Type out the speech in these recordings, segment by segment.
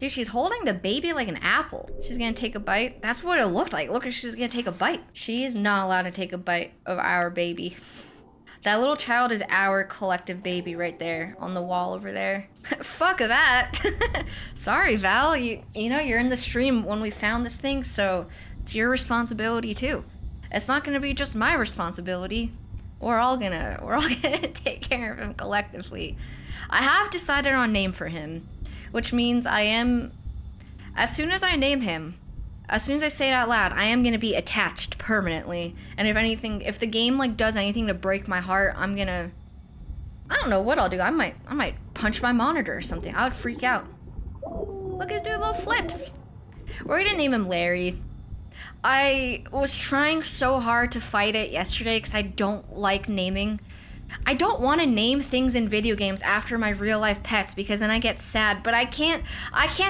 Dude, she's holding the baby like an apple. She's gonna take a bite. That's what it looked like. Look, she's gonna take a bite. She is not allowed to take a bite of our baby. That little child is our collective baby right there on the wall over there. Fuck that. Sorry, Val. You know, you're in the stream when we found this thing, so it's your responsibility too. It's not gonna be just my responsibility. We're all gonna take care of him collectively. I have decided on a name for him, which means as soon as I name him, as soon as I say it out loud, I am gonna be attached permanently. And if the game like does anything to break my heart, I don't know what I'll do. I might punch my monitor or something. I would freak out. Look, he's doing little flips. We're gonna name him Larry. I was trying so hard to fight it yesterday because I don't like naming. I don't want to name things in video games after my real life pets because then I get sad, but I can't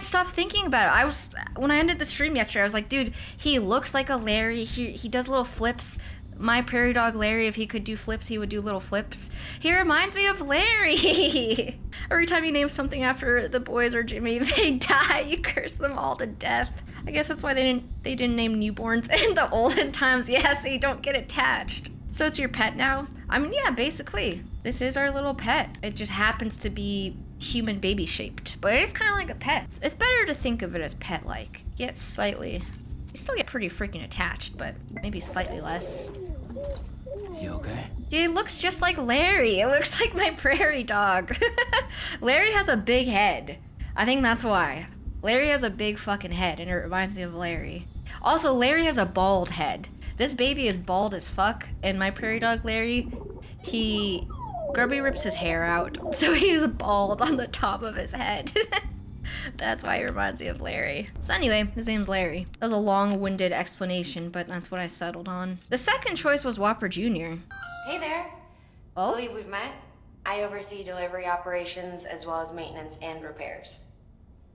stop thinking about it. When I ended the stream yesterday, I was like, dude, he looks like a Larry. He does little flips. My prairie dog Larry, if he could do flips, he would do little flips. He reminds me of Larry. Every time you name something after the boys or Jimmy, they die. You curse them all to death. I guess that's why they didn't name newborns in the olden times. Yeah, so you don't get attached. So it's your pet now? I mean, yeah, basically. This is our little pet. It just happens to be human baby shaped, but it's kind of like a pet. It's better to think of it as pet-like. You still get pretty freaking attached, but maybe slightly less. You okay? Dude, it looks just like Larry. It looks like my prairie dog. Larry has a big head. I think that's why. Larry has a big fucking head, and it reminds me of Larry. Also, Larry has a bald head. This baby is bald as fuck, and my prairie dog Larry, Grubby rips his hair out, so he's bald on the top of his head. That's why he reminds me of Larry. So anyway, his name's Larry. That was a long-winded explanation, but that's what I settled on. The second choice was Whopper Jr. Hey there. Oh? Believe we've met. I oversee delivery operations as well as maintenance and repairs.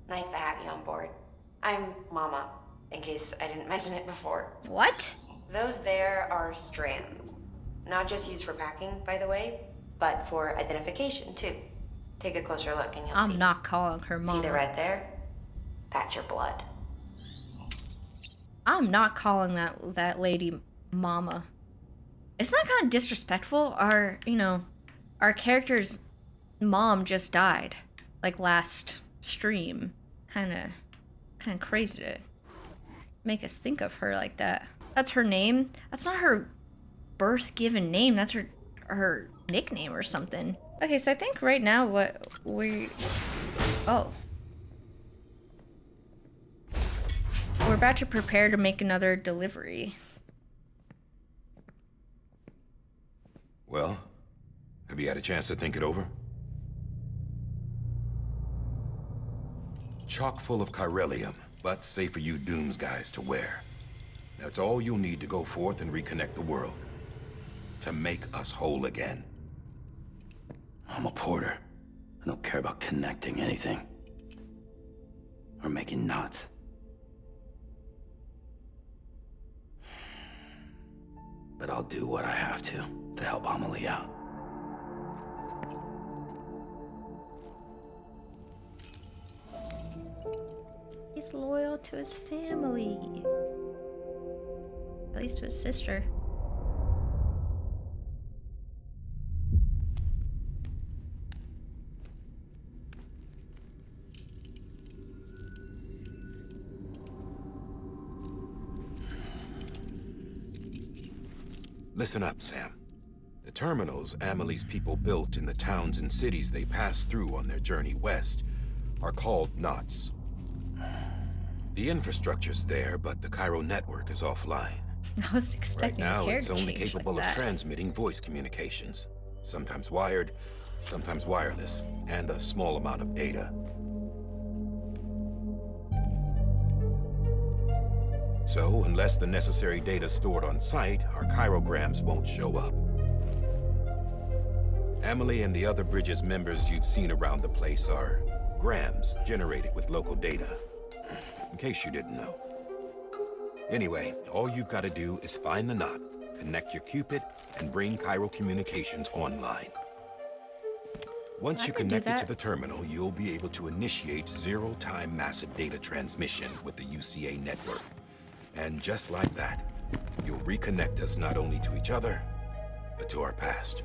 Nice to have you on board. I'm Mama, in case I didn't mention it before. What? Those there are strands. Not just used for packing, by the way, but for identification too. Take a closer look and you'll see. I'm not calling her Mama. See the red there? That's your blood. I'm not calling that lady Mama. Isn't that kind of disrespectful? Our character's mom just died, like last stream. Kind of crazy to make us think of her like that. That's her name. That's not her birth given name. That's her nickname or something. Okay, so I think right now we're about to prepare to make another delivery. Well, have you had a chance to think it over? Chock full of chiralium, but safe for you Dooms guys to wear. That's all you'll need to go forth and reconnect the world. To make us whole again. I'm a porter. I don't care about connecting anything. Or making knots. But I'll do what I have to help Amelie out. He's loyal to his family. At least to his sister. Listen up, Sam. The terminals Amelie's people built in the towns and cities they passed through on their journey west are called knots. The infrastructure's there, but the chiral network is offline. I was expecting Right his now, hair it's to only change capable like of that. transmitting voice communications. Sometimes wired, sometimes wireless, and a small amount of data. So, unless the necessary data stored on site, our chirograms won't show up. Amelie and the other Bridges members you've seen around the place are grams generated with local data. In case you didn't know. Anyway, all you've got to do is find the knot, connect your Cupid, and bring chiral communications online. Once I you can do connect it to that. the terminal, you'll be able to initiate zero-time massive data transmission with the UCA network. And just like that, you'll reconnect us not only to each other, but to our past.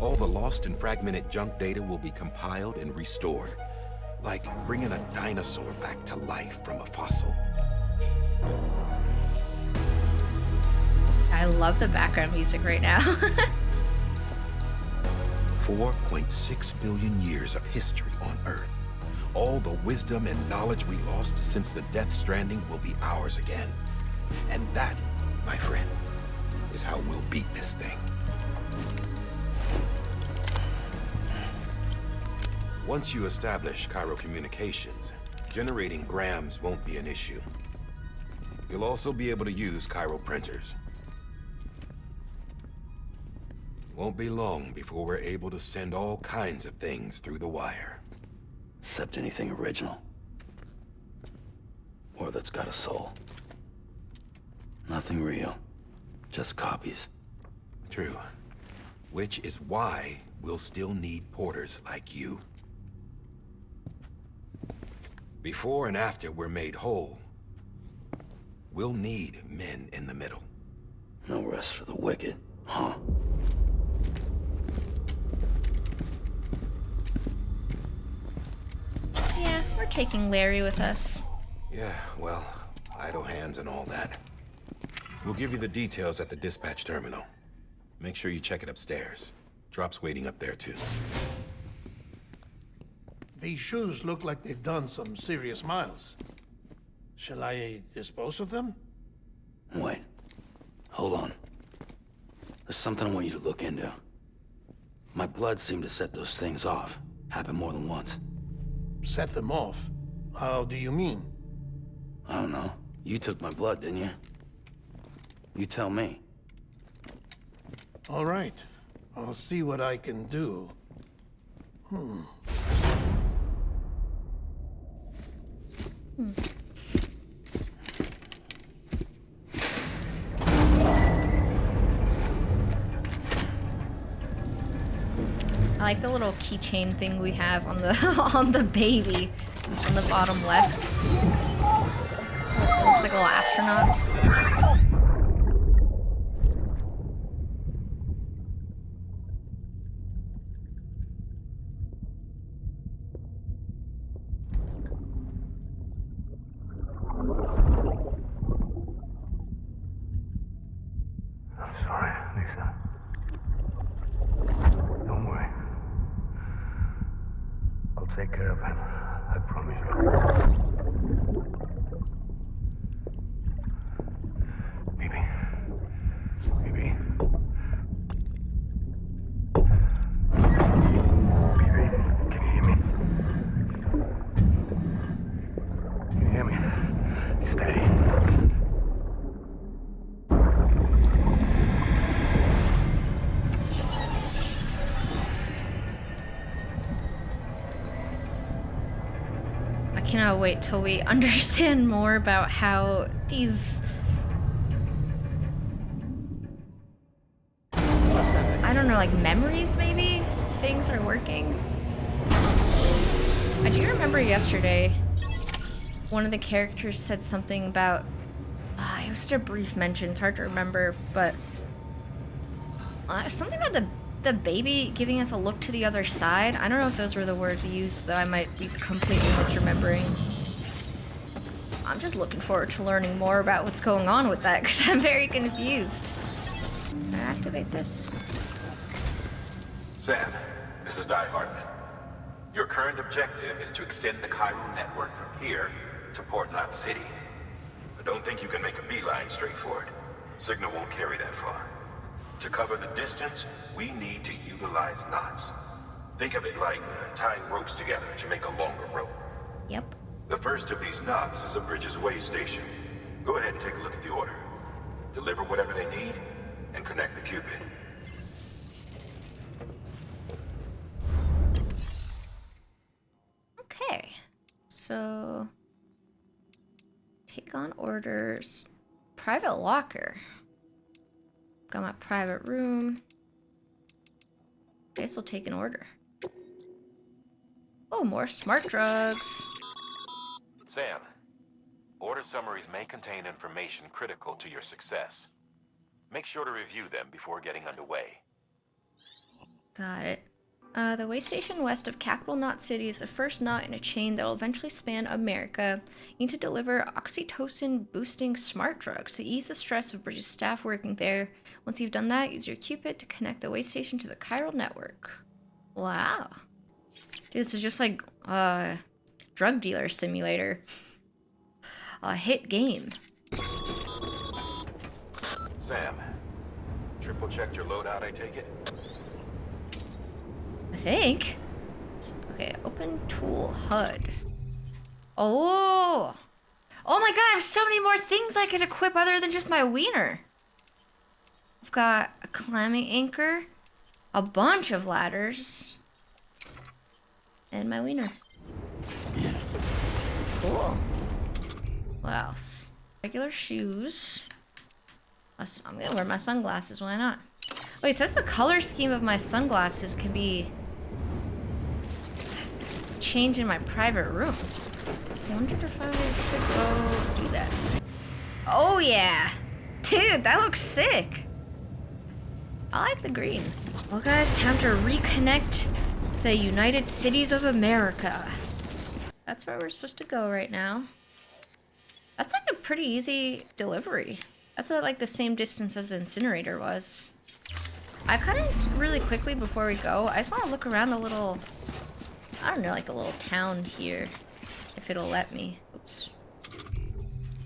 All the lost and fragmented junk data will be compiled and restored, like bringing a dinosaur back to life from a fossil. I love the background music right now. 4.6 billion years of history on Earth. All the wisdom and knowledge we lost since the Death Stranding will be ours again. And that, my friend, is how we'll beat this thing. Once you establish chiral communications, generating grams won't be an issue. You'll also be able to use chiral printers. Won't be long before we're able to send all kinds of things through the wire. Except anything original. Or that's got a soul. Nothing real. Just copies. True. Which is why we'll still need porters like you. Before and after we're made whole, we'll need men in the middle. No rest for the wicked, huh? Yeah, we're taking Larry with us. Yeah, well, idle hands and all that. We'll give you the details at the dispatch terminal. Make sure you check it upstairs. Drop's waiting up there too. These shoes look like they've done some serious miles. Shall I dispose of them? Wait. Hold on. There's something I want you to look into. My blood seemed to set those things off. Happened more than once. Set them off? How do you mean? I don't know. You took my blood, didn't you? You tell me. All right. I'll see what I can do. I like the little keychain thing we have on the on the baby on the bottom left. It looks like a little astronaut. I'm sorry, Lisa. Don't worry. I'll take care of him. I promise you. Baby. Baby. Baby, can you hear me? Can you hear me? Steady. I cannot wait till we understand more about how these, I don't know, like memories maybe? Things are working. I do remember yesterday, one of the characters said something about, it was just a brief mention, it's hard to remember, but something about the baby giving us a look to the other side. I don't know if those were the words used, though I might be completely misremembering. I'm just looking forward to learning more about what's going on with that, because I'm very confused. Can I activate this? Sam, this is Di Hartman. Your current objective is to extend the chiral network from here to Port Knot City. I don't think you can make a beeline straight for it. Signal won't carry that far. To cover the distance, we need to utilize knots. Think of it like tying ropes together to make a longer rope. Yep. The first of these knots is a Bridges Way station. Go ahead and take a look at the order. Deliver whatever they need, and connect the Cupid. Okay. So, take on orders. Private locker. Got my private room. Guess we'll take an order. Oh, more smart drugs. Sam, order summaries may contain information critical to your success. Make sure to review them before getting underway. Got it. The way station west of Capital Knot City is the first knot in a chain that will eventually span America. You need to deliver oxytocin-boosting smart drugs to ease the stress of British staff working there. Once you've done that, use your Cupid to connect the way station to the chiral network. Wow. Dude, this is just like a drug dealer simulator. A hit game. Sam, triple checked your loadout, I take it? I think. Okay, open tool HUD. Oh! Oh my god, I have so many more things I could equip other than just my wiener. I've got a climbing anchor, a bunch of ladders, and my wiener. Cool. What else? Regular shoes. I'm gonna wear my sunglasses, why not? Wait, it says the color scheme of my sunglasses can be changed in my private room. I wonder if I should go do that. Oh yeah! Dude, that looks sick! I like the green. Well guys, time to reconnect the United Cities of America. That's where we're supposed to go right now. That's like a pretty easy delivery. That's at like the same distance as the incinerator was. I kind of really quickly before we go, I just want to look around the little, I don't know, like the little town here, if it'll let me. Oops.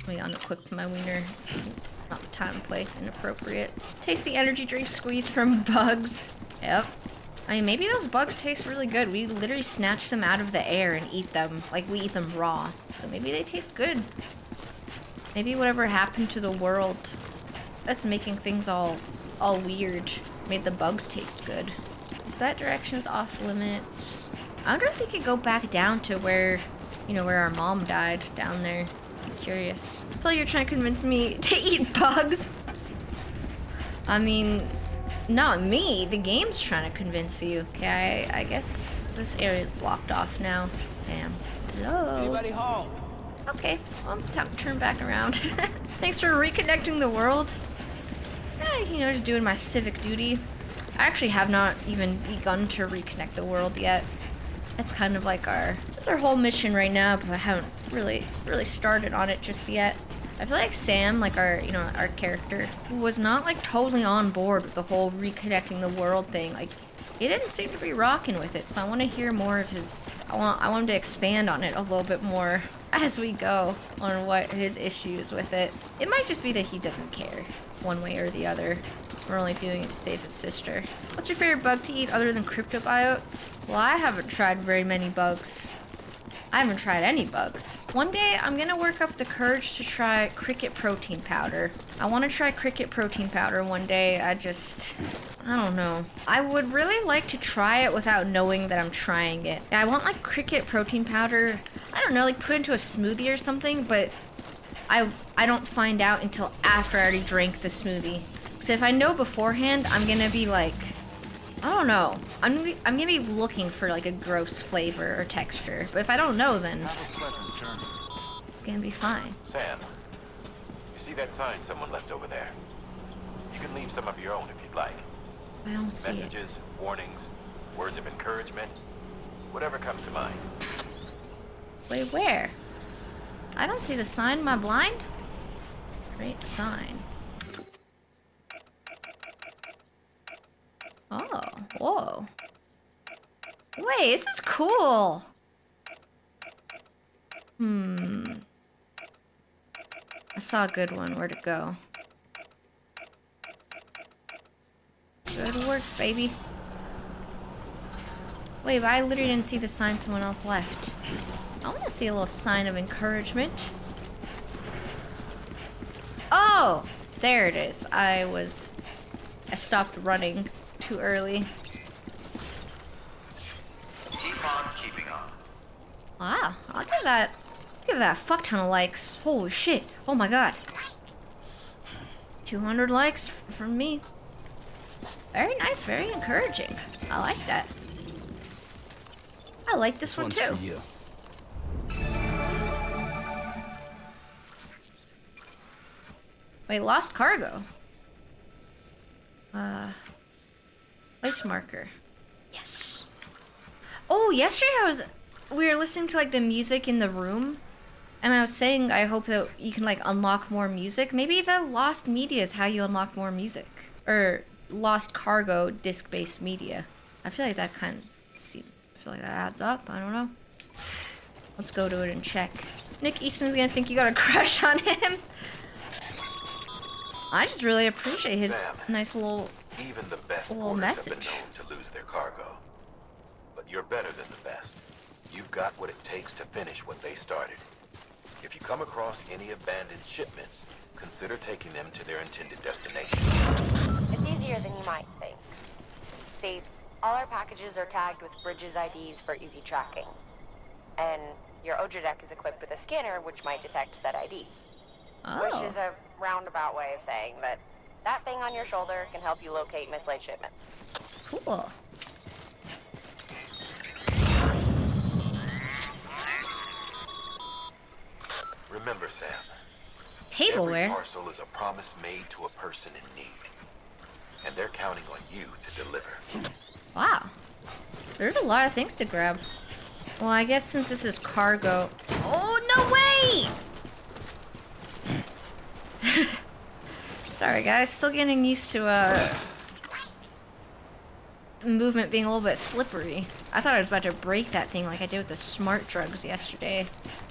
Let me unequip my wiener. It's not the time and place, inappropriate. Tasty energy drink squeezed from bugs. Yep. I mean, maybe those bugs taste really good. We literally snatch them out of the air and eat them, like we eat them raw. So maybe they taste good. Maybe whatever happened to the world that's making things all weird made the bugs taste good. Is that direction is off limits? I wonder if we could go back down to where, you know, where our mom died down there. I'm curious. I feel like you're trying to convince me to eat bugs. I mean, not me. The game's trying to convince you. Okay, I guess this area is blocked off now. Damn. Hello? Anybody home? Okay, well, time to turn back around. Thanks for reconnecting the world. You know, just doing my civic duty. I actually have not even begun to reconnect the world yet. That's kind of like that's our whole mission right now, but I haven't really started on it just yet. I feel like Sam, like our character, was not like totally on board with the whole reconnecting the world thing. Like, he didn't seem to be rocking with it, so I want to hear more of his, I want him to expand on it a little bit more as we go on what his issues with it. It might just be that he doesn't care one way or the other. We're only doing it to save his sister. What's your favorite bug to eat other than cryptobiotes? Well, I haven't tried very many bugs. I haven't tried any bugs. One day, I'm gonna work up the courage to try cricket protein powder. I want to try cricket protein powder one day. I don't know. I would really like to try it without knowing that I'm trying it. I want like cricket protein powder, I don't know, like put into a smoothie or something, but I don't find out until after I already drank the smoothie. So if I know beforehand, I'm gonna be like, I don't know. I'm gonna be looking for like a gross flavor or texture. But if I don't know, then it's gonna be fine. Sam, you see that sign someone left over there? You can leave some of your own if you'd like. I don't see it. Messages, warnings, words of encouragement, whatever comes to mind. Wait, where? I don't see the sign. Am I blind? Great sign. Oh, whoa. Wait, this is cool. I saw a good one. Where'd it go? Good work, baby. Wait, but I literally didn't see the sign someone else left. I want to see a little sign of encouragement. Oh! There it is. I stopped running too early. Keep on keeping on. Wow, I'll give that a fuck ton of likes. Holy shit. Oh my god. 200 likes from me. Very nice, very encouraging. I like that. I like this one One's too. for you. Wait, lost cargo. Place marker. Yes. Oh, yesterday we were listening to like the music in the room, and I was saying I hope that you can like unlock more music. Maybe the lost media is how you unlock more music, or lost cargo disc-based media. I feel like that kind of I feel like that adds up. I don't know. Let's go to it and check. Nick Easton's gonna think you got a crush on him. I just really appreciate his Sam, nice little even the best little porters message. have been known to lose their cargo. But you're better than the best. You've got what it takes to finish what they started. If you come across any abandoned shipments, consider taking them to their intended destination. It's easier than you might think. See, all our packages are tagged with Bridges IDs for easy tracking. And your OJ deck is equipped with a scanner which might detect said IDs. Which is a roundabout way of saying that thing on your shoulder can help you locate mislaid shipments. Cool. Remember, Sam, every Tableware. parcel is a promise made to a person in need. And they're counting on you to deliver. Wow. There's a lot of things to grab. Well, I guess since this is cargo. Oh, no way! Sorry, guys. Still getting used to, movement being a little bit slippery. I thought I was about to break that thing like I did with the smart drugs yesterday.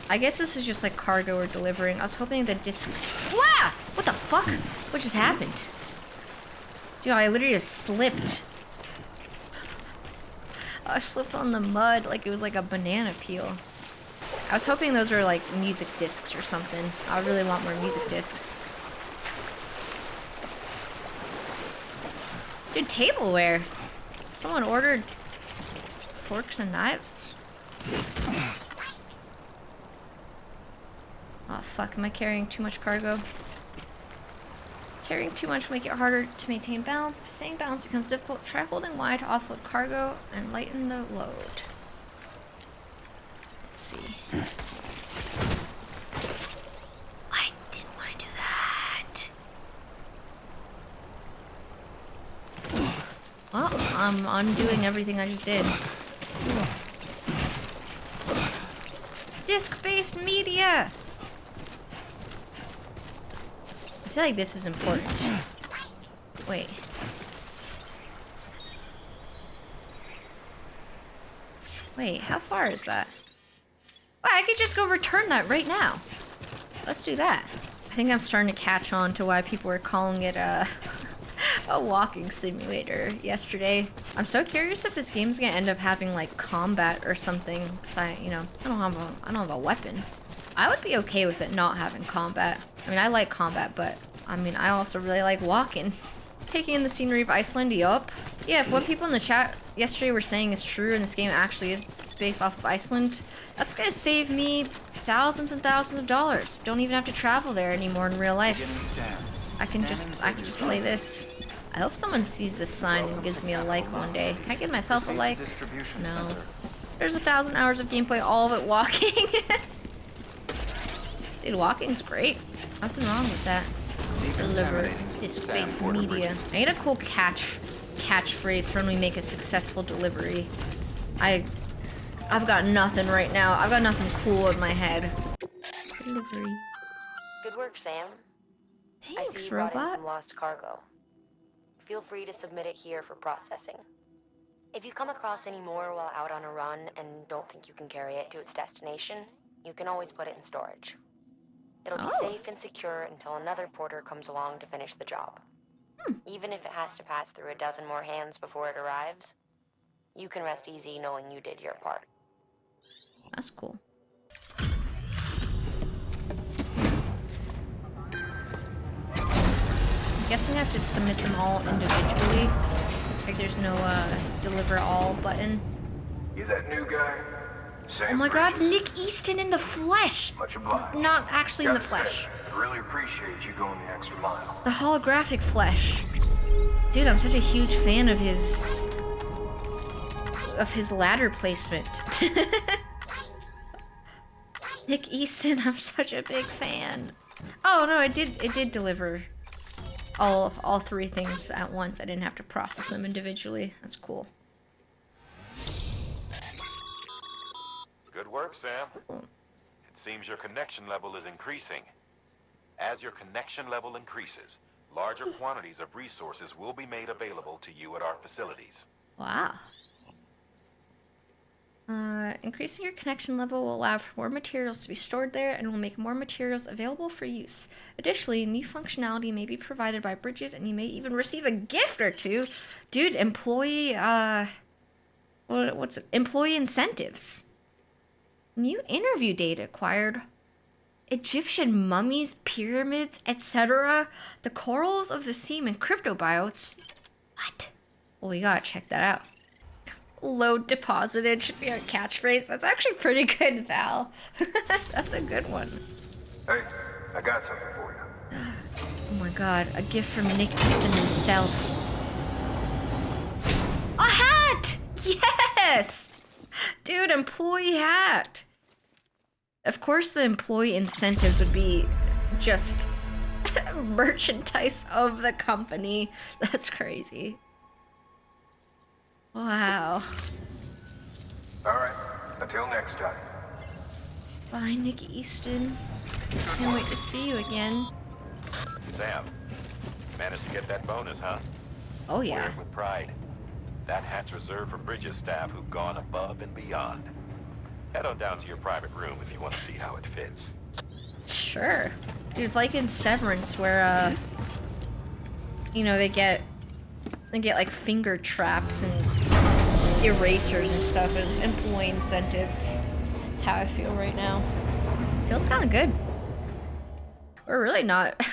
I guess this is just like cargo we're delivering. I was hoping the disc. Wow! What the fuck? What just happened? Dude, I literally just slipped. I slipped on the mud like it was like a banana peel. I was hoping those are like music discs or something. I really want more music discs. Dude, tableware. Someone ordered forks and knives? Oh fuck, am I carrying too much cargo? Carrying too much will make it harder to maintain balance. If staying balanced becomes difficult, try holding Y to offload cargo and lighten the load. Let's see. I didn't want to do that. Well, I'm undoing everything I just did. Disc-based media! I feel like this is important. Wait. Wait, how far is that? Well, I could just go return that right now. Let's do that. I think I'm starting to catch on to why people were calling it a walking simulator yesterday. I'm so curious if this game's gonna end up having like combat or something. 'Cause I don't have a weapon. I would be okay with it not having combat. I mean, I like combat, but I mean, I also really like walking. Taking in the scenery of Iceland, yup. Yeah, if what people in the chat yesterday were saying is true and this game actually is based off of Iceland, that's gonna save me thousands and thousands of dollars. Don't even have to travel there anymore in real life. I can just play this. I hope someone sees this sign and gives me a like one day. Can I give myself a like? No. There's 1,000 hours of gameplay, all of it walking. Dude, walking's great. Nothing wrong with that. Let's deliver disc-based media. I need a cool catchphrase for when we make a successful delivery. I've got nothing right now. I've got nothing cool in my head. Delivery. Good work, Sam. I see Thanks, you brought in robot. some lost cargo. Feel free to submit it here for processing. If you come across any more while out on a run and don't think you can carry it to its destination, you can always put it in storage. It'll be safe and secure until another porter comes along to finish the job. Even if it has to pass through a dozen more hands before it arrives, you can rest easy knowing you did your part. That's cool. I'm guessing I have to submit them all individually. Like there's no deliver all button. You that new guy? Oh my god, it's Nick Easton in the flesh! Much obliged. Not actually in the Gotta say, flesh. I really appreciate you going the extra mile. The holographic flesh. Dude, I'm such a huge fan of his ladder placement. Nick Easton, I'm such a big fan. Oh no, it did deliver all three things at once. I didn't have to process them individually. That's cool. Good work, Sam. It seems your connection level is increasing. As your connection level increases, larger quantities of resources will be made available to you at our facilities. Wow. Increasing your connection level will allow for more materials to be stored there and will make more materials available for use. Additionally, new functionality may be provided by bridges and you may even receive a gift or two. Dude, employee, employee incentives. New interview data acquired. Egyptian mummies, pyramids, etc. The corals of the seam and cryptobiotes. What? Well, we gotta check that out. Load deposited should be our catchphrase. That's actually pretty good, Val. That's a good one. Hey, I got something for you. Oh my god, a gift from Nick Easton himself. A hat! Yes! Dude, employee hat. Of course the employee incentives would be just merchandise of the company. That's crazy. Wow. All right, until next time. Bye, Nick Easton. Can't wait to see you again. Sam, managed to get that bonus, huh? Oh yeah. Wear it with pride. That hat's reserved for Bridges staff who've gone above and beyond. Head on down to your private room if you want to see how it fits. Sure. Dude, it's like in Severance where, you know, they get like finger traps and erasers and stuff as employee incentives. That's how I feel right now. Feels kind of good. We're really not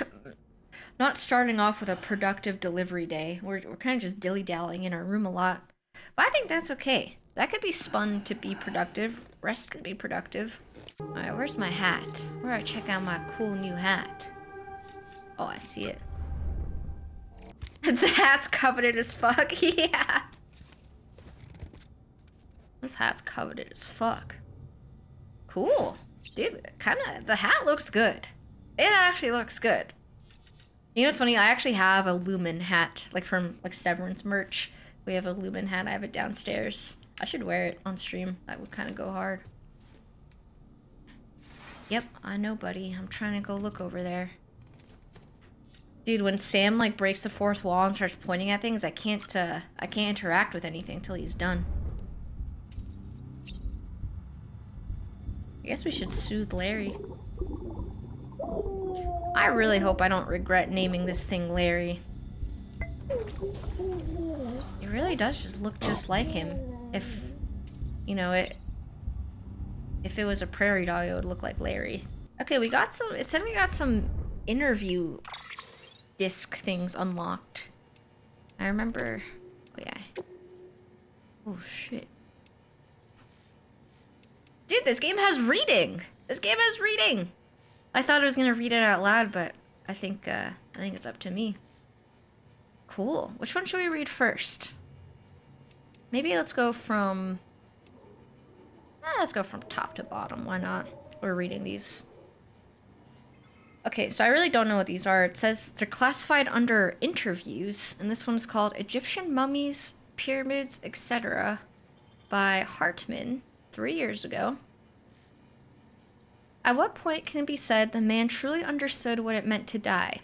starting off with a productive delivery day. We're kind of just dilly-dallying in our room a lot. But I think that's okay. That could be spun to be productive. Rest could be productive. Alright, where's my hat? Where do I check out my cool new hat? Oh, I see it. The hat's coveted as fuck. Yeah. This hat's coveted as fuck. Cool. Dude, the hat looks good. It actually looks good. You know what's funny? I actually have a Lumen hat, like from Severance merch. We have a Lumen hat. I have it downstairs. I should wear it on stream. That would kind of go hard. Yep, I know, buddy. I'm trying to go look over there. Dude, when Sam like breaks the fourth wall and starts pointing at things, I can't interact with anything till he's done. I guess we should soothe Larry. I really hope I don't regret naming this thing Larry. It really does just look just like him. If, you know, if it was a prairie dog, it would look like Larry. Okay, we got some, it said we got some interview disc things unlocked. I remember, oh yeah. Oh shit. Dude, this game has reading! This game has reading! I thought I was gonna read it out loud, but I think it's up to me. Cool. Which one should we read first? Maybe let's go from... let's go from top to bottom. Why not? We're reading these. Okay, so I really don't know what these are. It says they're classified under interviews, and this one's called Egyptian Mummies, Pyramids, etc. by Hartman 3 years ago. At what point can it be said the man truly understood what it meant to die?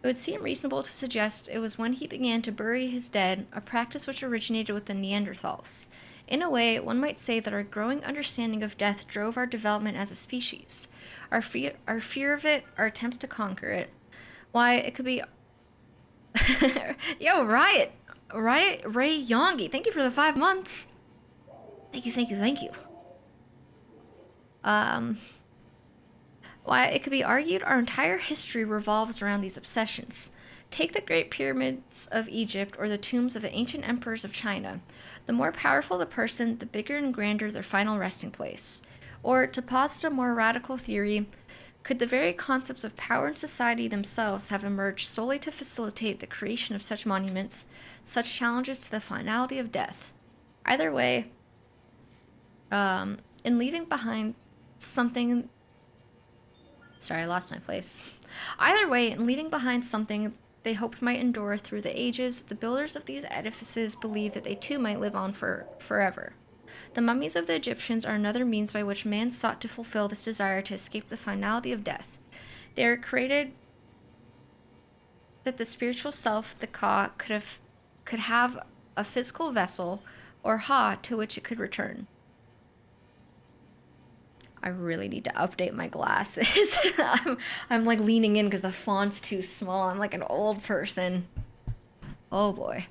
It would seem reasonable to suggest it was when he began to bury his dead, a practice which originated with the Neanderthals. In a way, one might say that our growing understanding of death drove our development as a species. Our fear of it, our attempts to conquer it. Why, it could be... Yo, Riot, Ray Yongi, thank you for the 5 months. Thank you. Why, it could be argued our entire history revolves around these obsessions. Take the Great Pyramids of Egypt or the tombs of the ancient emperors of China. The more powerful the person, the bigger and grander their final resting place. Or, to posit a more radical theory, Could the very concepts of power and society themselves have emerged solely to facilitate the creation of such monuments, such challenges to the finality of death? Either way, in leaving behind something... Sorry, I lost my place. Either way, in leaving behind something they hoped might endure through the ages, the builders of these edifices believed that they too might live on forever. The mummies of the Egyptians are another means by which man sought to fulfill this desire to escape the finality of death. They are created that the spiritual self, the Ka, could have a physical vessel, or Ha, to which it could return. I really need to update my glasses. I'm like leaning in because the font's too small. I'm like an old person. Oh boy.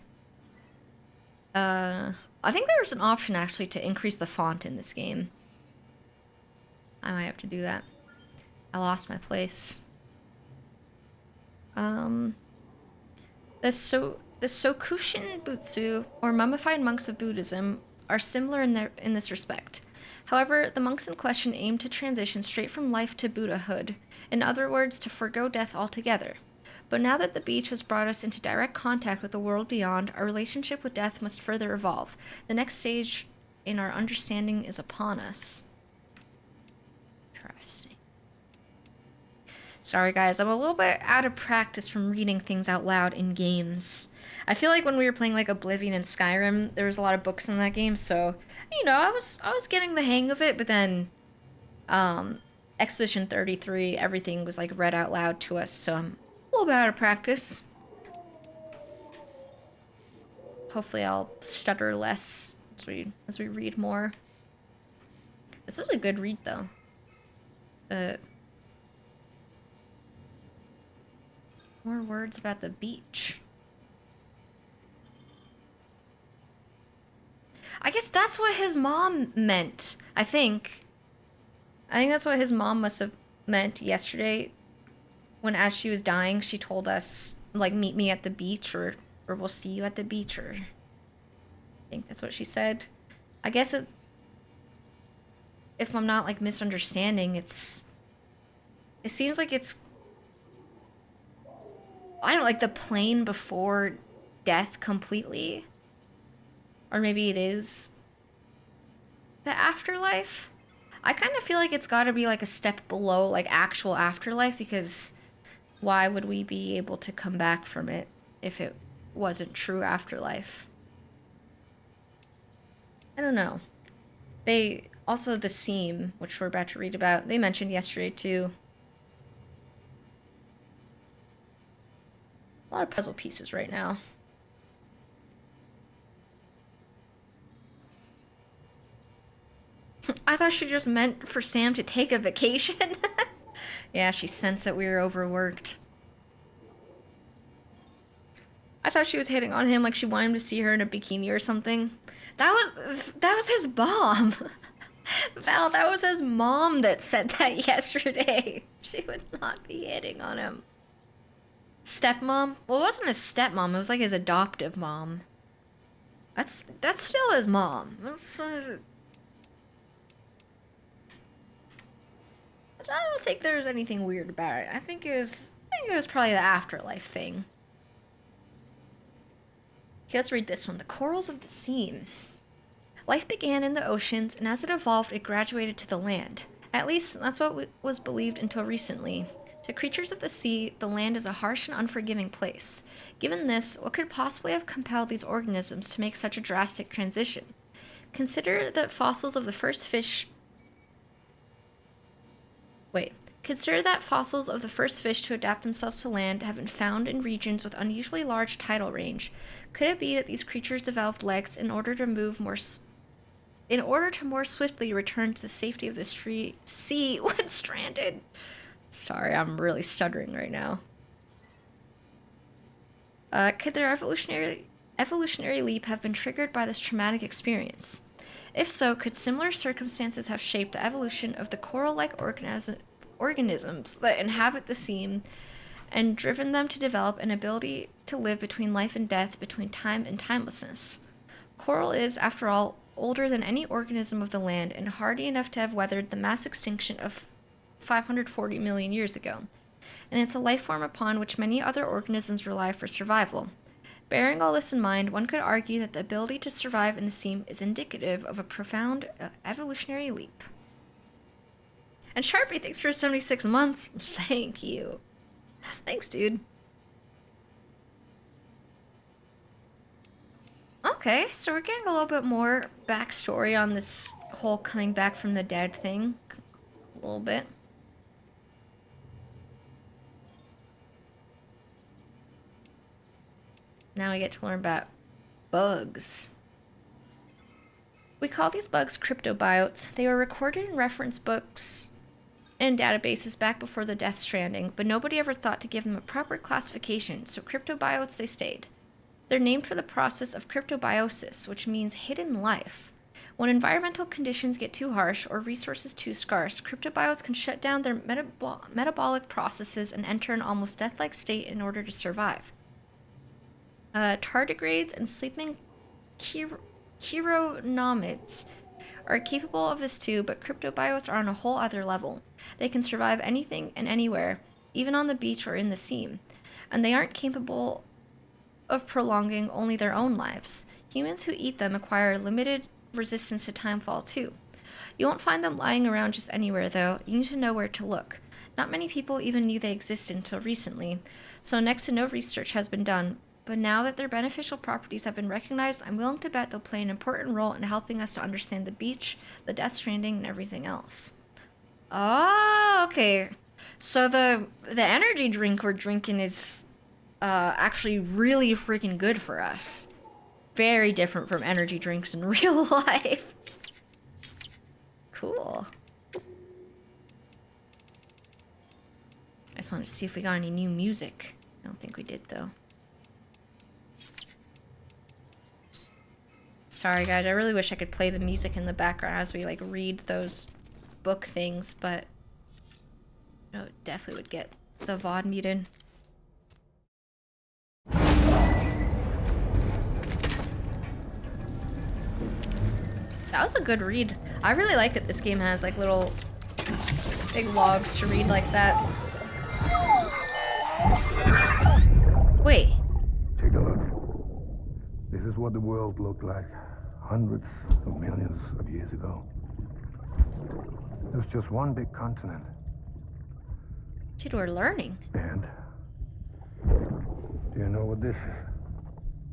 I think there's an option actually to increase the font in this game. I might have to do that. I lost my place. The Sokushin Butsu, or mummified monks of Buddhism, are similar in this respect. However, the monks in question aim to transition straight from life to Buddhahood, in other words, to forgo death altogether. But now that the beach has brought us into direct contact with the world beyond, our relationship with death must further evolve. The next stage in our understanding is upon us. Interesting. Sorry guys, I'm a little bit out of practice from reading things out loud in games. I feel like when we were playing like Oblivion and Skyrim, there was a lot of books in that game, so you know, I was getting the hang of it, but then Expedition 33, everything was like read out loud to us, so I'm a little bit out of practice. Hopefully I'll stutter less as we read more. This was a good read though. More words about the beach. I guess that's what his mom meant, I think. I think that's what his mom must have meant yesterday when, as she was dying, she told us, like, meet me at the beach, or we'll see you at the beach, or... I think that's what she said. I guess if I'm not, like, misunderstanding, it seems like it's... I don't know, like, the plane before death completely. Or maybe it is the afterlife. I kind of feel like it's got to be like a step below like actual afterlife, because why would we be able to come back from it if it wasn't true afterlife? I don't know. They also, the seam, which we're about to read about, they mentioned yesterday too. A lot of puzzle pieces right now. I thought she just meant for Sam to take a vacation. Yeah, she sensed that we were overworked. I thought she was hitting on him, like she wanted him to see her in a bikini or something. That was his mom. Val, that was his mom that said that yesterday. She would not be hitting on him. Stepmom? Well, it wasn't his stepmom, it was like his adoptive mom. That's still his mom. I don't think there's anything weird about it. I think it was probably the afterlife thing. Okay, let's read this one. The corals of the seam. Life began in the oceans, and as it evolved, it graduated to the land. At least, that's what was believed until recently. To creatures of the sea, the land is a harsh and unforgiving place. Given this, what could possibly have compelled these organisms to make such a drastic transition? Consider that fossils of the first fish to adapt themselves to land have been found in regions with unusually large tidal range. Could it be that these creatures developed legs in order to more swiftly return to the safety of the sea when stranded? Sorry, I'm really stuttering right now. Could their evolutionary leap have been triggered by this traumatic experience? If so, could similar circumstances have shaped the evolution of the coral-like organisms that inhabit the seam and driven them to develop an ability to live between life and death, between time and timelessness? Coral is, after all, older than any organism of the land and hardy enough to have weathered the mass extinction of 540 million years ago, and it's a life form upon which many other organisms rely for survival. Bearing all this in mind, one could argue that the ability to survive in the seam is indicative of a profound evolutionary leap. And Sharpie, thanks for 76 months. Thank you. Thanks, dude. Okay, so we're getting a little bit more backstory on this whole coming back from the dead thing. A little bit. Now we get to learn about bugs. We call these bugs cryptobiotes. They were recorded in reference books and databases back before the Death Stranding, but nobody ever thought to give them a proper classification, so cryptobiotes they stayed. They're named for the process of cryptobiosis, which means hidden life. When environmental conditions get too harsh or resources too scarce, cryptobiotes can shut down their metabolic processes and enter an almost death-like state in order to survive. Tardigrades and sleeping chironomids are capable of this too, but cryptobiotes are on a whole other level. They can survive anything and anywhere, even on the beach or in the seam, and they aren't capable of prolonging only their own lives. Humans who eat them acquire limited resistance to timefall too. You won't find them lying around just anywhere though. You need to know where to look. Not many people even knew they existed until recently, so next to no research has been done. But now that their beneficial properties have been recognized, I'm willing to bet they'll play an important role in helping us to understand the beach, the Death Stranding, and everything else. Oh, okay. So the energy drink we're drinking is actually really freaking good for us. Very different from energy drinks in real life. Cool. I just wanted to see if we got any new music. I don't think we did though. Sorry guys, I really wish I could play the music in the background as we like read those book things, but no, it definitely would get the VOD muted. That was a good read. I really like that this game has like little big logs to read like that. Wait. Take a look. This is what the world looked like hundreds of millions of years ago. It was just one big continent. Dude, we're learning. And do you know what this is?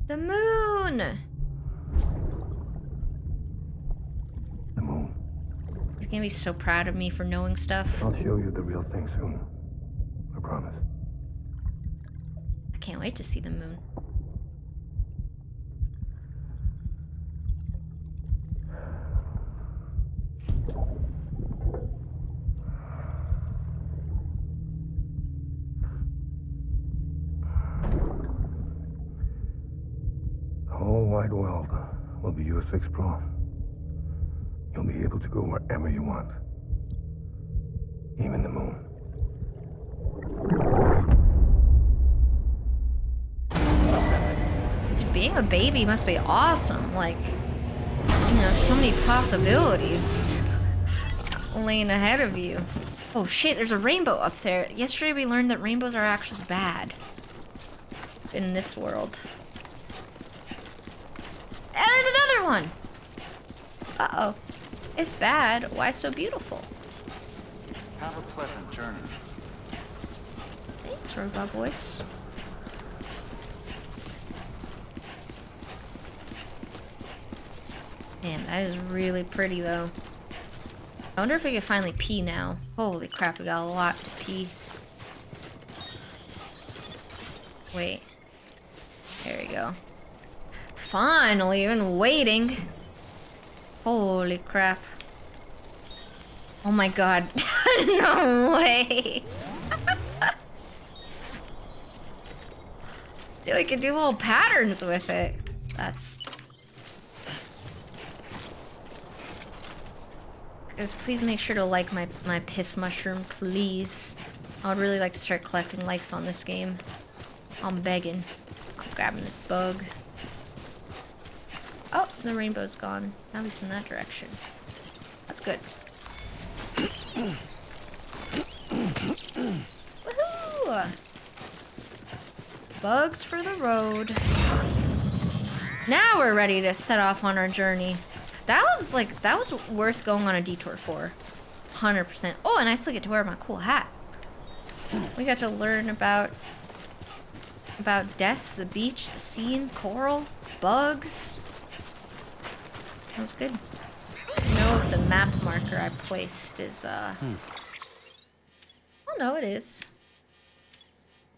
The moon! The moon. He's gonna be so proud of me for knowing stuff. I'll show you the real thing soon. I promise. I can't wait to see the moon. The whole wide world will be yours to explore. You'll be able to go wherever you want. Even the moon. Dude, being a baby must be awesome. Like, you know, so many possibilities laying ahead of you. Oh shit, there's a rainbow up there. Yesterday we learned that rainbows are actually bad in this world. And there's another one! Uh-oh. If bad, why so beautiful? Have a pleasant journey. Thanks, robot voice. Man, that is really pretty, though. I wonder if we can finally pee now. Holy crap, we got a lot to pee. Wait. There we go. Finally, been waiting. Holy crap. Oh my god. No way. Dude, we can do little patterns with it. That's... Guys, please make sure to like my piss mushroom, please. I would really like to start collecting likes on this game. I'm begging. I'm grabbing this bug. Oh, the rainbow's gone. At least in that direction. That's good. Woohoo! Bugs for the road. Now we're ready to set off on our journey. That was worth going on a detour for. 100%. Oh, and I still get to wear my cool hat. We got to learn about death, the beach, the scene, coral, bugs. That was good. No, the map marker I placed is Oh no, it is.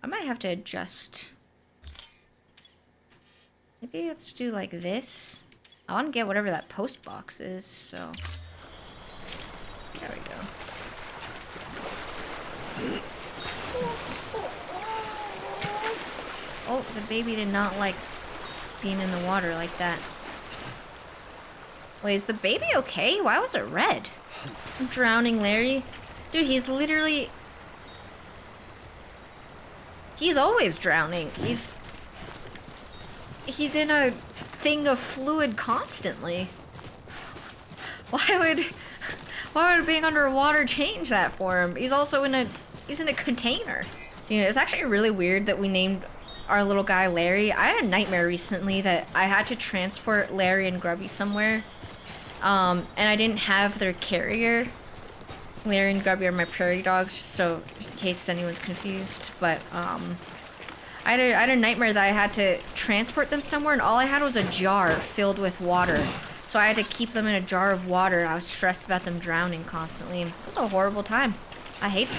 I might have to adjust. Maybe let's do like this. I want to get whatever that post box is, so there we go. Oh, the baby did not like being in the water like that. Wait, is the baby okay? Why was it red? I'm drowning Larry. Dude, he's literally... He's always drowning. He's in a thing of fluid constantly. Why would being underwater change that for him? He's also in a container. You know, it's actually really weird that we named our little guy Larry. I had a nightmare recently that I had to transport Larry and Grubby somewhere. And I didn't have their carrier. Larry and Grubby are my prairie dogs, just in case anyone's confused. But I had a nightmare that I had to transport them somewhere, and all I had was a jar filled with water. So I had to keep them in a jar of water, and I was stressed about them drowning constantly. It was a horrible time. I hated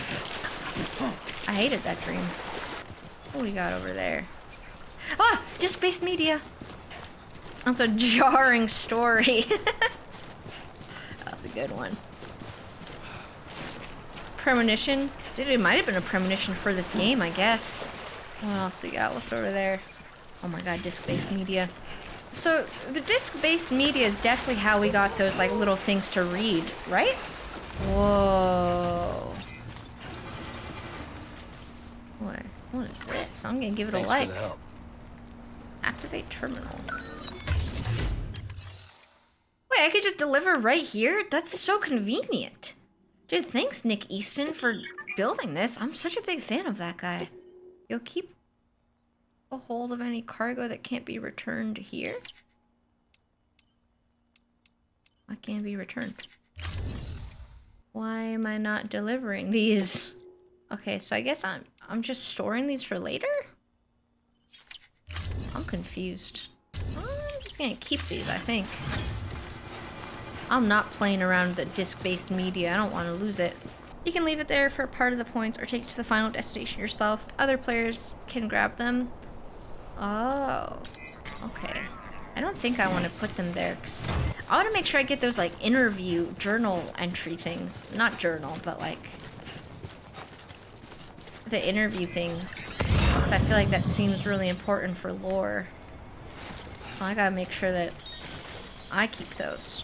that dream. What we got over there? Ah! Disc-based media! That's a jarring story. That's a good one. Premonition? Dude, it might have been a premonition for this game, I guess. What else we got? What's over there? Oh my god, disc-based media. So, the disc-based media is definitely how we got those, like, little things to read, right? Whoa. What is this? I'm gonna give it a like. Activate terminal. Wait, I could just deliver right here? That's so convenient. Dude, thanks, Nick Easton, for building this. I'm such a big fan of that guy. You'll keep a hold of any cargo that can't be returned here. Why can't it be returned? Why am I not delivering these? Okay, so I guess I'm just storing these for later? I'm confused. I'm just gonna keep these, I think. I'm not playing around with the disc-based media. I don't want to lose it. You can leave it there for part of the points or take it to the final destination yourself. Other players can grab them. Oh, okay. I don't think I want to put them there because I want to make sure I get those like interview journal entry things. Not journal, but like the interview thing. So I feel like that seems really important for lore. So I gotta make sure that I keep those.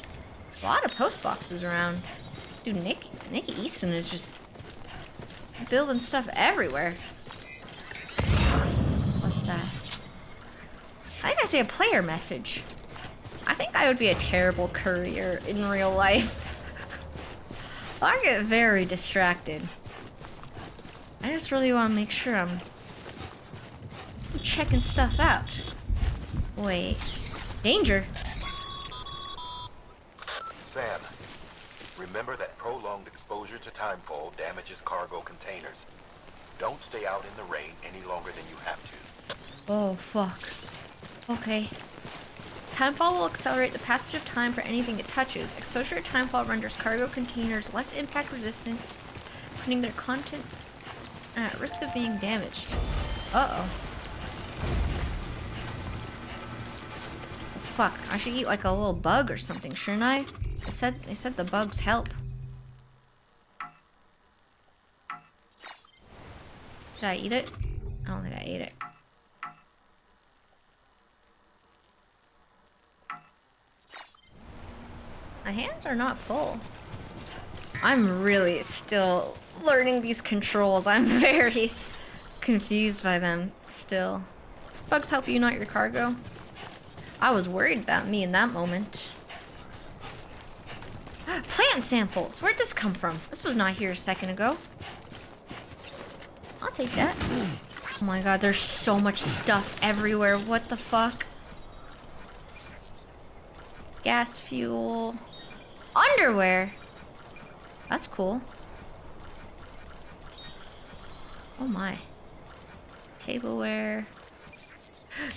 A lot of post boxes around. Dude, Nick Easton is just building stuff everywhere. What's that? I think I see a player message. I think I would be a terrible courier in real life. I get very distracted. I just really want to make sure I'm checking stuff out. Wait. Danger. Sam, remember that prolonged exposure to timefall damages cargo containers. Don't stay out in the rain any longer than you have to. Oh, fuck. Okay. Timefall will accelerate the passage of time for anything it touches. Exposure to timefall renders cargo containers less impact resistant, putting their content at risk of being damaged. Uh-oh. Fuck, I should eat like a little bug or something, shouldn't I? They said the bugs help. Should I eat it? I don't think I ate it. My hands are not full. I'm really still learning these controls. I'm very confused by them still. Bugs help you, not your cargo. I was worried about me in that moment. Plant samples! Where'd this come from? This was not here a second ago. I'll take that. Oh my god, there's so much stuff everywhere. What the fuck? Gas, fuel, underwear. That's cool. Oh my. Tableware.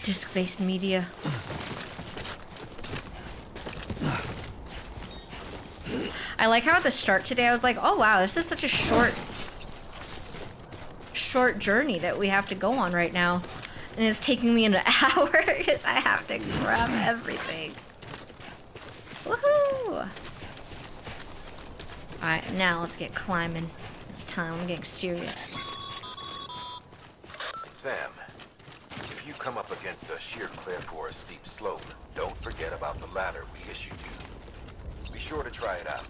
Disc-based media. I like how at the start today I was like, oh wow, this is such a short journey that we have to go on right now. And it's taking me an hour because I have to grab everything. Woohoo! Alright, now let's get climbing. It's time, I'm getting serious. Sam, if you come up against a sheer cliff or a steep slope, don't forget about the ladder we issued you. Be sure to try it out.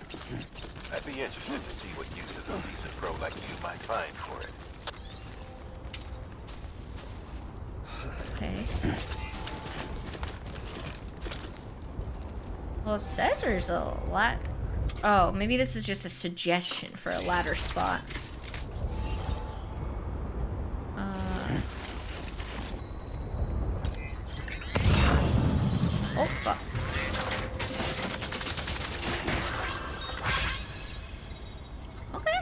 I'd be interested to see what uses a seasoned pro like you might find for it. Okay. Well, it says there's a lot. Oh, maybe this is just a suggestion for a ladder spot. Oh, fuck. Okay.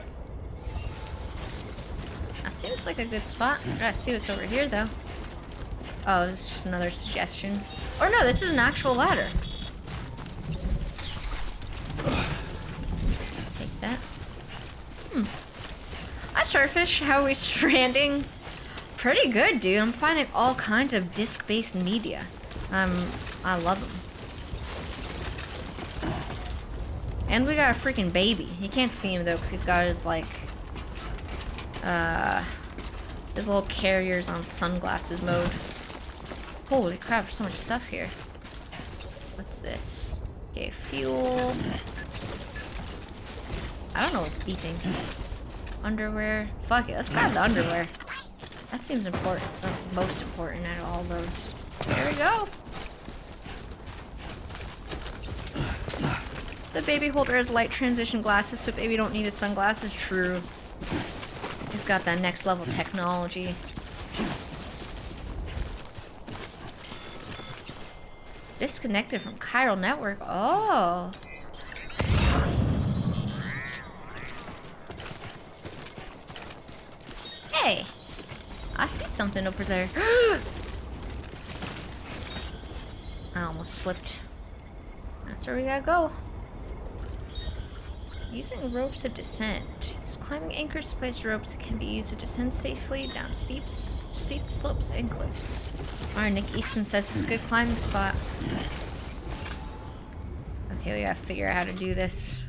That seems like a good spot. I gotta see what's over here, though. Oh, this is just another suggestion. Or no, this is an actual ladder. Take that. Hi, Starfish. How are we stranding? Pretty good, dude. I'm finding all kinds of disc-based media. I love them. And we got a freaking baby. You can't see him though, because he's got his like, his little carriers on sunglasses mode. Holy crap! There's so much stuff here. What's this? Okay, fuel. I don't know what's beeping. Underwear. Fuck it. Let's grab the underwear. That seems important. Most important out of all those. There we go. The baby holder has light transition glasses, so baby don't need his sunglasses. True. He's got that next level technology. Disconnected from chiral network. Oh. Hey. I see something over there. I almost slipped. That's where we gotta go. Using ropes of descent. Use climbing anchors to place ropes that can be used to descend safely down steep slopes and cliffs. Alright, Nick Easton says it's a good climbing spot. Okay, we gotta figure out how to do this.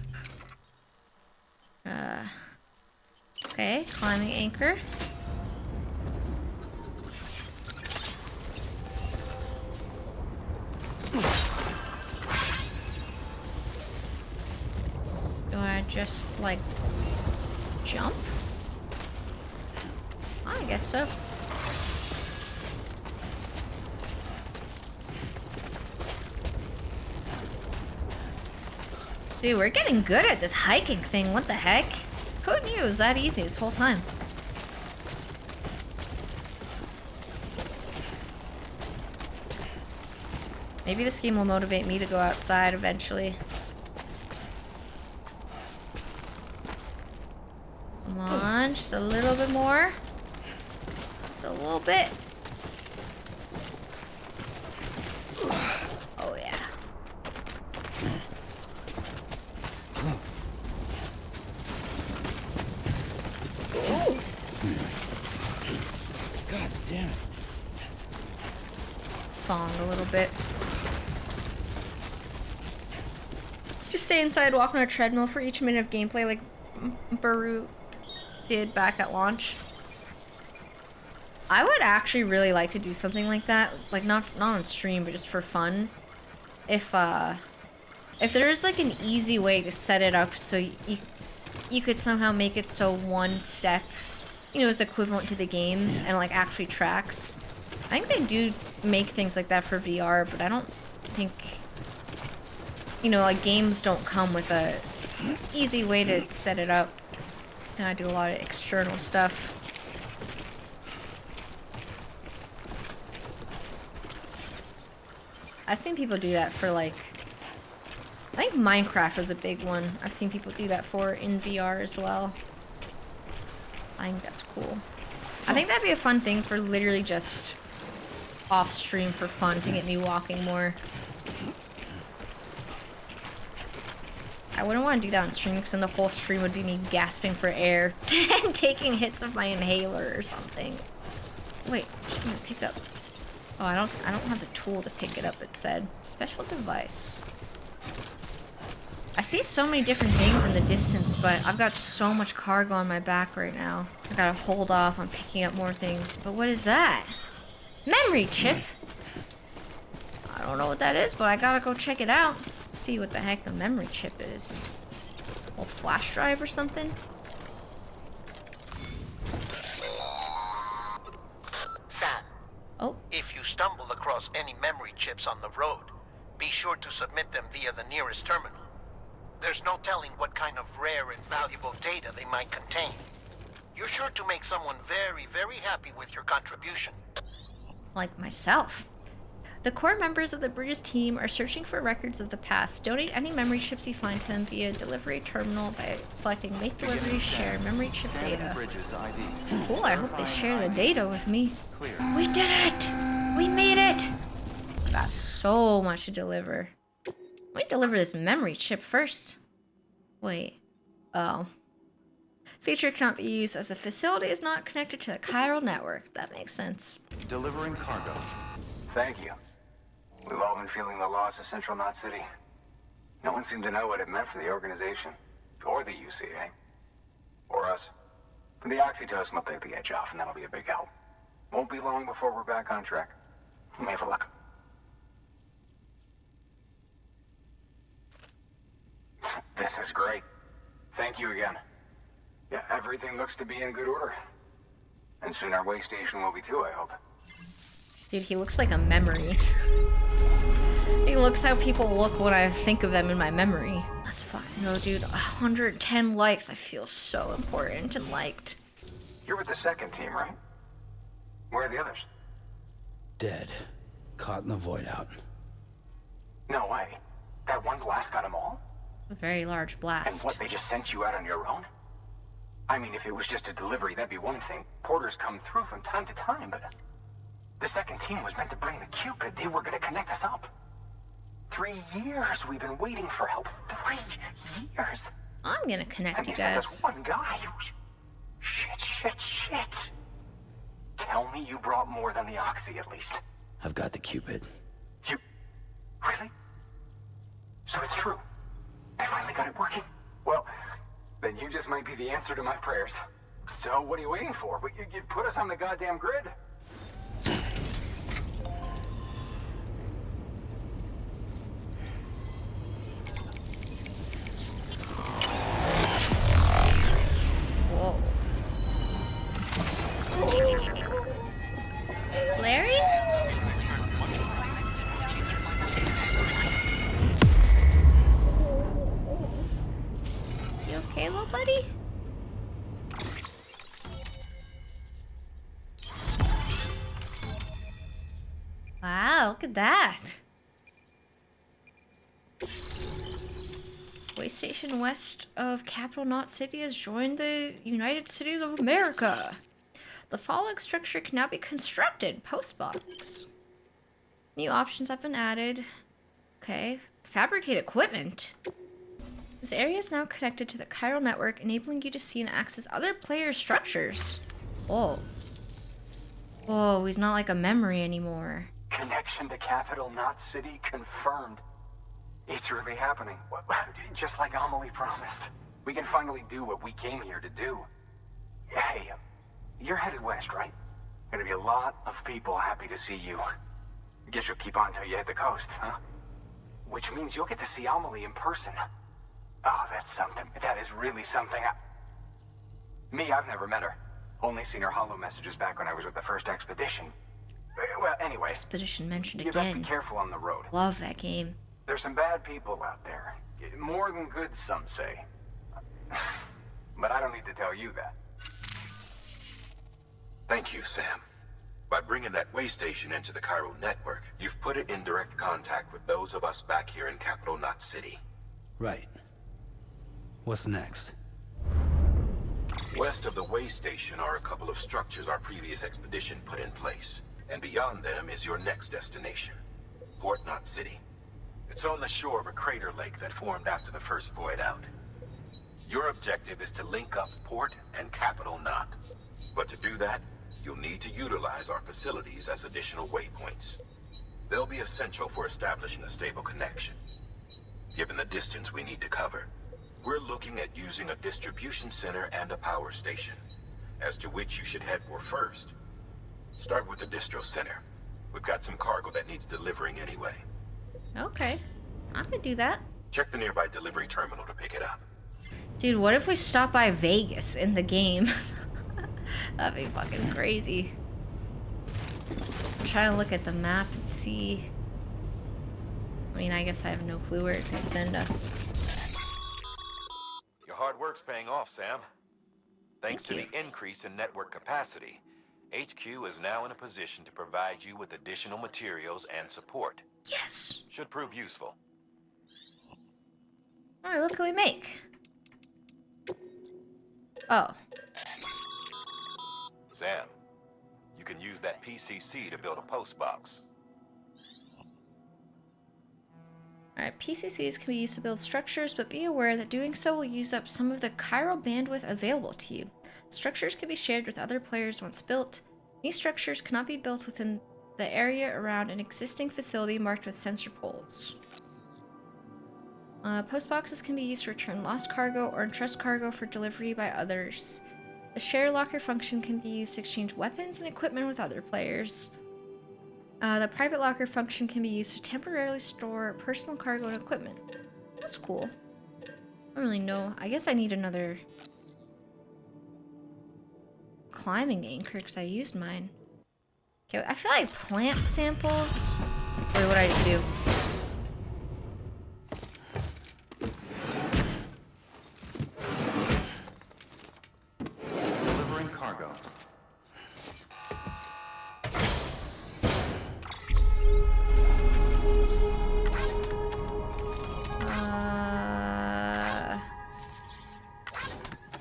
Okay, climbing anchor. Do I just, like, jump? I guess so. Dude, we're getting good at this hiking thing. What the heck? Who knew it was that easy this whole time? Maybe this game will motivate me to go outside eventually. Come on, just a little bit more. Just a little bit. Oh yeah. God damn it. It's falling a little bit. Just stay inside, walk on a treadmill for each minute of gameplay like Baru did back at launch. I would actually really like to do something like that, like not on stream, but just for fun. If there's like an easy way to set it up so you could somehow make it so one step, you know, is equivalent to the game and like actually tracks. I think they do make things like that for VR, but I don't think, you know, like games don't come with a easy way to set it up. And I do a lot of external stuff. I've seen people do that for like, I think Minecraft was a big one. I've seen people do that for in VR as well. I think that's cool. I think that'd be a fun thing for literally just off stream for fun to get me walking more. I wouldn't want to do that on stream because then the whole stream would be me gasping for air and taking hits of my inhaler or something. Wait, just gonna pick up. Oh, I don't have the tool to pick it up. It said special device. I see so many different things in the distance, but I've got so much cargo on my back right now. I gotta hold off on picking up more things. But what is that? Memory chip. I don't know what that is, but I gotta go check it out. See what the heck the memory chip is. A flash drive or something? Sam. Oh. If you stumble across any memory chips on the road, be sure to submit them via the nearest terminal. There's no telling what kind of rare and valuable data they might contain. You're sure to make someone very, very happy with your contribution. Like myself. The core members of the British team are searching for records of the past. Donate any memory chips you find to them via delivery terminal by selecting Make Deliveries, Share Memory Chip Data. Cool, I hope they share the data with me. We did it! We made it! I got so much to deliver. Let me deliver this memory chip first. Wait. Oh. Feature cannot be used as the facility is not connected to the chiral network. That makes sense. Delivering cargo. Thank you. We've all been feeling the loss of Central Knot City. No one seemed to know what it meant for the organization. Or the UCA. Or us. But the oxytocin will take the edge off, and that'll be a big help. Won't be long before we're back on track. You may have a look. This is great. Thank you again. Yeah, everything looks to be in good order. And soon our way station will be too, I hope. Dude, he looks like a memory. He looks how people look when I think of them in my memory. That's fine. No, dude, 110 likes. I feel so important and liked. You're with the second team, right? Where are the others? Dead. Caught in the void out. No way. That one blast got them all? A very large And blast. what, they just sent you out on your own? I mean, if it was just a delivery, that'd be one thing. Porters come through from time to time, but... The second team was meant to bring the Cupid. They were gonna connect us up. 3 years we've been waiting for help. 3 years. I'm gonna connect and you they sent guys. us one guy. Shit. Tell me you brought more than the Oxy, at least. I've got the Cupid. You... Really? So it's true. They finally got it working. Well, then you just might be the answer to my prayers. So what are you waiting for? You put us on the goddamn grid. Whoa. Larry? You okay, little buddy? Wow, look at that. Way station west of Capital Knot City has joined the United Cities of America. The following structure can now be constructed. Postbox. New options have been added. Okay. Fabricate equipment. This area is now connected to the chiral network, enabling you to see and access other players' structures. Whoa. Whoa, he's not like a memory anymore. Connection to Capital Knot City confirmed. It's really happening. Just like Amelie promised. We can finally do what we came here to do. Hey, you're headed west, right? Gonna be a lot of people happy to see you. Guess you'll keep on till you hit the coast, huh? Which means you'll get to see Amelie in person. Oh, that's something. That is really something. Me, I've never met her. Only seen her holo messages back when I was with the first expedition. Well, anyway. Expedition mentioned you again. best be careful on the road. Love that game. There's some bad people out there. More than good, some say. But I don't need to tell you that. Thank you, Sam. By bringing that way station into the chiral network, you've put it in direct contact with those of us back here in capital Knot City. Right. What's next? West of the way station are a couple of structures our previous expedition put in place. And beyond them is your next destination, Port Knot City. It's on the shore of a crater lake that formed after the first void out. Your objective is to link up Port and Capital Knot. But to do that, you'll need to utilize our facilities as additional waypoints. They'll be essential for establishing a stable connection. Given the distance we need to cover, we're looking at using a distribution center and a power station, as to which you should head for first. Start with the distro center. We've got some cargo that needs delivering anyway. Okay. I could do that. Check the nearby delivery terminal to pick it up. Dude, what if we stop by Vegas in the game? That'd be fucking crazy. I'm trying to look at the map and see. I mean, I guess I have no clue where it's gonna send us. Your hard work's paying off, Sam. Thanks to Thank the increase in network capacity, HQ is now in a position to provide you with additional materials and support. Yes. Should prove useful. Alright, what can we make? Oh. Sam, you can use that PCC to build a post box. Alright, PCCs can be used to build structures, but be aware that doing so will use up some of the chiral bandwidth available to you. Structures can be shared with other players once built. These structures cannot be built within the area around an existing facility marked with sensor poles. Post boxes can be used to return lost cargo or entrust cargo for delivery by others. The share locker function can be used to exchange weapons and equipment with other players. The private locker function can be used to temporarily store personal cargo and equipment. That's cool. I don't really know. I guess I need another climbing anchor because I used mine. Okay, I feel like plant samples. Wait, what did I just do? Delivering cargo.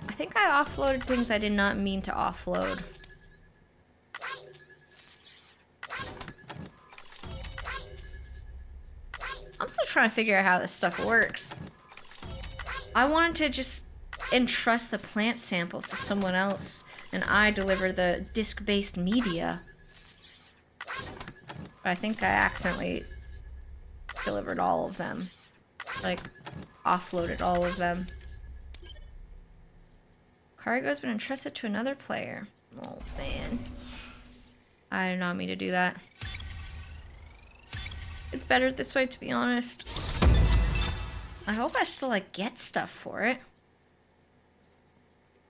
I think I offloaded things I did not mean to offload. I'm still trying to figure out how this stuff works. I wanted to just entrust the plant samples to someone else, and I deliver the disc-based media. But I think I accidentally delivered all of them. Like, offloaded all of them. Cargo's been entrusted to another player. Oh, man. I did not mean to do that. It's better this way, to be honest. I hope I still, like, get stuff for it.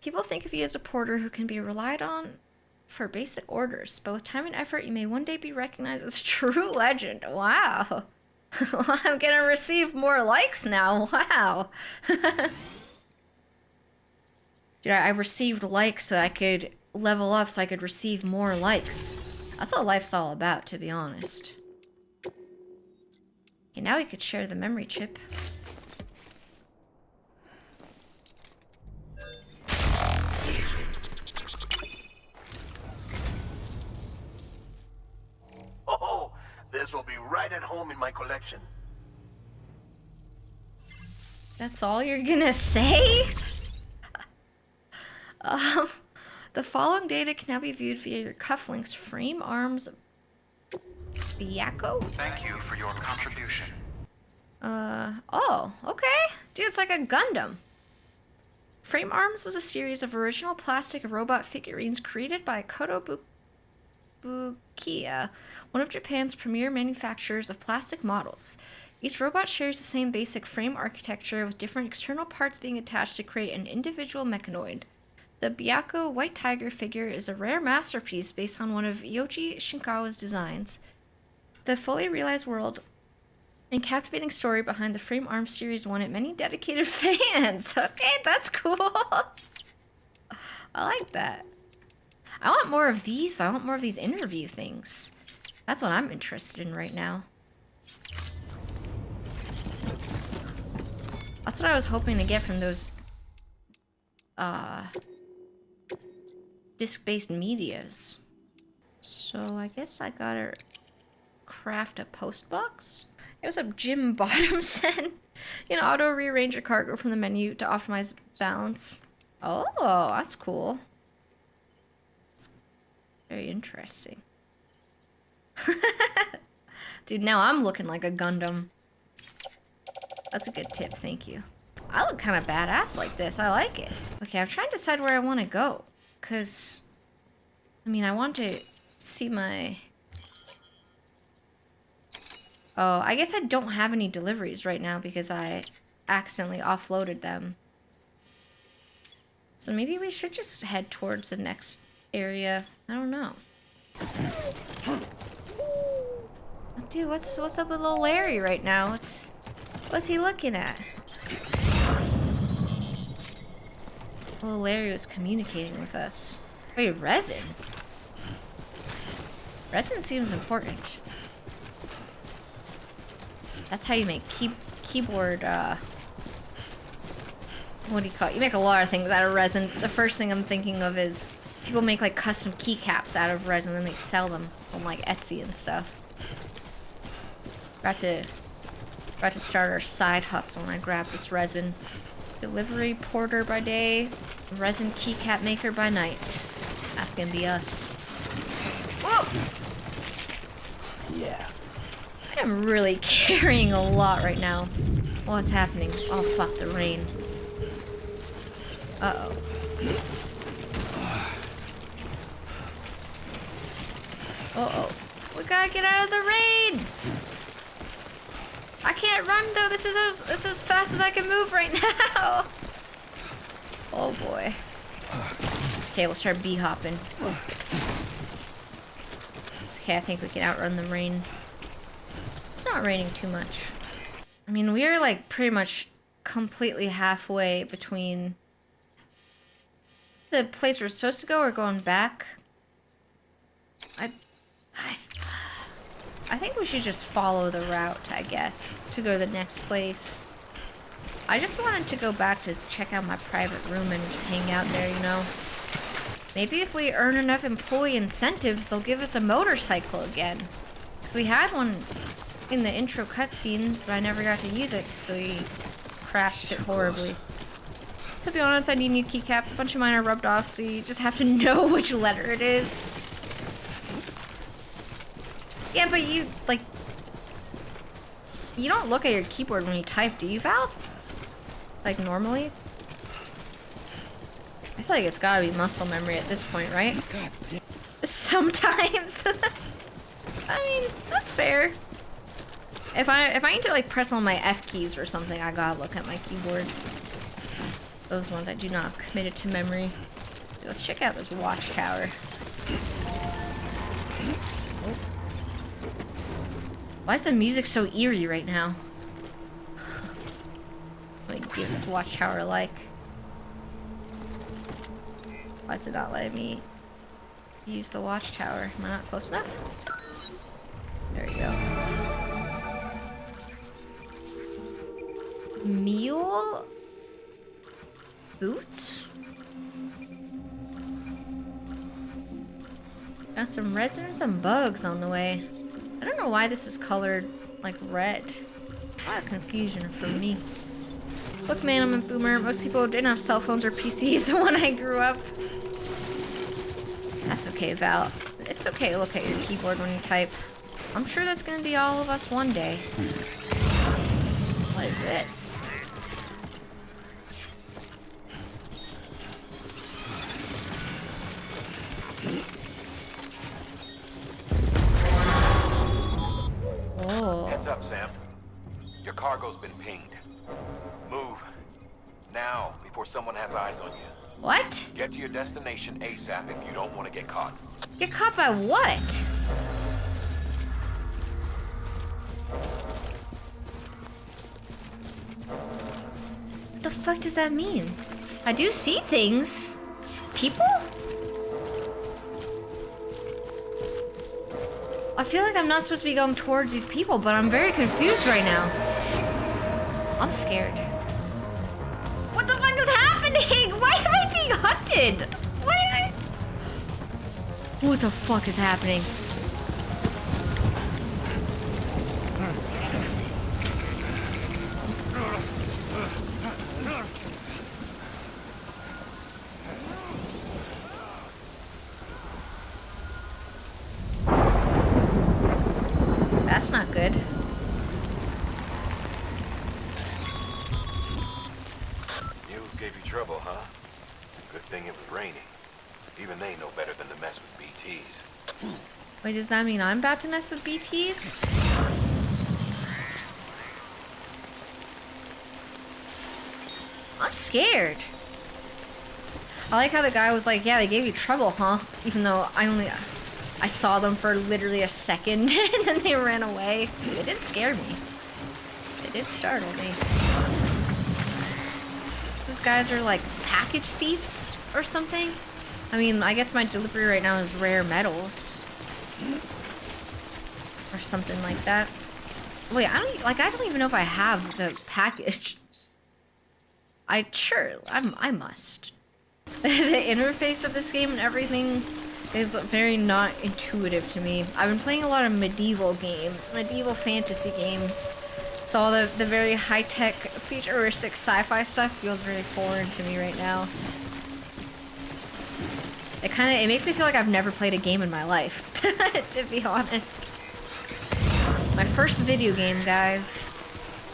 People think of you as a porter who can be relied on for basic orders, but with time and effort, you may one day be recognized as a true legend. Wow. I'm gonna receive more likes now. Wow. Dude, I received likes so I could level up so I could receive more likes. That's what life's all about, to be honest. Okay, now we could share the memory chip. Oh, this will be right at home in my collection. That's all you're gonna say? The following data can now be viewed via your cufflinks, frame arms, Biako? Thank you for your contribution. Oh, okay. Dude, it's like a Gundam. Frame Arms was a series of original plastic robot figurines created by Kotobukiya, one of Japan's premier manufacturers of plastic models. Each robot shares the same basic frame architecture with different external parts being attached to create an individual mechanoid. The Biako White Tiger figure is a rare masterpiece based on one of Yoji Shinkawa's designs. The fully realized world and captivating story behind the Frame Arms series won it many dedicated fans. Okay, that's cool. I like that. I want more of these. I want more of these interview things. That's what I'm interested in right now. That's what I was hoping to get from those disc-based medias. So I guess I gotta craft a post box. It was a Jim Bottoms then. You know, auto rearrange your cargo from the menu to optimize balance. Oh, that's cool. It's very interesting. Dude, now I'm looking like a Gundam. That's a good tip, thank you. I look kind of badass like this. I like it. Okay, I'm trying to decide where I want to go. Because, I mean, I want to see my... Oh, I guess I don't have any deliveries right now because I accidentally offloaded them. So maybe we should just head towards the next area. I don't know. Dude, what's up with little Larry right now? What's he looking at? Little Larry was communicating with us. Wait, resin? Resin seems important. That's how you make keyboard, what do you call it? You make a lot of things out of resin. The first thing I'm thinking of is people make like custom keycaps out of resin and they sell them on like Etsy and stuff. About to start our side hustle when I grab this resin. Delivery porter by day, resin keycap maker by night. That's gonna be us. Whoa! Yeah. I am really carrying a lot right now. What's happening? Oh fuck, the rain. Uh-oh. Uh-oh. We gotta get out of the rain! I can't run though, this is as fast as I can move right now! Oh boy. Okay, we'll start bee hopping. It's okay, I think we can outrun the rain. It's not raining too much. I mean, we are like pretty much completely halfway between the place we're supposed to go or going back. I think we should just follow the route, I guess, to go to the next place. I just wanted to go back to check out my private room and just hang out there, you know? Maybe if we earn enough employee incentives, they'll give us a motorcycle again. Because we had one in the intro cutscene, but I never got to use it, so we crashed it horribly. To be honest, I need new keycaps. A bunch of mine are rubbed off, so you just have to know which letter it is. Yeah, but you, like... You don't look at your keyboard when you type, do you, Val? Like, normally? I feel like it's gotta be muscle memory at this point, right? Sometimes. I mean, that's fair. If I need to, like, press on my F keys or something, I gotta look at my keyboard. Those ones I do not have committed to memory. Let's check out this watchtower. Oh. Why is the music so eerie right now? Let me give this watchtower a like. Why is it not letting me use the watchtower? Am I not close enough? There we go. Mule? Boots? Got some resin and some bugs on the way. I don't know why this is colored like red. A lot of confusion for me. Look, man, I'm a boomer. Most people didn't have cell phones or PCs when I grew up. That's okay, Val. It's okay to look at your keyboard when you type. I'm sure that's gonna be all of us one day. What is this? Oh. Heads up, Sam. Your cargo's been pinged. Move. Now, before someone has eyes on you. What? Get to your destination ASAP if you don't want to get caught. Get caught by what? What the fuck does that mean? I do see things. People? I feel like I'm not supposed to be going towards these people, but I'm very confused right now. I'm scared. What the fuck is happening? Why am I being hunted? What the fuck is happening? That's not good. Mules gave you trouble, huh? Good thing it was raining. Even they know better than to mess with BTs. Wait, does that mean I'm about to mess with BTs? I'm scared. I like how the guy was like, yeah, they gave you trouble, huh? Even though I saw them for literally a second and then they ran away. It did scare me. It did startle me. These guys are like package thieves or something. I mean, I guess my delivery right now is rare metals. Or something like that. Wait, I don't even know if I have the package. I must. The interface of this game and everything is very not intuitive to me. I've been playing a lot of medieval games, medieval fantasy games. So all the very high-tech, futuristic sci-fi stuff feels very foreign to me right now. It makes me feel like I've never played a game in my life, to be honest. My first video game, guys.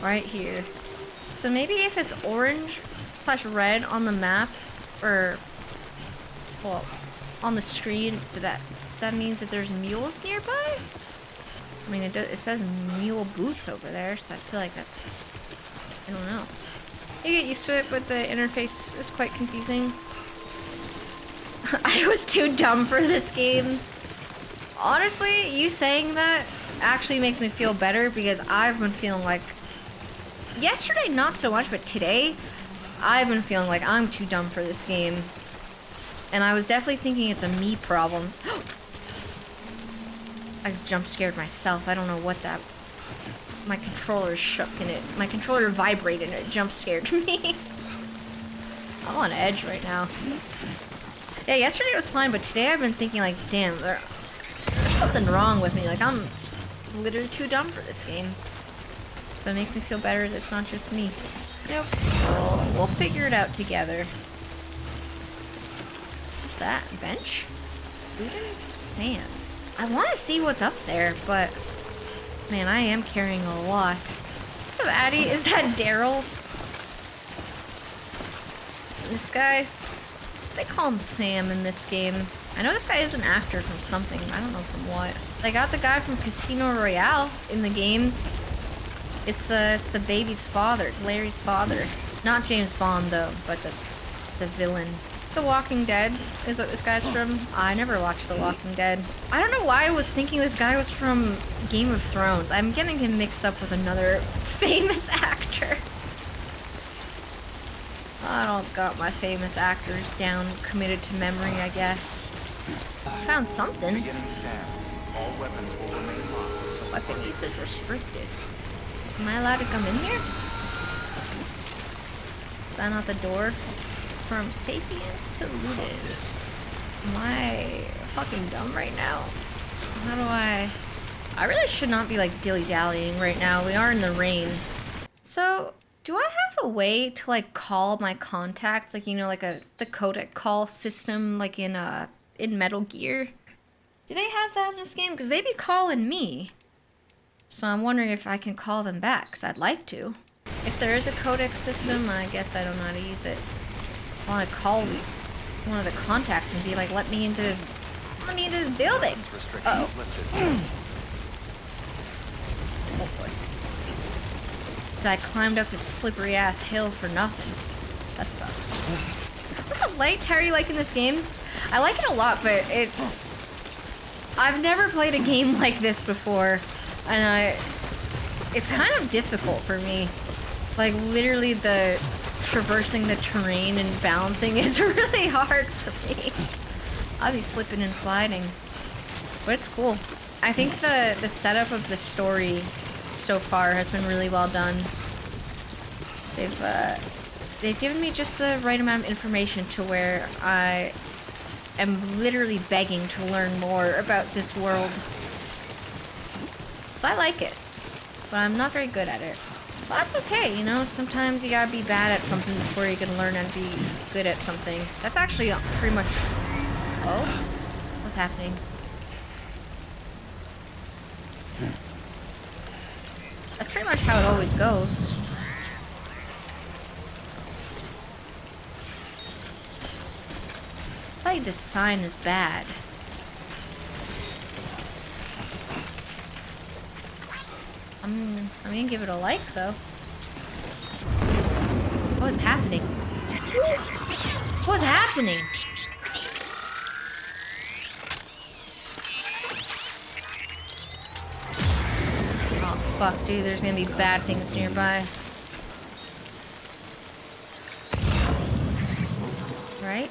Right here. So maybe if it's orange/red on the map, or, well, on the screen, that means that there's mules nearby? I mean, it says mule boots over there, so I feel like that's, I don't know. You get used to it, but the interface is quite confusing. I was too dumb for this game. Honestly, you saying that actually makes me feel better because I've been feeling like, yesterday not so much, but today I've been feeling like I'm too dumb for this game. And I was definitely thinking it's a me problem. I just jump scared myself. I don't know what that... My controller shook and it... My controller vibrated and it jump scared me. I'm on edge right now. Yeah, yesterday was fine, but today I've been thinking like, damn, there's something wrong with me. Like, I'm literally too dumb for this game. So it makes me feel better that it's not just me. Nope. We'll figure it out together. What's that? Bench? Ludens? Fan. I want to see what's up there, but... Man, I am carrying a lot. What's up, Addie? Is that Daryl? This guy? They call him Sam in this game. I know this guy is an actor from something. I don't know from what. They got the guy from Casino Royale in the game. It's the baby's father. It's Larry's father. Not James Bond, though, but the villain. The Walking Dead is what this guy's from. I never watched The Walking Dead. I don't know why I was thinking this guy was from Game of Thrones. I'm getting him mixed up with another famous actor. I don't got my famous actors down, committed to memory, I guess. Found something. Weapon use is restricted. Am I allowed to come in here? Is that not the door? From Sapiens to Ludens. Am I fucking dumb right now? How do I really should not be like dilly-dallying right now. We are in the rain. So, do I have a way to like call my contacts? Like, you know, like the codec call system like in Metal Gear? Do they have that in this game? Because they be calling me. So I'm wondering if I can call them back, because I'd like to. If there is a codec system, I guess I don't know how to use it. I want to call one of the contacts and be like, let me into this building. Uh-oh. Oh boy. So I climbed up this slippery ass hill for nothing. That sucks. What's up, Light? How are you liking this game? I like it a lot, but I've never played a game like this before, and it's kind of difficult for me. Like, literally traversing the terrain and balancing is really hard for me. I'll be slipping and sliding, but it's cool. I think the setup of the story so far has been really well done. They've given me just the right amount of information to where I am literally begging to learn more about this world. So I like it, but I'm not very good at it. Well, that's okay, you know, sometimes you gotta be bad at something before you can learn how to be good at something. That's actually pretty much... Oh? What's happening? That's pretty much how it always goes. I feel like this sign is bad. I'm gonna give it a like, though. What's happening? What's happening? Oh, fuck, dude. There's gonna be bad things nearby. Right?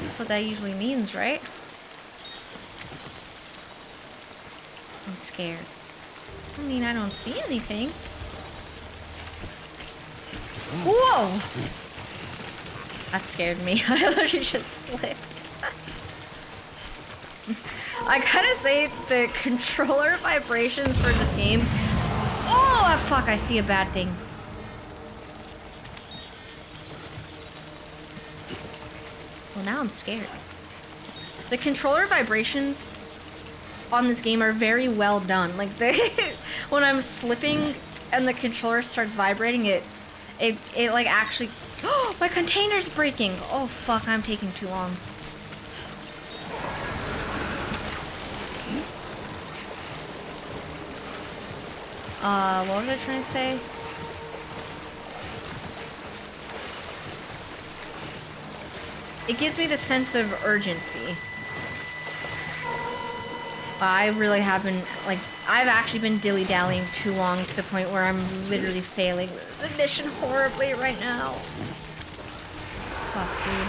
That's what that usually means, right? I'm scared. I mean, I don't see anything. Whoa! That scared me. I literally just slipped. I gotta say, the controller vibrations for this game... Oh, fuck, I see a bad thing. Well, now I'm scared. The controller vibrations on this game are very well done. Like, when I'm slipping and the controller starts vibrating, it like actually... Oh, my container's breaking! Oh, fuck, I'm taking too long. What was I trying to say? It gives me the sense of urgency. I really have been, like, I've actually been dilly-dallying too long to the point where I'm literally failing the mission horribly right now. Fuck, dude.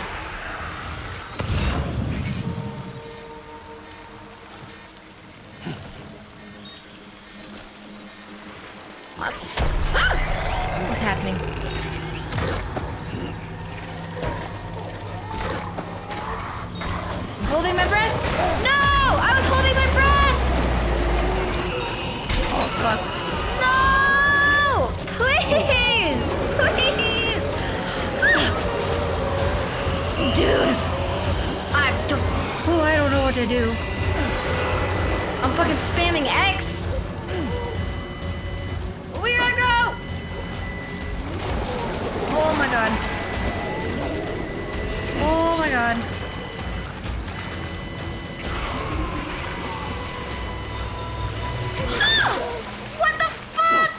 What? What's happening? I'm holding my breath? No! I was holding my breath! Oh, fuck. No! Please! Please! Dude! I don't know what to do. I'm fucking spamming X! Where do I go? Oh my god. Oh my god. What the fuck?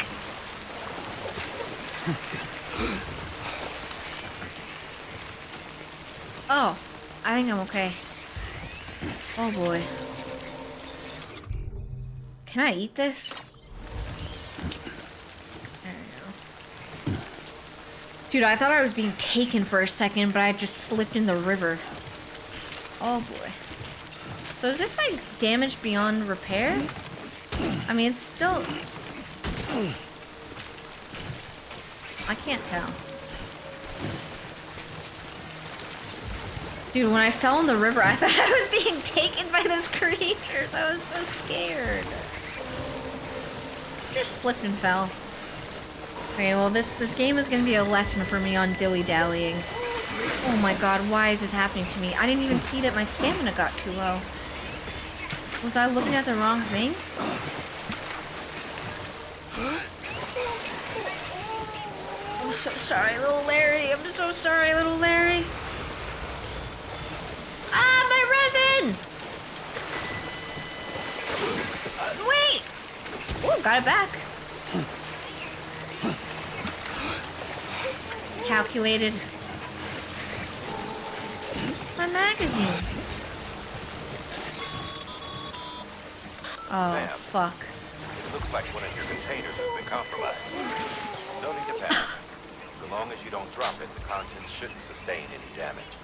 Oh, I think I'm okay. Oh boy. Can I eat this? There we go. Dude, I thought I was being taken for a second, but I just slipped in the river. Oh boy. So is this like damage beyond repair? I mean, it's still... I can't tell. Dude, when I fell in the river, I thought I was being taken by those creatures. I was so scared. Just slipped and fell. Okay, well, this game is gonna be a lesson for me on dilly-dallying. Oh my god, why is this happening to me? I didn't even see that my stamina got too low. Was I looking at the wrong thing? I'm so sorry, little Larry. I'm so sorry, little Larry. Ah, my resin! Wait! Ooh, got it back. Calculated. My magazines. Oh, Sam, fuck. It looks like one of your containers has been compromised. No need to panic. So long as you don't drop it, the contents shouldn't sustain any damage.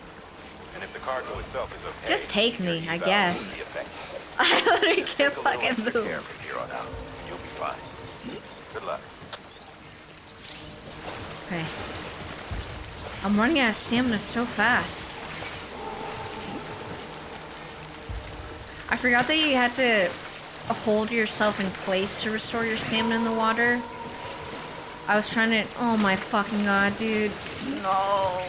And if the cargo itself is okay, Just take me, your I eval guess. will be effective. I literally Just can't take a little fucking extra care move. from here on out, and you'll be fine. Good luck. Okay. I'm running out of stamina so fast. I forgot that you had to hold yourself in place to restore your stamina in the water. I was trying to... Oh my fucking god, dude. No.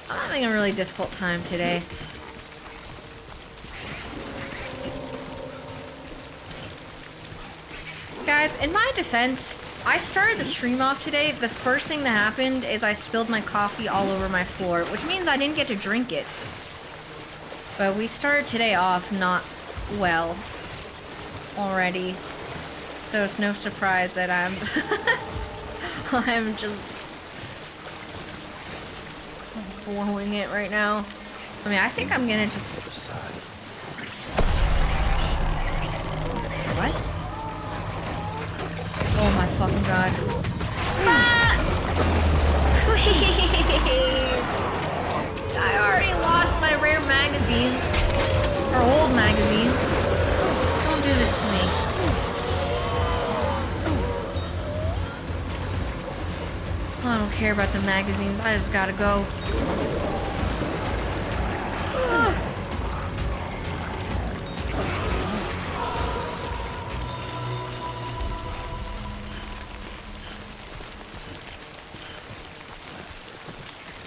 I'm having a really difficult time today. Guys, in my defense, I started the stream off today. The first thing that happened is I spilled my coffee all over my floor, which means I didn't get to drink it. But we started today off not well already. So it's no surprise that I'm I'm just blowing it right now. I mean, I think I'm gonna just... What? Oh my fucking god. Ah! Please! I already lost my rare magazines. Or old magazines. Don't do this to me. I don't care about the magazines. I just gotta go. Ugh.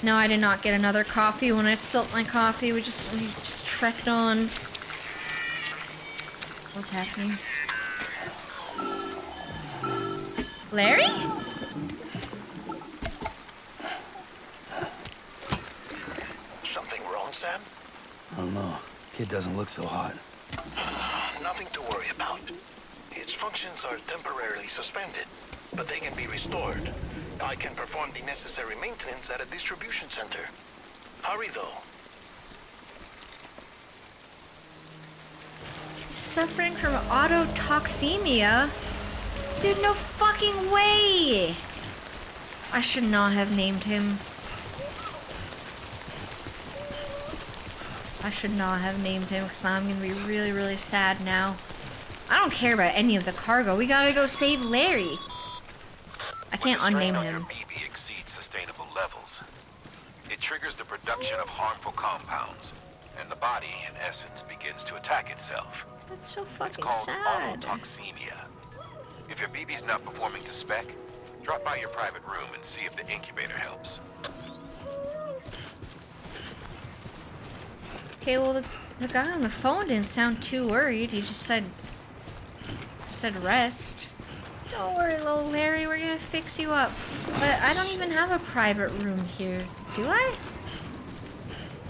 No, I did not get another coffee when I spilt my coffee. We just trekked on. What's happening? Larry? Something wrong, Sam? I don't know. Kid doesn't look so hot. Nothing to worry about. Its functions are temporarily suspended, but they can be restored. I can perform the necessary maintenance at a distribution center. Hurry, though. Suffering from autotoxemia? Dude, no fucking way! I should not have named him. I should not have named him because I'm gonna be really, really sad now. I don't care about any of the cargo. We gotta go save Larry. I can't When unname the strain on your him. BB exceeds sustainable levels, it triggers the production of harmful compounds, and the body, in essence, begins to attack itself. That's so It's fucking called sad. autotoxemia. If your BB's not performing to spec, drop by your private room and see if the incubator helps. Okay, well, the guy on the phone didn't sound too worried. He just said rest. Don't worry, little Larry, we're gonna fix you up. But I don't even have a private room here, do I?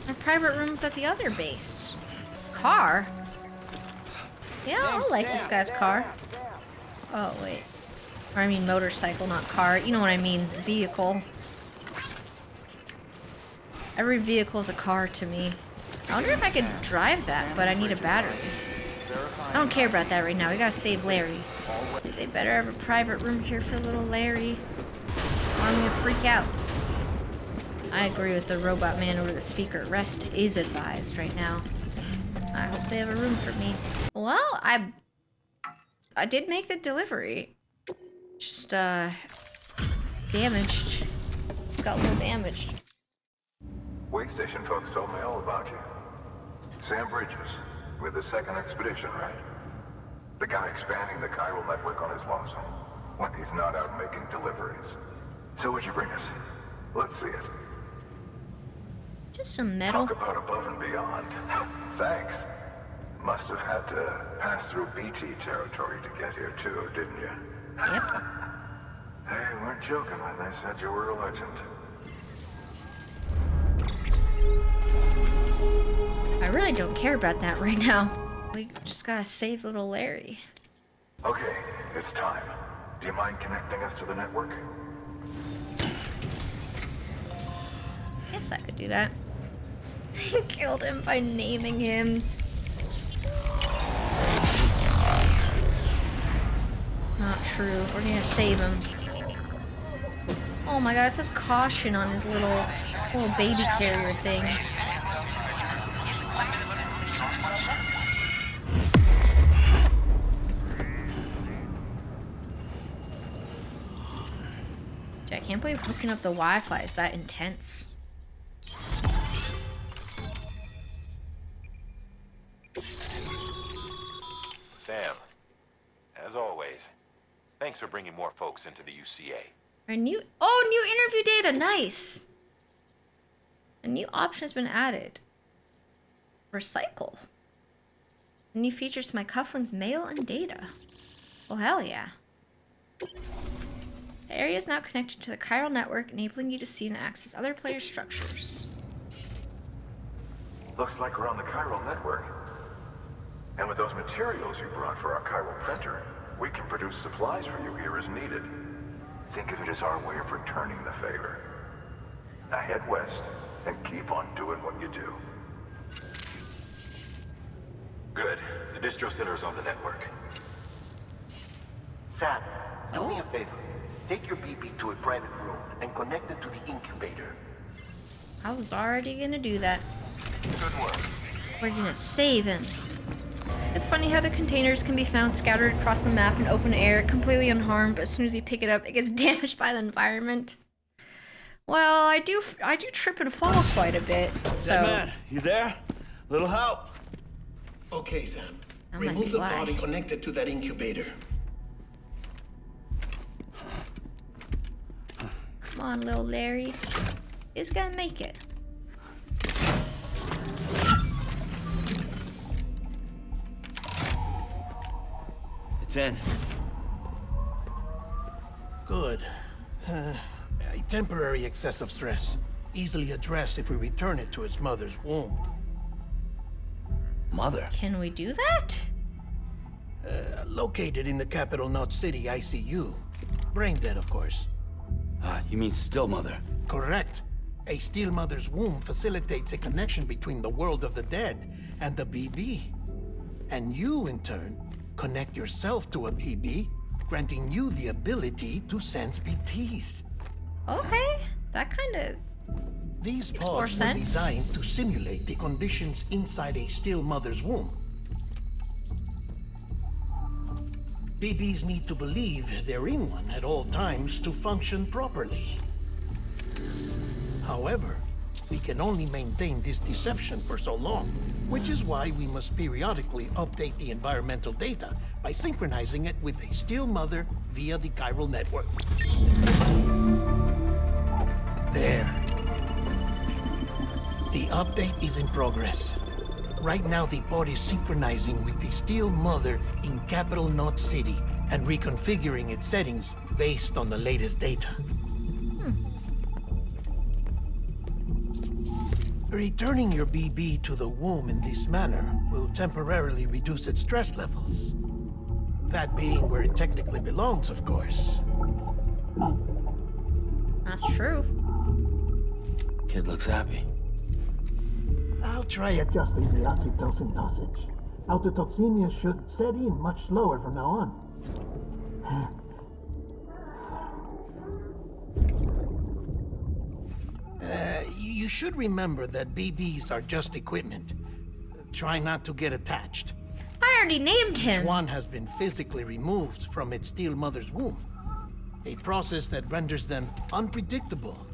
My private room's at the other base. Car? Yeah, I'll like this guy's car. Oh, wait. Or I mean motorcycle, not car. You know what I mean, vehicle. Every vehicle is a car to me. I wonder if I could drive that, but I need a battery. I don't care about that right now. We gotta save Larry. They better have a private room here for little Larry, or I'm gonna freak out. I agree with the robot man over the speaker. Rest is advised right now. I hope they have a room for me. Well, I did make the delivery. Just, damaged. Got a little damaged. Way station folks told me all about you. Sam Bridges, with the second expedition, right? The guy expanding the chiral network on his lonesome, when he's not out making deliveries. So what'd you bring us? Let's see it. Just some metal. Talk about above and beyond. Thanks. Must have had to pass through BT territory to get here too, didn't you? Yep. They weren't joking when they said you were a legend. I really don't care about that right now. We just gotta save little Larry. Okay, it's time. Do you mind connecting us to the network? Guess I could do that. Killed him by naming him. Not true. We're gonna save him. Oh my god, it says caution on his little baby carrier thing. I can't believe hooking up the Wi-Fi is that intense. Sam, as always, thanks for bringing more folks into the UCA. New interview data, nice. A new option has been added. Recycle. New features to my cufflinks, mail, and data. Oh hell yeah. The area is now connected to the chiral network, enabling you to see and access other players' structures. Looks like we're on the chiral network. And with those materials you brought for our chiral printer, we can produce supplies for you here as needed. Think of it as our way of returning the favor. Now head west and keep on doing what you do. Good. The distro center is on the network. Sam, do me a favor. Take your BB to a private room and connect it to the incubator. I was already gonna do that. Good work. We're gonna save him. It's funny how the containers can be found scattered across the map in open air, completely unharmed, but as soon as you pick it up, it gets damaged by the environment. Well, I do trip and fall quite a bit, so... Dead man, you there? Little help? Okay, Sam. That might Remove be the why. body connected to that incubator. Come on, little Larry. He's gonna make it. It's in. Good. A temporary excessive stress. Easily addressed if we return it to its mother's womb. Mother? Can we do that? Located in the capital Knot City ICU. Brain dead, of course. You mean still mother? Correct. A still mother's womb facilitates a connection between the world of the dead and the BB. And you, in turn, connect yourself to a BB, granting you the ability to sense BTs. Okay, that kind of... These Makes more pods were sense. designed to simulate the conditions inside a still mother's womb. BBs need to believe they're in one at all times to function properly. However, we can only maintain this deception for so long, which is why we must periodically update the environmental data by synchronizing it with a still mother via the chiral network. There. The update is in progress. Right now, the pod is synchronizing with the still mother in capital Knot City and reconfiguring its settings based on the latest data. Returning your BB to the womb in this manner will temporarily reduce its stress levels. That being where it technically belongs, of course. That's true. Kid looks happy. I'll try adjusting the oxytocin dosage. Autotoxemia should set in much slower from now on. You should remember that BBs are just equipment. Try not to get attached. I already named him. Each one has been physically removed from its still mother's womb. A process that renders them unpredictable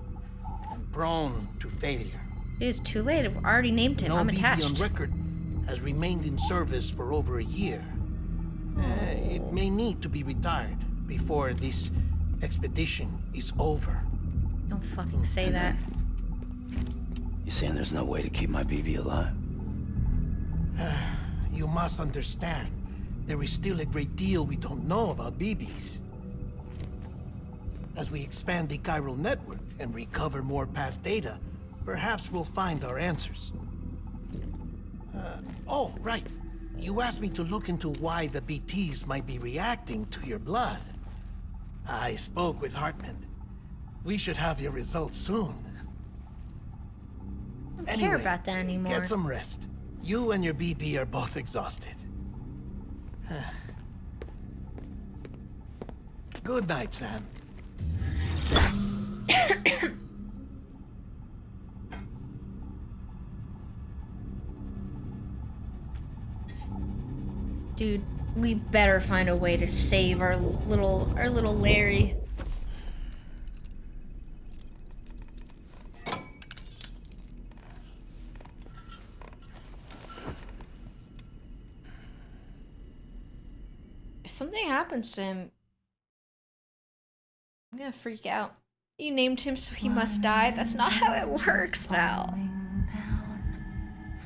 and prone to failure. It is too late. I've already named him. No I'm BB attached. on record has remained in service for over a year. It may need to be retired before this expedition is over. Don't fucking say that. You saying there's no way to keep my BB alive? You must understand, there is still a great deal we don't know about BBs. As we expand the chiral network and recover more past data, perhaps we'll find our answers. Oh, right. You asked me to look into why the BTs might be reacting to your blood. I spoke with Hartman. We should have your results soon. I don't care about that anymore. Get some rest. You and your BB are both exhausted. Good night, Sam. Dude, we better find a way to save our little Larry. If something happens to him, I'm gonna freak out. You named him so he must die. That's not how it works, Val.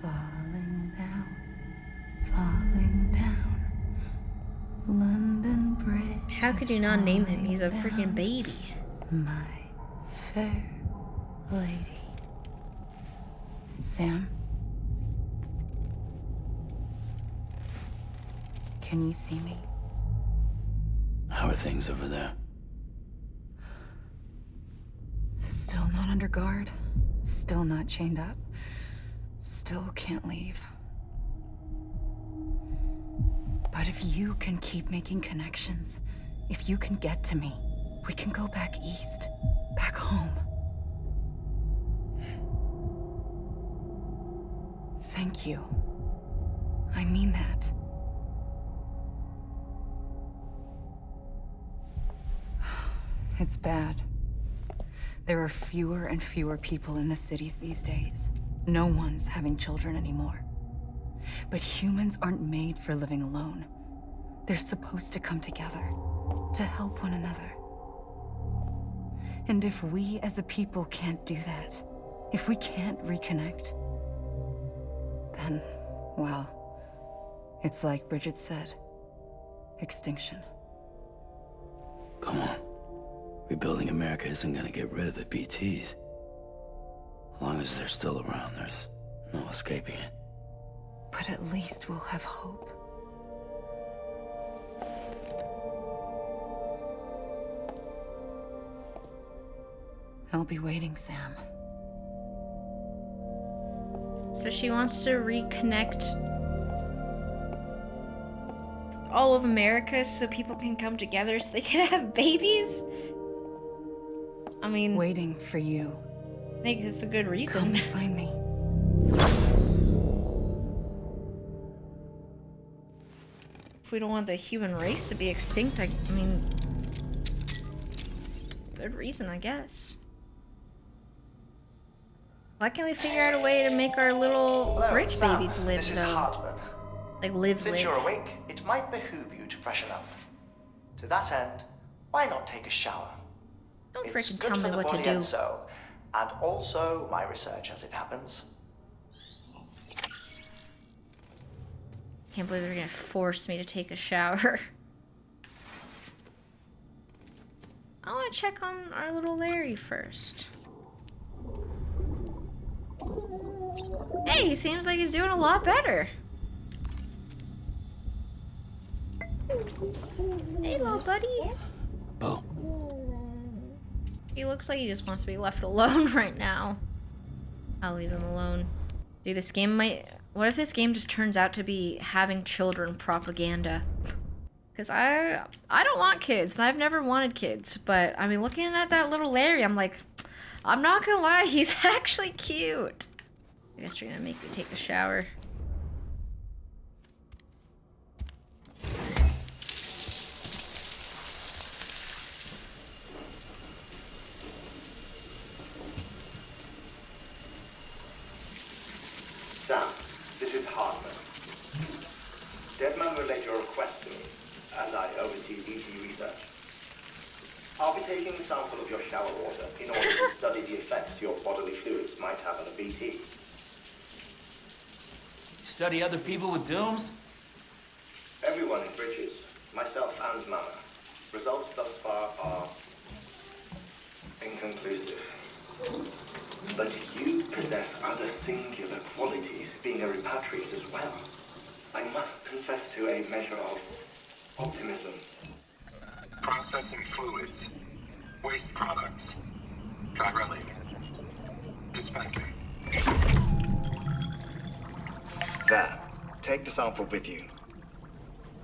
Falling down. London Bridge. How could you not name him? He's a freaking baby. My fair lady. Sam? Can you see me? How are things over there? Still not under guard. Still not chained up. Still can't leave. But if you can keep making connections, if you can get to me, we can go back east, back home. Thank you. I mean that. It's bad. There are fewer and fewer people in the cities these days. No one's having children anymore. But humans aren't made for living alone. They're supposed to come together, to help one another. And if we as a people can't do that, if we can't reconnect, then, well, it's like Bridget said, extinction. Come on. Rebuilding America isn't gonna get rid of the BTs. As long as they're still around, there's no escaping it. But at least we'll have hope. I'll be waiting, Sam. So she wants to reconnect all of America so people can come together so they can have babies? I mean, waiting for you. Make this a good reason. Come find me. If we don't want the human race to be extinct, I mean, good reason, I guess. Why can't we figure out a way to make our little rich babies live, this is though? Hartman. Like, live. Since you're awake, it might behoove you to freshen up. To that end, why not take a shower? Don't It's freaking good tell for me the what to body do. and soul, and also my research as it happens. Can't believe they're gonna force me to take a shower. I want to check on our little Larry first. Hey, he seems like he's doing a lot better. Hey, little buddy. Bo. He looks like he just wants to be left alone right now. I'll leave him alone. Dude, this game might... What if this game just turns out to be having children propaganda? Because I don't want kids, and I've never wanted kids. But, I mean, looking at that little Larry, I'm like... I'm not gonna lie, he's actually cute. I guess you're gonna make me take a shower. Sam, this is Hartman. Deadman relayed your request to me, as I oversee BT research. I'll be taking a sample of your shower water in order to study the effects your bodily fluids might have on a BT. Study other people with dooms? Everyone in Bridges, myself and Mama. Results thus far are inconclusive. But you possess other singular qualities, being a repatriate as well. I must confess to a measure of optimism. Processing fluids. Waste products. Chyrals. Dispensing. There. Take the sample with you.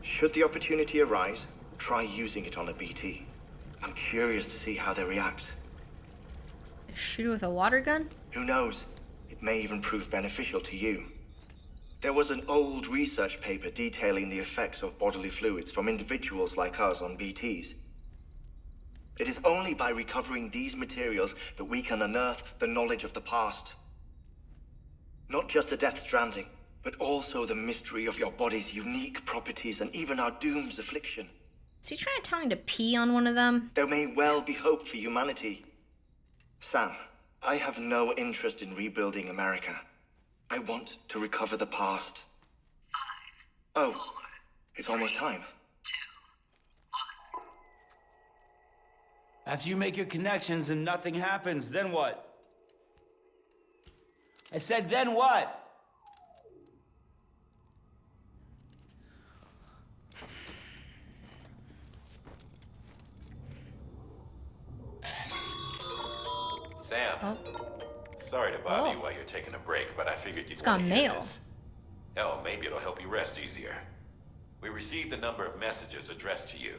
Should the opportunity arise, try using it on a BT. I'm curious to see how they react. Shoot it with a water gun? Who knows? It may even prove beneficial to you. There was an old research paper detailing the effects of bodily fluids from individuals like us on BTs. It is only by recovering these materials that we can unearth the knowledge of the past. Not just the Death Stranding, but also the mystery of your body's unique properties and even our doom's affliction. Is he trying to tell me to pee on one of them? There may well be hope for humanity. Sam, I have no interest in rebuilding America. I want to recover the past. 5, 4, it's almost time. 2, 1. After you make your connections and nothing happens, then what? I said, then what? Sam, sorry to bother you while you're taking a break, but I figured you'd got want to hear mail. this. Hell, maybe it'll help you rest easier. We received a number of messages addressed to you.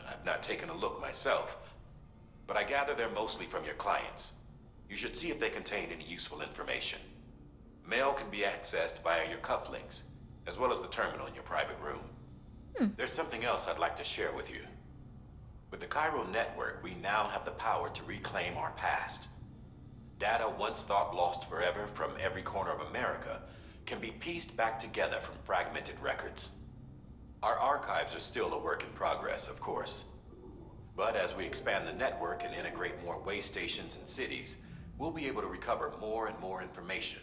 I've not taken a look myself, but I gather they're mostly from your clients. You should see if they contain any useful information. Mail can be accessed via your cufflinks, as well as the terminal in your private room. There's something else I'd like to share with you. With the chiral network, we now have the power to reclaim our past. Data once thought lost forever from every corner of America can be pieced back together from fragmented records. Our archives are still a work in progress, of course. But as we expand the network and integrate more way stations and cities, we'll be able to recover more and more information,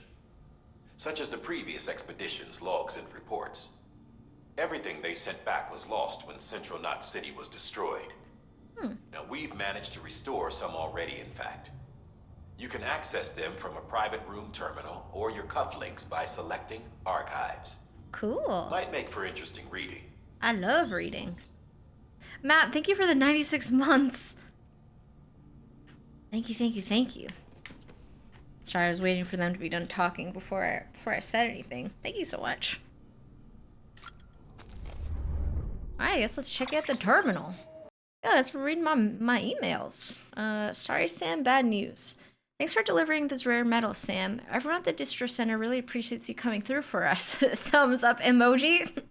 such as the previous expedition's logs and reports. Everything they sent back was lost when Central Knot City was destroyed. Now, we've managed to restore some already, in fact. You can access them from a private room terminal or your cufflinks by selecting Archives. Cool. Might make for interesting reading. I love reading. Matt, thank you for the 96 months. Thank you, thank you, thank you. Sorry, I was waiting for them to be done talking before I said anything. Thank you so much. Alright, I guess let's check out the terminal. Yeah, let's read my emails. Sorry, Sam, bad news. Thanks for delivering this rare metal, Sam. Everyone at the distro center really appreciates you coming through for us. Thumbs up emoji.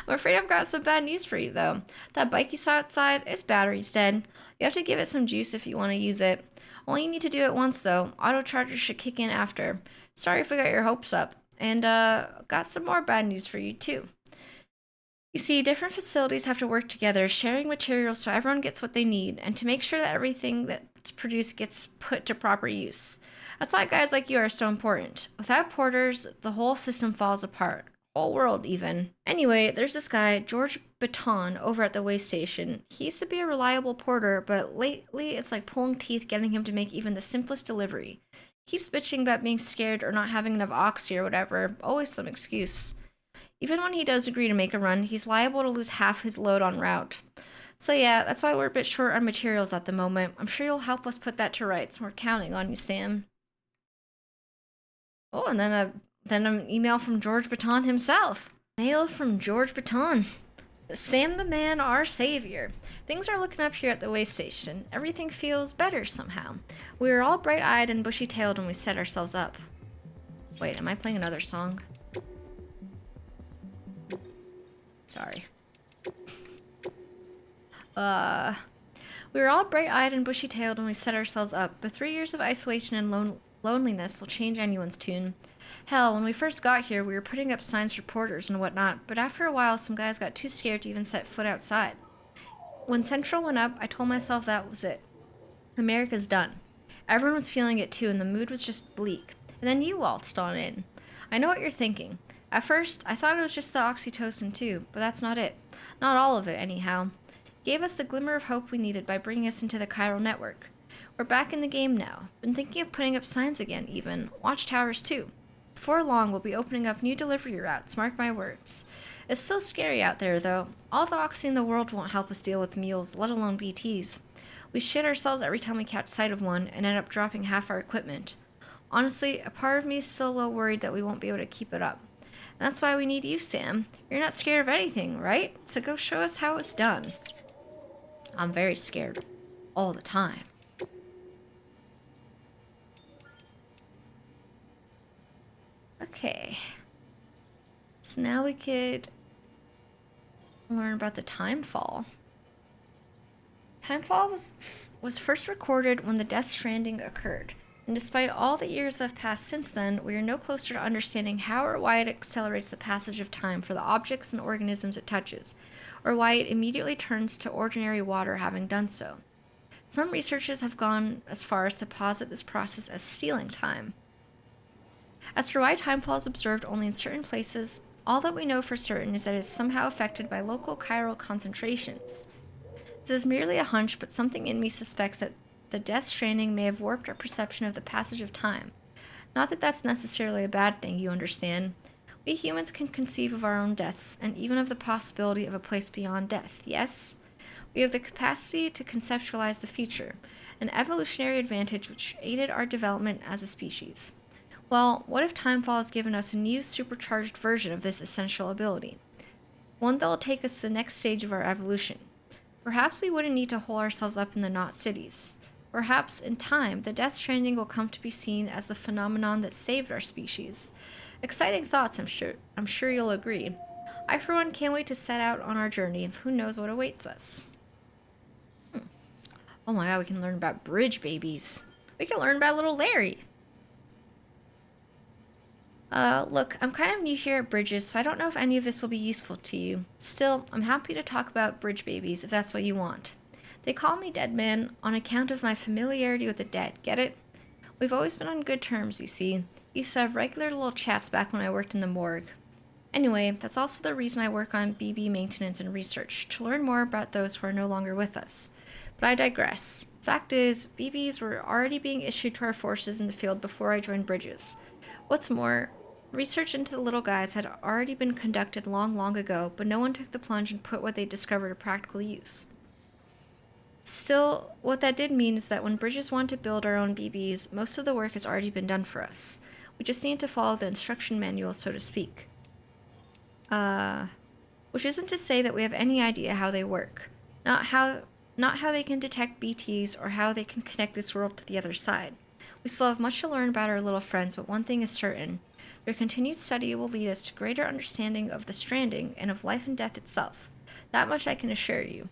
I'm afraid I've got some bad news for you, though. That bike you saw outside, its battery's dead. You have to give it some juice if you want to use it. Only need to do it once, though. Auto chargers should kick in after. Sorry if I got your hopes up. And, got some more bad news for you, too. You see, different facilities have to work together, sharing materials so everyone gets what they need, and to make sure that everything that's produced gets put to proper use. That's why guys like you are so important. Without porters, the whole system falls apart. Whole world, even. Anyway, there's this guy, George Baton, over at the way station. He used to be a reliable porter, but lately it's like pulling teeth getting him to make even the simplest delivery. Keeps bitching about being scared or not having enough oxy or whatever. Always some excuse. Even when he does agree to make a run, he's liable to lose half his load en route. So yeah, that's why we're a bit short on materials at the moment. I'm sure you'll help us put that to rights. We're counting on you, Sam. Oh, and then an email from George Baton himself. Mail from George Baton. Sam the man, our savior. Things are looking up here at the way station. Everything feels better somehow. We were all bright-eyed and bushy-tailed when we set ourselves up. Wait, am I playing another song? Sorry. We were all bright-eyed and bushy-tailed when we set ourselves up, but 3 years of isolation and loneliness will change anyone's tune. Hell, when we first got here, we were putting up signs for porters and whatnot, but after a while, some guys got too scared to even set foot outside. When Central went up, I told myself that was it. America's done. Everyone was feeling it too, and the mood was just bleak. And then you waltzed on in. I know what you're thinking. At first, I thought it was just the oxytocin too, but that's not it. Not all of it, anyhow. Gave us the glimmer of hope we needed by bringing us into the chiral network. We're back in the game now. Been thinking of putting up signs again, even. Watchtowers too. Before long, we'll be opening up new delivery routes, mark my words. It's still scary out there, though. All the oxy in the world won't help us deal with mules, let alone BTs. We shit ourselves every time we catch sight of one and end up dropping half our equipment. Honestly, a part of me is still a little worried that we won't be able to keep it up. And that's why we need you, Sam. You're not scared of anything, right? So go show us how it's done. I'm very scared. All the time. Okay. So now we could learn about the timefall. Timefall was first recorded when the Death Stranding occurred, and despite all the years that have passed since then, we are no closer to understanding how or why it accelerates the passage of time for the objects and organisms it touches, or why it immediately turns to ordinary water having done so. Some researchers have gone as far as to posit this process as stealing time. As for why timefall is observed only in certain places, all that we know for certain is that it is somehow affected by local chiral concentrations. This is merely a hunch, but something in me suspects that the Death Stranding may have warped our perception of the passage of time. Not that that's necessarily a bad thing, you understand. We humans can conceive of our own deaths, and even of the possibility of a place beyond death, yes? We have the capacity to conceptualize the future, an evolutionary advantage which aided our development as a species. Well, what if timefall has given us a new supercharged version of this essential ability? One that will take us to the next stage of our evolution. Perhaps we wouldn't need to hole ourselves up in the knot cities. Perhaps, in time, the Death Stranding will come to be seen as the phenomenon that saved our species. Exciting thoughts, I'm sure you'll agree. I, for one, can't wait to set out on our journey, and who knows what awaits us. Oh my god, we can learn about bridge babies. We can learn about little Larry. Look, I'm kind of new here at Bridges, so I don't know if any of this will be useful to you. Still, I'm happy to talk about bridge babies if that's what you want. They call me Dead Man on account of my familiarity with the dead, get it? We've always been on good terms, you see. Used to have regular little chats back when I worked in the morgue. Anyway, that's also the reason I work on BB maintenance and research, to learn more about those who are no longer with us. But I digress. Fact is, BBs were already being issued to our forces in the field before I joined Bridges. What's more, research into the little guys had already been conducted long ago, but no one took the plunge and put what they discovered to practical use. Still, what that did mean is that when Bridges wanted to build our own BBs, most of the work has already been done for us. We just need to follow the instruction manual, so to speak. Which isn't to say that we have any idea how they work. Not how they can detect BTs or how they can connect this world to the other side. We still have much to learn about our little friends, but one thing is certain. Their continued study will lead us to greater understanding of the Stranding and of life and death itself. That much I can assure you.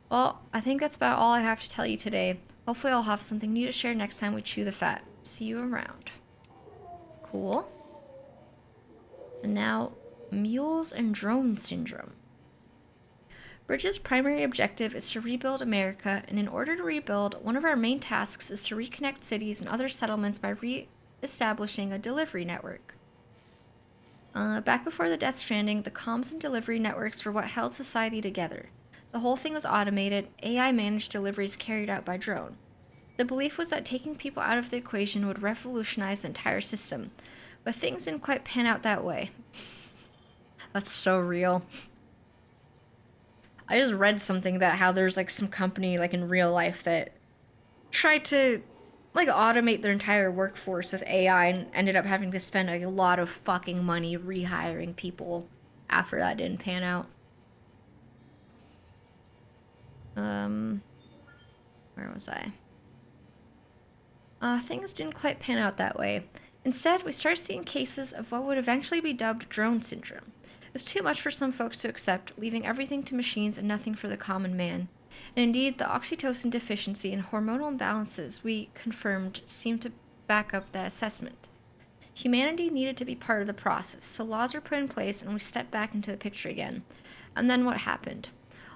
Well, I think that's about all I have to tell you today. Hopefully I'll have something new to share next time we chew the fat. See you around. Cool. And now, mules and drone syndrome. Bridges' primary objective is to rebuild America, and in order to rebuild, one of our main tasks is to reconnect cities and other settlements by establishing a delivery network. Back before the Death Stranding, the comms and delivery networks were what held society together. The whole thing was automated, AI-managed deliveries carried out by drone. The belief was that taking people out of the equation would revolutionize the entire system, but things didn't quite pan out that way. That's so real. I just read something about how there's like some company like in real life that tried to like automate their entire workforce with AI and ended up having to spend a lot of fucking money rehiring people after that didn't pan out. Where was I? Things didn't quite pan out that way. Instead, we started seeing cases of what would eventually be dubbed drone syndrome. It was too much for some folks to accept, leaving everything to machines and nothing for the common man. And indeed, the oxytocin deficiency and hormonal imbalances we confirmed seemed to back up that assessment. Humanity needed to be part of the process, so laws were put in place and we stepped back into the picture again. And then what happened?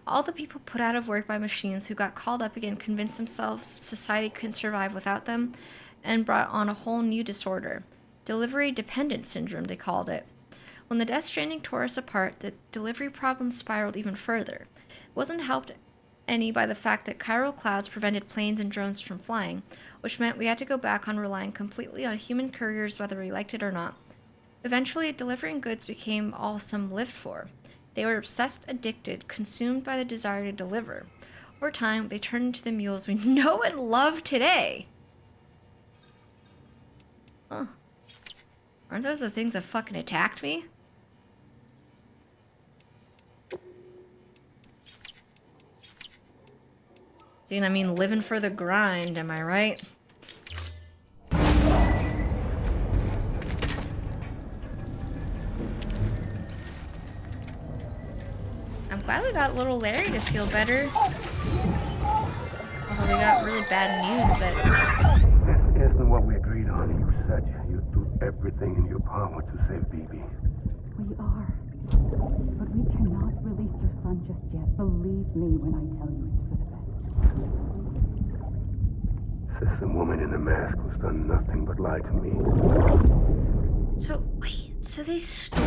All the people put out of work by machines who got called up again convinced themselves society couldn't survive without them and brought on a whole new disorder. Delivery dependent syndrome, they called it. When the Death Stranding tore us apart, the delivery problem spiraled even further. It wasn't helped any by the fact that chiral clouds prevented planes and drones from flying, which meant we had to go back on relying completely on human couriers whether we liked it or not. Eventually, delivering goods became all some lived for. They were obsessed, addicted, consumed by the desire to deliver. Over time, they turned into the mules we know and love today. Huh. Aren't those the things that fucking attacked me? Dude, I mean, living for the grind, am I right? Glad we got little Larry to feel better. Although we got really bad news that... This isn't what we agreed on. You said you'd do everything in your power to save BB. We are. But we cannot release your son just yet. Believe me when I tell you it's for the best. Sister woman in the mask who's done nothing but lie to me. So, wait, so they stole...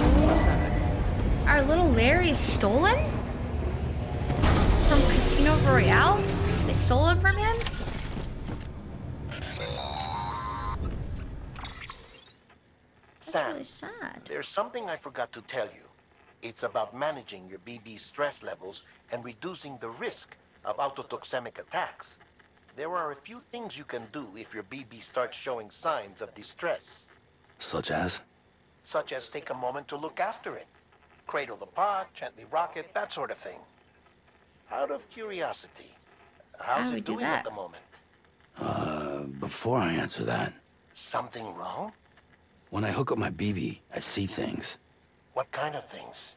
Our little Larry is stolen? From Casino Royale? They stole him from him? Sam, really sad. There's something I forgot to tell you. It's about managing your BB stress levels and reducing the risk of autotoxemic attacks. There are a few things you can do if your BB starts showing signs of distress. Such as? Such as take a moment to look after it. Cradle the pot, gently rock it, that sort of thing. Out of curiosity, how's it doing at the moment? Before I answer that. Something wrong? When I hook up my BB, I see things. What kind of things?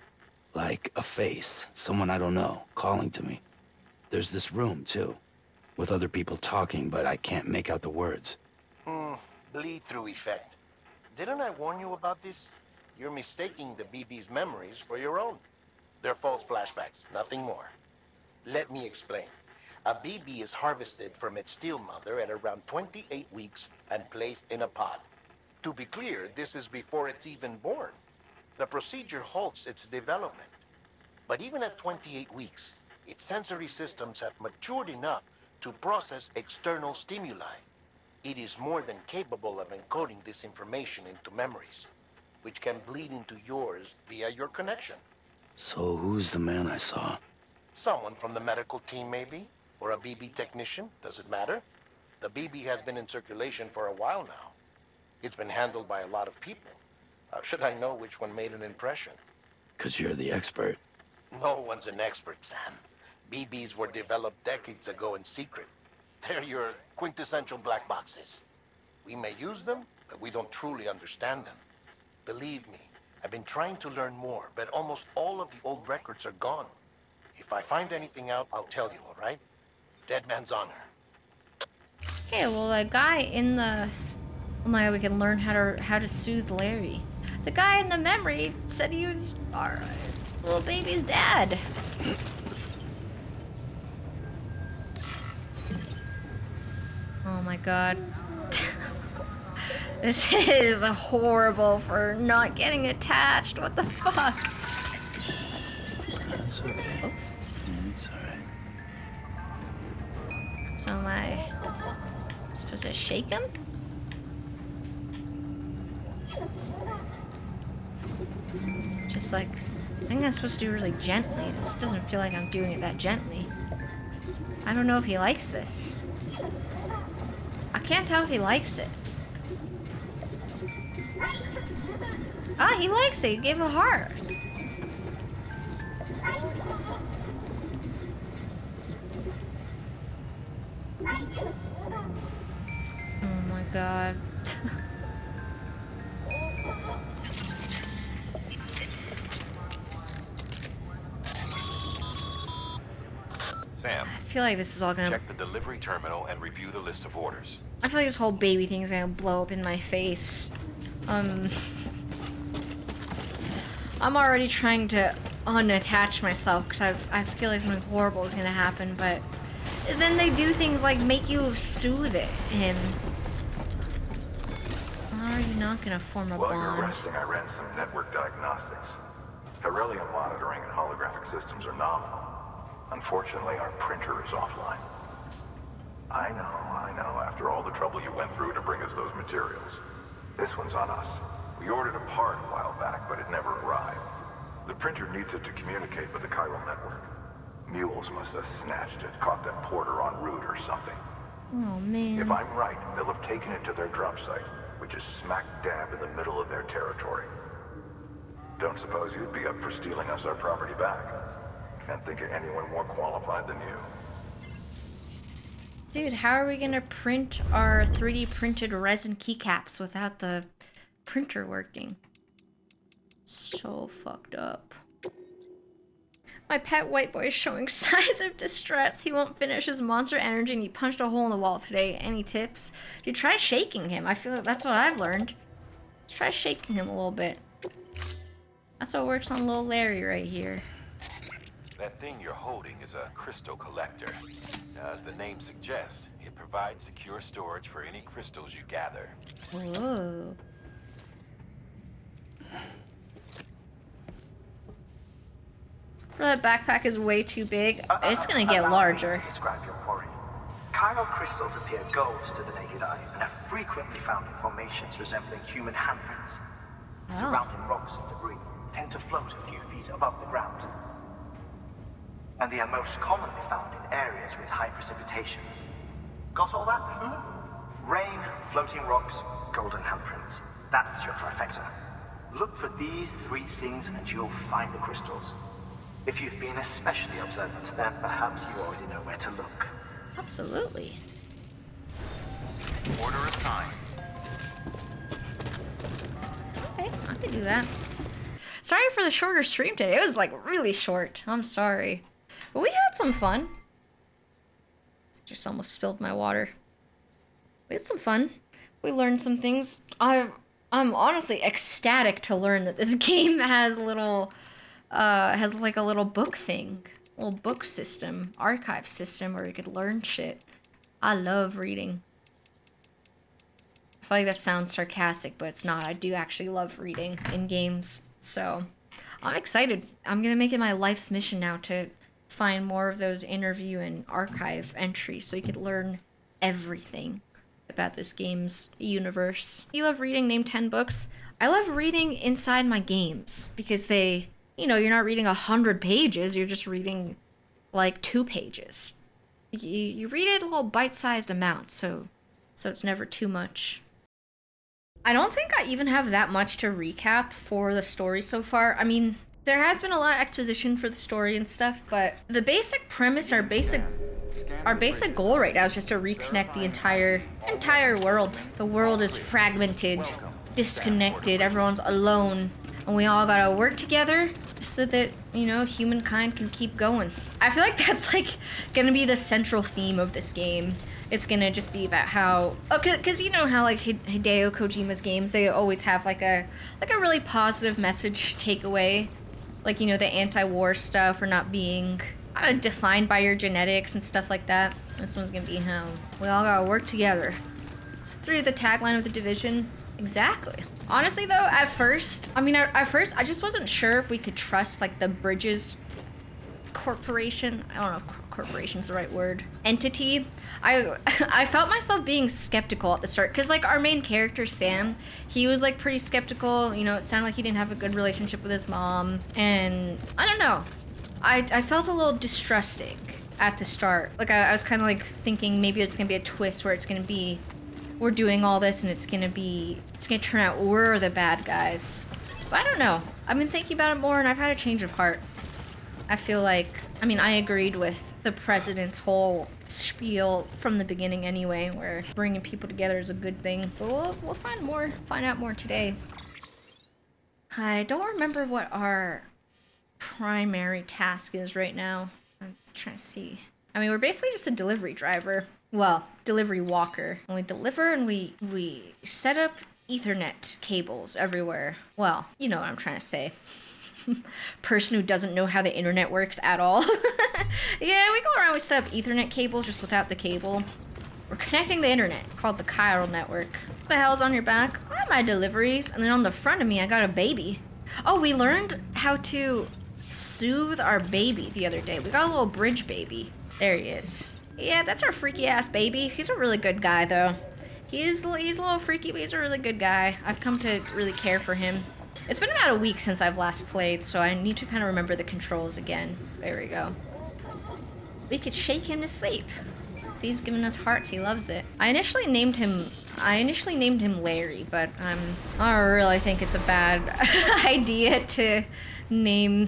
Like a face, someone I don't know, calling to me. There's this room, too, with other people talking, but I can't make out the words. Bleed-through effect. Didn't I warn you about this? You're mistaking the BB's memories for your own. They're false flashbacks, nothing more. Let me explain. A BB is harvested from its steel mother at around 28 weeks and placed in a pod. To be clear, this is before it's even born. The procedure halts its development. But even at 28 weeks, its sensory systems have matured enough to process external stimuli. It is more than capable of encoding this information into memories, which can bleed into yours via your connection. So who's the man I saw? Someone from the medical team, maybe? Or a BB technician? Does it matter? The BB has been in circulation for a while now. It's been handled by a lot of people. How should I know which one made an impression? 'Cause you're the expert. No one's an expert, Sam. BBs were developed decades ago in secret. They're your quintessential black boxes. We may use them, but we don't truly understand them. Believe me, I've been trying to learn more, but almost all of the old records are gone. If I find anything out, I'll tell you, all right? Dead man's honor. Okay, well, the guy in the... Oh my god, we can learn how to soothe Larry. The guy in the memory said he was our little baby's dad. Oh my god. This is horrible for not getting attached. What the fuck? It's okay. Oops. It's alright. So am I supposed to shake him? Just like, I think I'm supposed to do really gently. This doesn't feel like I'm doing it that gently. I don't know if he likes this. I can't tell if he likes it. Ah, he likes it. He gave a heart. Oh my god. Sam, I feel like this is all gonna... check the delivery terminal and review the list of orders. I feel like this whole baby thing is gonna blow up in my face. I'm already trying to unattach myself because I feel like something horrible is gonna happen, but then they do things like make you soothe him. Are you not gonna form a While bond? you're resting, I ran some network diagnostics. Beryllium monitoring and holographic systems are nominal. Unfortunately, our printer is offline. I know. After all the trouble you went through to bring us those materials. This one's on us. We ordered a part a while back, but it never arrived. The printer needs it to communicate with the chiral network. Mules must have snatched it, caught that porter en route or something. Oh, man. If I'm right, they'll have taken it to their drop site, which is smack dab in the middle of their territory. Don't suppose you'd be up for stealing us our property back? Can't think of anyone more qualified than you. Dude, how are we gonna print our 3D printed resin keycaps without the printer working? So fucked up. My pet white boy is showing signs of distress. He won't finish his monster energy and he punched a hole in the wall today. Any tips? Dude, try shaking him. I feel like that's what I've learned. Try shaking him a little bit. That's what works on little Larry right here. That thing you're holding is a crystal collector. Now, as the name suggests, it provides secure storage for any crystals you gather. Whoa. That backpack is way too big. It's gonna get larger. To describe your quarry. Chiral crystals appear gold to the naked eye and are frequently found in formations resembling human handprints. Surrounding rocks and debris tend to float a few feet above the ground. And they are most commonly found in areas with high precipitation. Got all that? Rain, floating rocks, golden handprints. That's your trifecta. Look for these 3 things and you'll find the crystals. If you've been especially observant, then perhaps you already know where to look. Absolutely. Order assigned. Okay, I can do that. Sorry for the shorter stream today. It was like really short. I'm sorry. But we had some fun. Just almost spilled my water. We had some fun. We learned some things. I'm honestly ecstatic to learn that this game has has like a little book thing. Little book system, archive system where you could learn shit. I love reading. I feel like that sounds sarcastic, but it's not. I do actually love reading in games. So I'm excited. I'm gonna make it my life's mission now to find more of those interview and archive entries so you could learn everything about this game's universe. You love reading, name 10 books. I love reading inside my games because they, you know, you're not reading 100 pages, you're just reading like 2 pages. You read it a little bite-sized amount, so it's never too much. I don't think I even have that much to recap for the story so far. I mean, there has been a lot of exposition for the story and stuff, but the basic premise, our basic goal right now is just to reconnect the entire world. The world is fragmented, disconnected, everyone's alone, and we all gotta work together so that, you know, humankind can keep going. I feel like that's like gonna be the central theme of this game. It's gonna just be about how, cause you know how like Hideo Kojima's games, they always have like a really positive message takeaway. Like, you know, the anti-war stuff or not being defined by your genetics and stuff like that. This one's gonna be how we all gotta work together. That's really the tagline of The Division. Exactly. Honestly though, at first I just wasn't sure if we could trust like the Bridges corporation. I don't know if corporation's the right word. Entity. I felt myself being skeptical at the start because like our main character Sam, he was like pretty skeptical. You know, it sounded like he didn't have a good relationship with his mom, and I don't know. I felt a little distrusting at the start. Like I was kind of like thinking maybe it's gonna be a twist where it's gonna be we're doing all this and it's gonna turn out we're the bad guys. But I don't know. I've been thinking about it more and I've had a change of heart. I feel like, I mean, I agreed with the president's whole spiel from the beginning anyway, where bringing people together is a good thing. But we'll find out more today. I don't remember what our primary task is right now. I'm trying to see. I mean, we're basically just a delivery driver. Well, delivery walker. And we deliver and we set up Ethernet cables everywhere. Well, you know what I'm trying to say. Person who doesn't know how the internet works at all. Yeah, we go around, we set up Ethernet cables just without the cable. We're connecting the internet, called the chiral network. What the hell's on your back? Oh, my deliveries. And then on the front of me, I got a baby. Oh, we learned how to soothe our baby the other day. We got a little bridge baby. There he is. Yeah, that's our freaky ass baby. He's a really good guy though. He's a little freaky, but he's a really good guy. I've come to really care for him. It's been about a week since I've last played, so I need to kind of remember the controls again. There we go. We could shake him to sleep. See, he's giving us hearts. He loves it. I initially named him Larry, but I don't really think it's a bad idea to name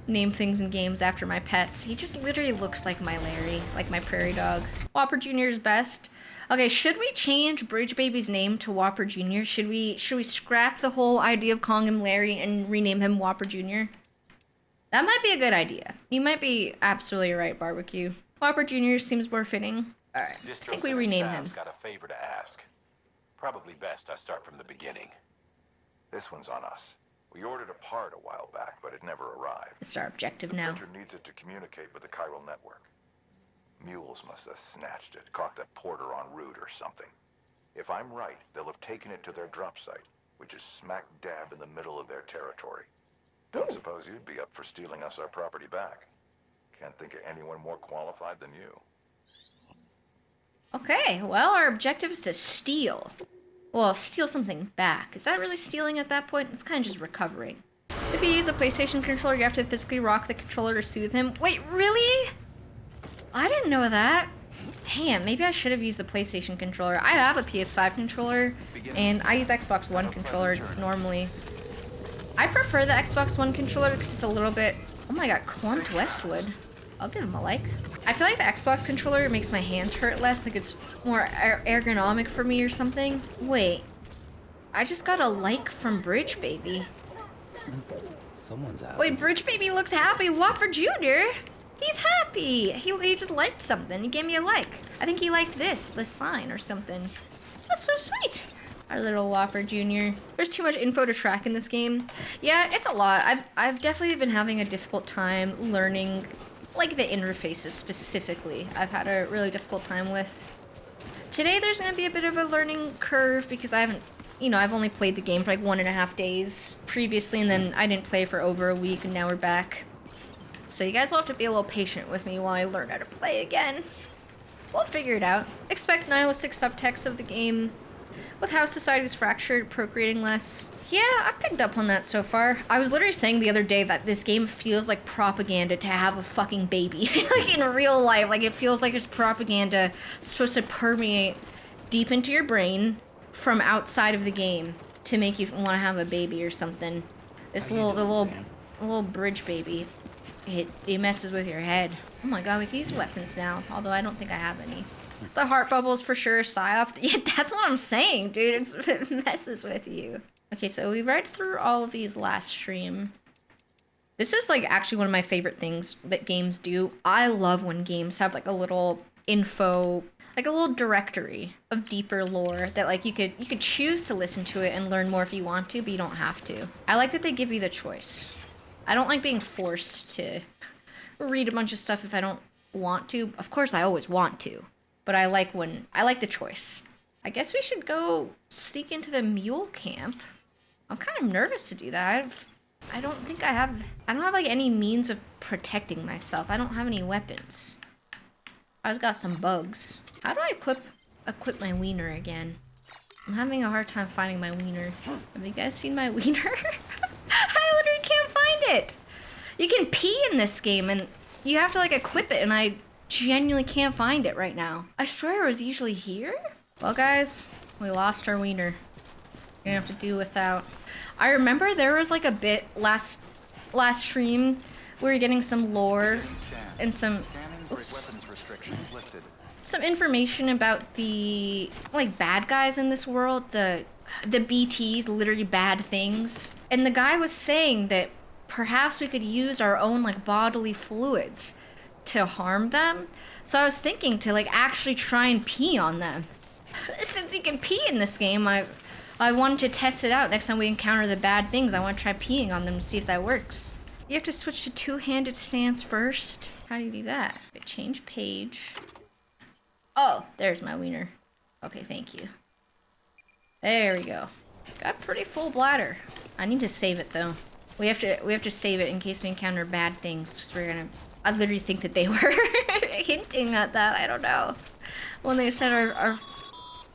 things in games after my pets. He just literally looks like my Larry, like my prairie dog. Whopper Jr. is best. Okay, should we change Bridge Baby's name to Whopper Jr.? Should we scrap the whole idea of calling him Larry and rename him Whopper Jr.? That might be a good idea. You might be absolutely right, Barbecue. Whopper Jr. seems more fitting. Alright, I think we rename him. Got a favor to ask. Probably best I start from the beginning. This one's on us. We ordered a part a while back, but it never arrived. It's our objective now. The printer needs it to communicate with the chiral network. Mules must have snatched it, caught the porter en route or something. If I'm right, they'll have taken it to their drop site, which is smack dab in the middle of their territory. Don't suppose you'd be up for stealing us our property back. Can't think of anyone more qualified than you. Okay, well, our objective is to steal. Well, steal something back. Is that really stealing at that point? It's kind of just recovering. If you use a PlayStation controller, you have to physically rock the controller to soothe him. Wait, really? I didn't know that. Damn, maybe I should have used the PlayStation controller. I have a PS5 controller, and I use Xbox One controller normally. I prefer the Xbox One controller because it's a little bit... Oh my god, Clumped Westwood. I'll give him a like. I feel like the Xbox controller makes my hands hurt less, like it's more ergonomic for me or something. Wait, I just got a like from Bridge Baby. Someone's happy. Wait, Bridge Baby looks happy. Whopper Jr. He's happy. He just liked something. He gave me a like. I think he liked this sign or something. That's so sweet. Our little Whopper Jr. There's too much info to track in this game. Yeah, it's a lot. I've definitely been having a difficult time learning, like, the interfaces specifically. I've had a really difficult time with. Today there's gonna be a bit of a learning curve because I haven't, I've only played the game for like 1.5 days previously, and then I didn't play for over a week, and now we're back. So you guys will have to be a little patient with me while I learn how to play again. We'll figure it out. Expect nihilistic subtext of the game. With how society's fractured, procreating less. Yeah, I've picked up on that so far. I was literally saying the other day that this game feels like propaganda to have a fucking baby. Like in real life, like it feels like it's propaganda supposed to permeate deep into your brain from outside of the game to make you want to have a baby or something. This little Bridge Baby, it messes with your head. Oh my god, we can use weapons now, although I don't think I have any. The heart bubbles for sure, psyop. Yeah, that's what I'm saying, dude. It messes with you. Okay, so we read through all of these last stream. This is like actually one of my favorite things that games do. I love when games have like a little info, like a little directory of deeper lore that like you could choose to listen to it and learn more if you want to, but you don't have to. I like that they give you the choice. I don't like being forced to read a bunch of stuff if I don't want to. Of course, I always want to. But I like the choice. I guess we should go sneak into the Mule camp. I'm kind of nervous to do that. I don't have like any means of protecting myself. I don't have any weapons. I just got some bugs. How do I equip my wiener again? I'm having a hard time finding my wiener. Have you guys seen my wiener? I literally can't find it. You can pee in this game and you have to like equip it, and I genuinely can't find it right now. I swear it was usually here. Well guys, we lost our wiener. You're gonna have to do without. I remember there was like a bit last stream we were getting some lore and some information about the like bad guys in this world, the BTs, literally bad things. And the guy was saying that perhaps we could use our own like bodily fluids to harm them. So I was thinking to like actually try and pee on them. Since you can pee in this game, I wanted to test it out. Next time we encounter the bad things, I want to try peeing on them to see if that works. You have to switch to two-handed stance first. How do you do that? Okay, change page. Oh, there's my wiener. Okay, thank you. There we go. Got a pretty full bladder. I need to save it though. We have to save it in case we encounter bad things. I literally think that they were hinting at that. I don't know. When they said our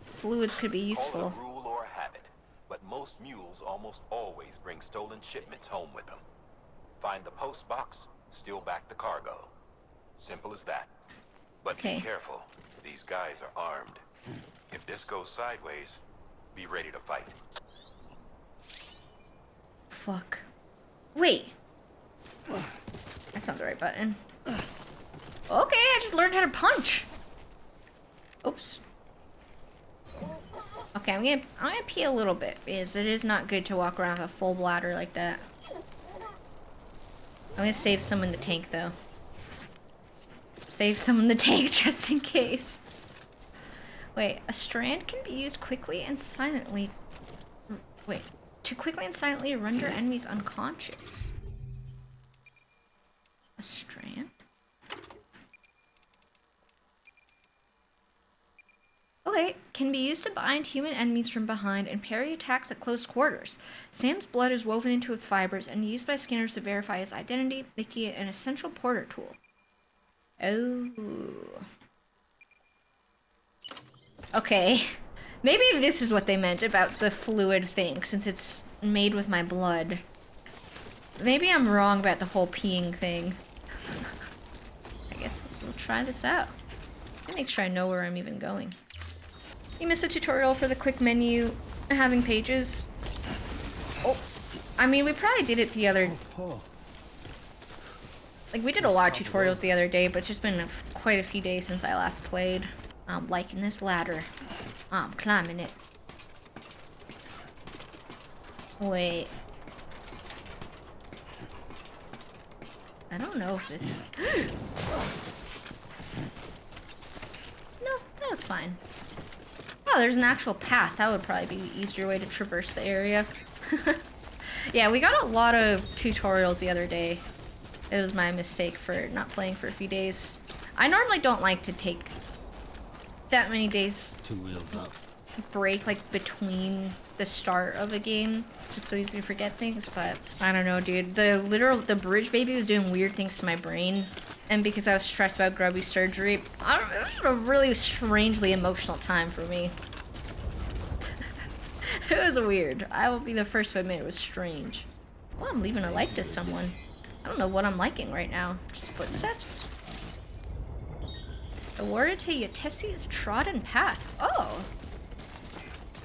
fluids could be useful. Call it rule or habit, but most mules almost always bring stolen shipments home with them. Find the post box, steal back the cargo. Simple as that. But be careful. These guys are armed. If this goes sideways, be ready to fight. Fuck. Wait. That's not the right button. Okay, I just learned how to punch. Oops. Okay, I'm gonna pee a little bit because it is not good to walk around with a full bladder like that. I'm gonna save some in the tank though. Save some in the tank just in case. Wait, a strand can be used quickly and silently. Wait, to quickly and silently render enemies unconscious. A strand? Okay, can be used to bind human enemies from behind and parry attacks at close quarters. Sam's blood is woven into its fibers and used by scanners to verify his identity, making it an essential porter tool. Oh. Okay. Maybe this is what they meant about the fluid thing, since it's made with my blood. Maybe I'm wrong about the whole peeing thing. I guess we'll try this out. Make sure I know where I'm even going. You missed a tutorial for the quick menu having pages. Oh, I mean, we probably did it the other... Like, we did a lot of tutorials the other day, but it's just been quite a few days since I last played. I'm liking this ladder. I'm climbing it. Wait. I don't know if this... No, that was fine. Oh, there's an actual path. That would probably be the easier way to traverse the area. Yeah, we got a lot of tutorials the other day. It was my mistake for not playing for a few days. I normally don't like to take that many days 2 wheels up break like between the start of a game. It's just so easy to forget things, but I don't know, dude. The bridge baby was doing weird things to my brain. And because I was stressed about Grubby's surgery, it was a really strangely emotional time for me. It was weird. I will be the first to admit it was strange. Well, I'm leaving a light to someone. I don't know what I'm liking right now. Just footsteps? Awarded to Yetesi's trodden path. Oh.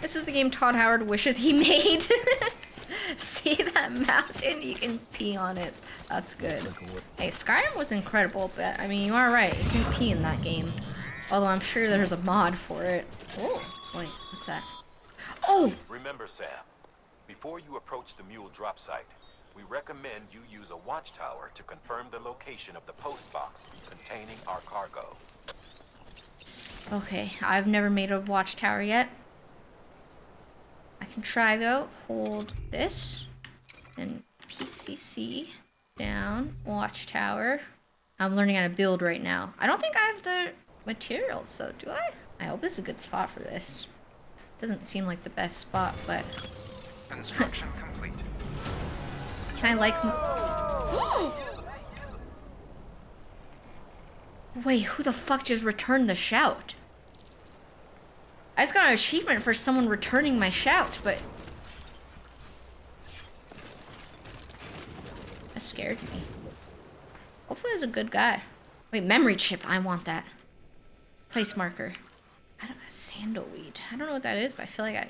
This is the game Todd Howard wishes he made. See that mountain? You can pee on it. That's good. Hey, Skyrim was incredible, but I mean, you are right. You can pee in that game. Although I'm sure there's a mod for it. Oh, wait, what's that? Oh! Remember, Sam, before you approach the Mule drop site, we recommend you use a watchtower to confirm the location of the post box containing our cargo. Okay, I've never made a watchtower yet. I can try though. Hold this. And PCC. Down. Watchtower. I'm learning how to build right now. I don't think I have the materials though, do I? I hope this is a good spot for this. Doesn't seem like the best spot, but... Construction complete. Can I like... Wait, who the fuck just returned the shout? I just got an achievement for someone returning my shout, but... That scared me. Hopefully he's a good guy. Wait, memory chip, I want that. Place marker. I don't know, sandalweed. I don't know what that is, but I feel like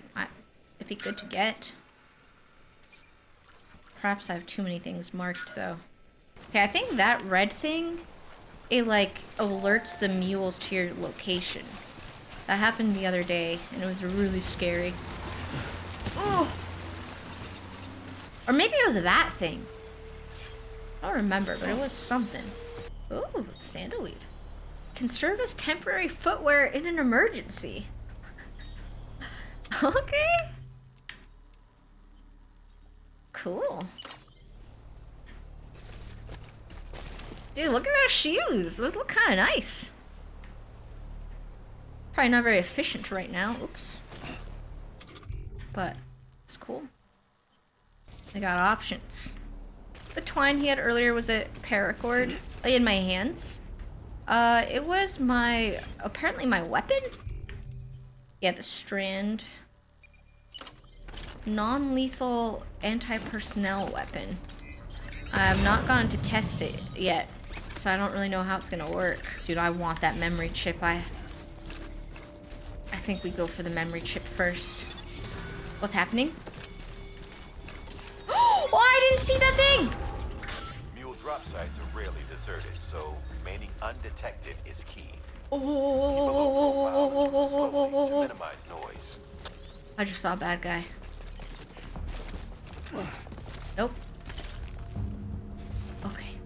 it'd be good to get. Perhaps I have too many things marked, though. Okay, I think that red thing, it, like, alerts the mules to your location. That happened the other day, and it was really scary. Oh! Or maybe it was that thing. I don't remember, but it was something. Ooh, sandalweed. Can serve as temporary footwear in an emergency. Okay. Cool. Dude, look at those shoes. Those look kind of nice. Probably not very efficient right now. Oops. But it's cool. I got options. The twine he had earlier was a paracord in my hands. It was apparently my weapon? Yeah, the strand. Non-lethal anti-personnel weapon. I have not gone to test it yet, so I don't really know how it's gonna work. Dude, I want that memory chip. I think we go for the memory chip first. What's happening? Oh, I didn't see that thing! Mule drop sites are rarely deserted, so remaining undetected is key. Oh, To minimize noise. I just saw a bad guy. Nope. Okay.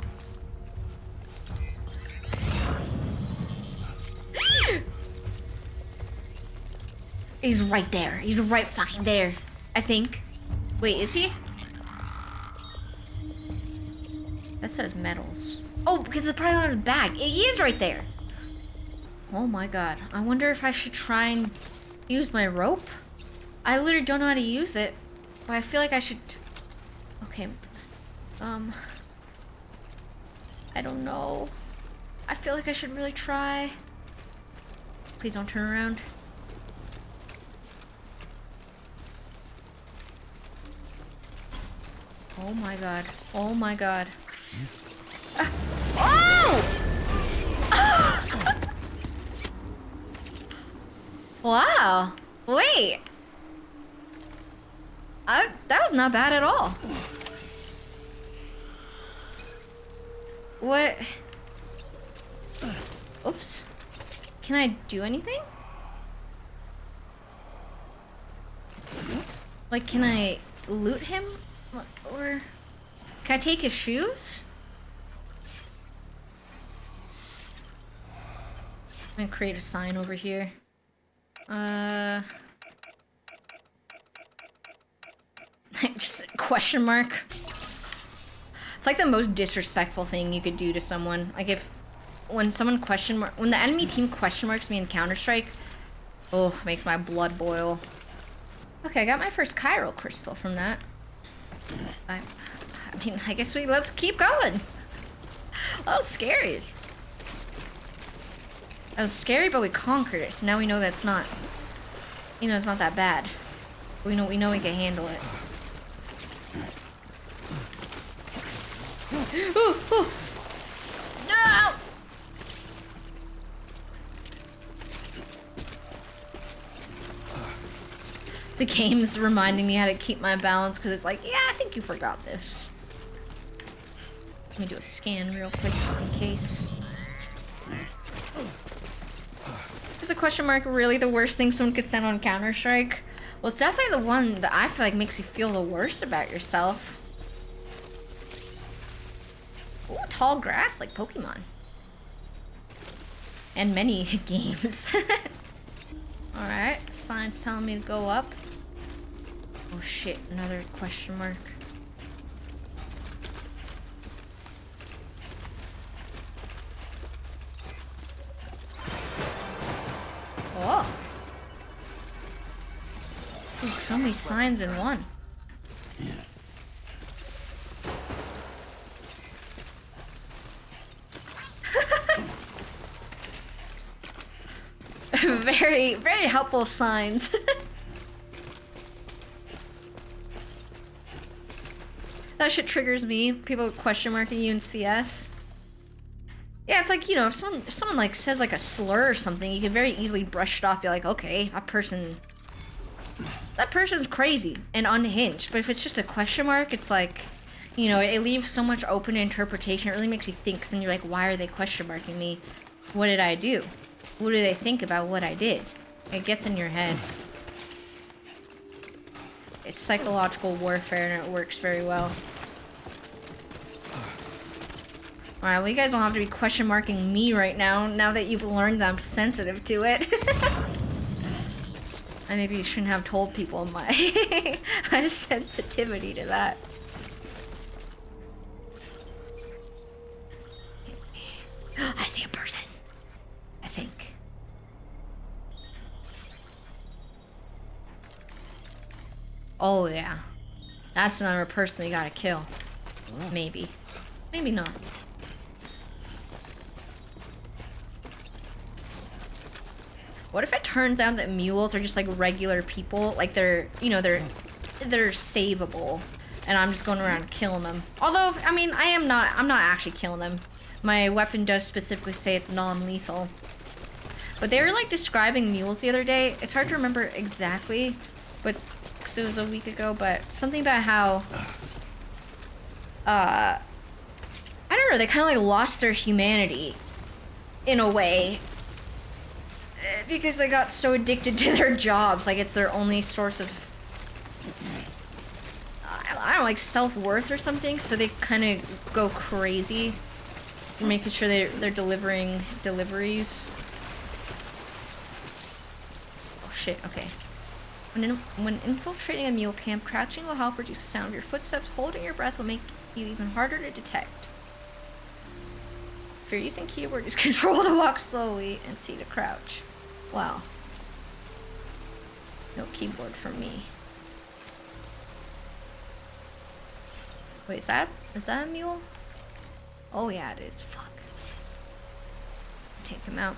He's right there. He's right fucking there. I think. Wait, is he? That says metals. Oh, because it's probably on his back. He is right there. Oh my god. I wonder if I should try and use my rope? I literally don't know how to use it. But I feel like I should... Okay. I don't know. I feel like I should really try. Please don't turn around. Oh my god. Oh my god. Oh! Wow. Wait. That was not bad at all. What? Oops. Can I do anything? Like, can I loot him? Or can I take his shoes? I'm gonna create a sign over here. Just a question mark. It's like the most disrespectful thing you could do to someone. Like when someone when the enemy team question marks me in Counter-Strike, oh, it makes my blood boil. Okay, I got my first chiral crystal from that. I mean, I guess let's keep going. That was scary. That was scary, but we conquered it, so now we know that's not, you know, it's not that bad. We know we can handle it. Ooh, ooh. No! The game's reminding me how to keep my balance because it's like, yeah, I think you forgot this. Let me do a scan real quick just in case. Is a question mark really the worst thing someone could send on Counter-Strike? Well, it's definitely the one that I feel like makes you feel the worst about yourself. Ooh, tall grass like Pokemon. And many games. Alright, sign's telling me to go up. Oh shit, another question mark. Oh. There's so many signs in one. Yeah. Very, very helpful signs. That shit triggers me. People question marking you in CS. Yeah, it's like, you know, if someone like says like a slur or something, you can very easily brush it off, be like, okay, that person's crazy and unhinged. But if it's just a question mark, it's like, you know, it leaves so much open to interpretation. It really makes you think, 'cause then you're like, why are they question marking me? What did I do? What do they think about what I did? It gets in your head. It's psychological warfare and it works very well. Alright, well you guys don't have to be question marking me right now, now that you've learned that I'm sensitive to it. I maybe shouldn't have told people my, my sensitivity to that. I see a person. I think. Oh yeah. That's another person we gotta kill. Maybe. Maybe not. What if it turns out that mules are just like regular people? Like they're, you know, they're savable. And I'm just going around killing them. Although, I mean, I'm not actually killing them. My weapon does specifically say it's non-lethal. But they were like describing mules the other day. It's hard to remember exactly, but because it was a week ago, but something about how, I don't know, they kind of like lost their humanity in a way because they got so addicted to their jobs. Like it's their only source of, I don't know, like self-worth or something. So they kind of go crazy, making sure they're delivering deliveries. Oh shit, okay. When infiltrating a mule camp, crouching will help reduce the sound of your footsteps. Holding your breath will make you even harder to detect. If you're using keyboard, use control to walk slowly and C to crouch. Wow. No keyboard for me. Wait, is that a mule? Oh yeah, it is. Fuck. Take him out.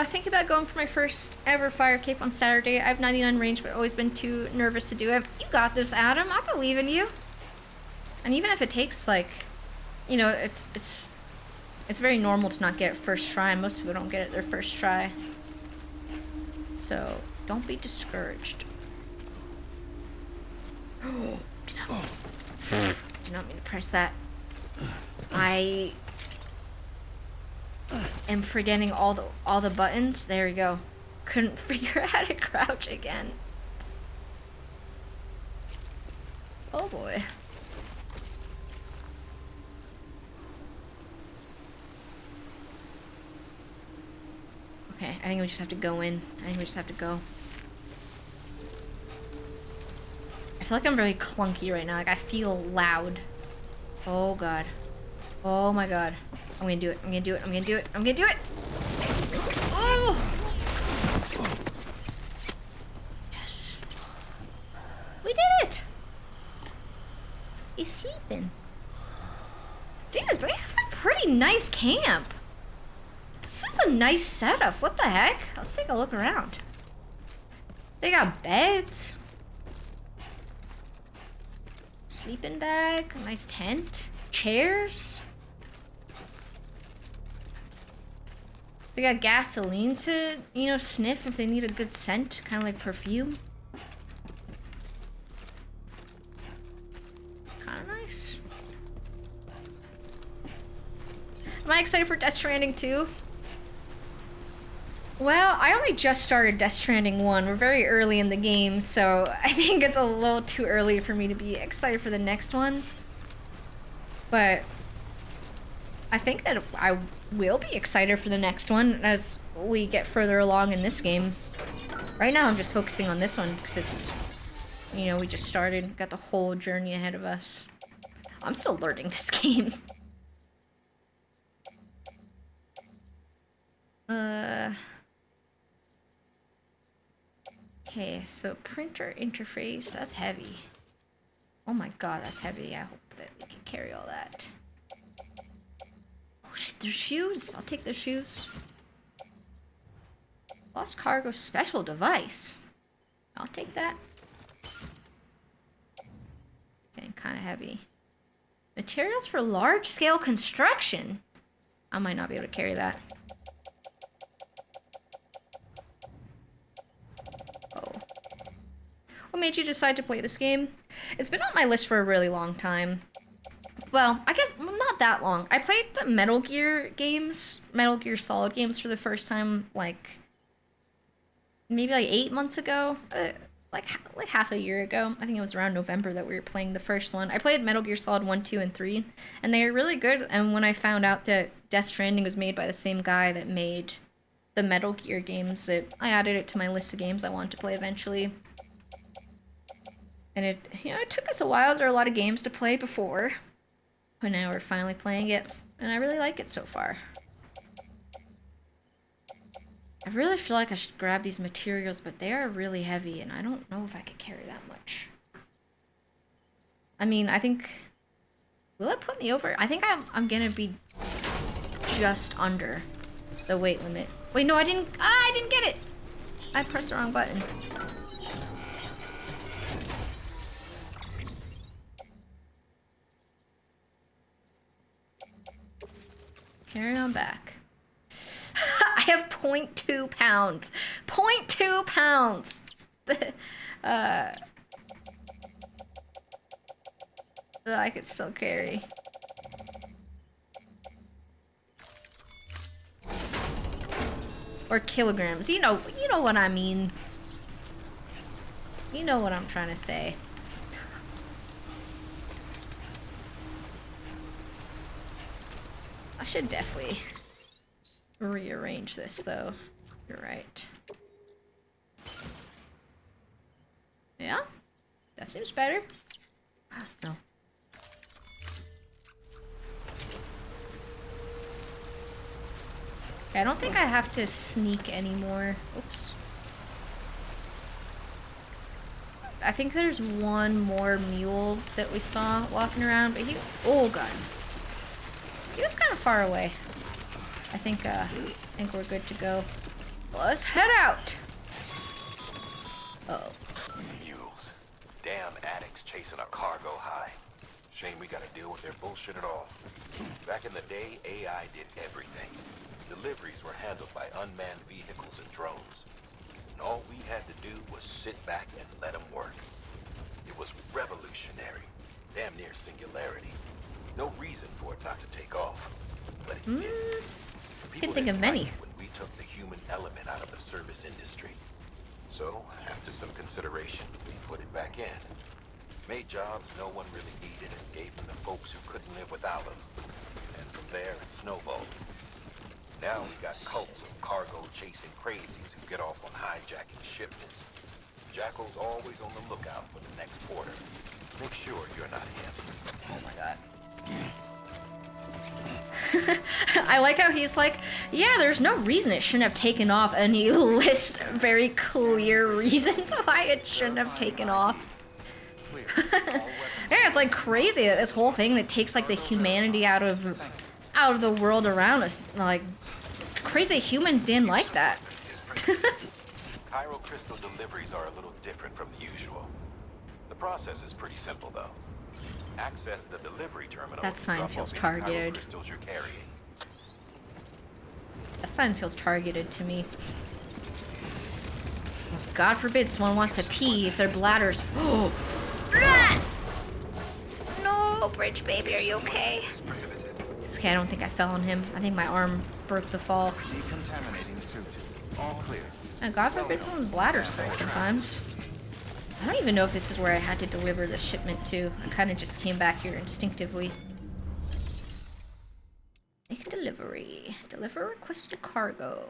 Thinking about going for my first ever fire cape on Saturday. I have 99 range, but always been too nervous to do it. You got this, Adam. I believe in you. And even if it takes, like, you know, it's very normal to not get it first try. Most people don't get it their first try. So don't be discouraged. Did not mean to press that. I am forgetting all the buttons. There we go. Couldn't figure out how to crouch again. Oh boy. Okay, I think we just have to go in. I think we just have to go. I feel like I'm very clunky right now. Like, I feel loud. Oh god. Oh my god. I'm gonna do it. I'm gonna do it. I'm gonna do it. I'm gonna do it! Oh! Yes. We did it! He's sleeping. Dude, they have a pretty nice camp. This is a nice setup. What the heck? Let's take a look around. They got beds. Sleeping bag. Nice tent. Chairs. They got gasoline to, you know, sniff if they need a good scent. Kind of like perfume. Kind of nice. Am I excited for Death Stranding 2? Well, I only just started Death Stranding 1. We're very early in the game, so I think it's a little too early for me to be excited for the next one. But I think that I will be excited for the next one as we get further along in this game. Right now I'm just focusing on this one because it's, you know, we just started, got the whole journey ahead of us. I'm still learning this game. Okay, so printer interface, that's heavy. Oh my god, that's heavy. I hope that we can carry all that. Oh shit, there's shoes. I'll take the shoes. Lost cargo special device. I'll take that. Okay, kind of heavy. Materials for large scale construction. I might not be able to carry that. Oh. What made you decide to play this game? It's been on my list for a really long time. Well, I guess not that long. I played the Metal Gear games, Metal Gear Solid games for the first time, like, maybe like 8 months ago. Like half a year ago. I think it was around November that we were playing the first one. I played Metal Gear Solid 1, 2, and 3, and they were really good. And when I found out that Death Stranding was made by the same guy that made the Metal Gear games, I added it to my list of games I wanted to play eventually. And it took us a while. There are a lot of games to play before, but now we're finally playing it, and I really like it so far. I really feel like I should grab these materials, but they are really heavy, and I don't know if I could carry that much. I mean, I think... Will it put me over? I think I'm gonna be just under the weight limit. Wait, no, I didn't get it! I pressed the wrong button. Carry on back. I have 0.2 pounds. 0.2 pounds! That I could still carry. Or kilograms. You know what I mean. You know what I'm trying to say. I should definitely rearrange this, though. You're right. Yeah? That seems better. No. Okay, I don't think I have to sneak anymore. Oops. I think there's one more mule that we saw walking around, but he... Oh, God. He was kind of far away. I think we're good to go. Let's head out! Uh-oh. Mules. Damn addicts chasing a cargo high. Shame we gotta deal with their bullshit at all. Back in the day, AI did everything. Deliveries were handled by unmanned vehicles and drones. And all we had to do was sit back and let them work. It was revolutionary. Damn near singularity. No reason for it not to take off. But it did. Can't think of many. When we took the human element out of the service industry. So, after some consideration, we put it back in. Made jobs no one really needed and gave them to folks who couldn't live without them. And from there, it snowballed. Now we got cults of cargo-chasing crazies who get off on hijacking shipments. Jackal's always on the lookout for the next order. Make sure you're not him. Oh my God. I like how he's like, yeah, there's no reason it shouldn't have taken off, and he lists very clear reasons why it shouldn't have taken off. Yeah, it's like crazy that this whole thing that takes like the humanity out of the world around us, like crazy humans didn't like that. Chiral crystal deliveries are a little different from the usual. The process is pretty simple though. Access the delivery terminal. That sign feels targeted. Crystals you're carrying. That sign feels targeted to me. God forbid someone wants to pee if their bladder's. No, Bridge baby, are you okay? Okay, I don't think I fell on him. I think my arm broke the fall. Decontaminating suit. All clear. And God forbid someone's bladder's full sometimes. I don't even know if this is where I had to deliver the shipment to. I kind of just came back here instinctively. Make a delivery. Deliver requested cargo.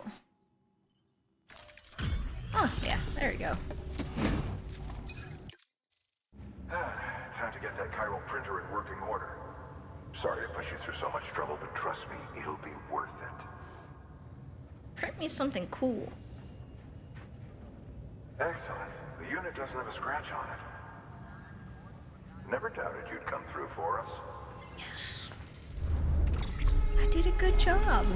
Oh, yeah, there we go. Time to get that chiral printer in working order. Sorry to push you through so much trouble, but trust me, it'll be worth it. Print me something cool. Excellent. The unit doesn't have a scratch on it. Never doubted you'd come through for us. Yes. I did a good job.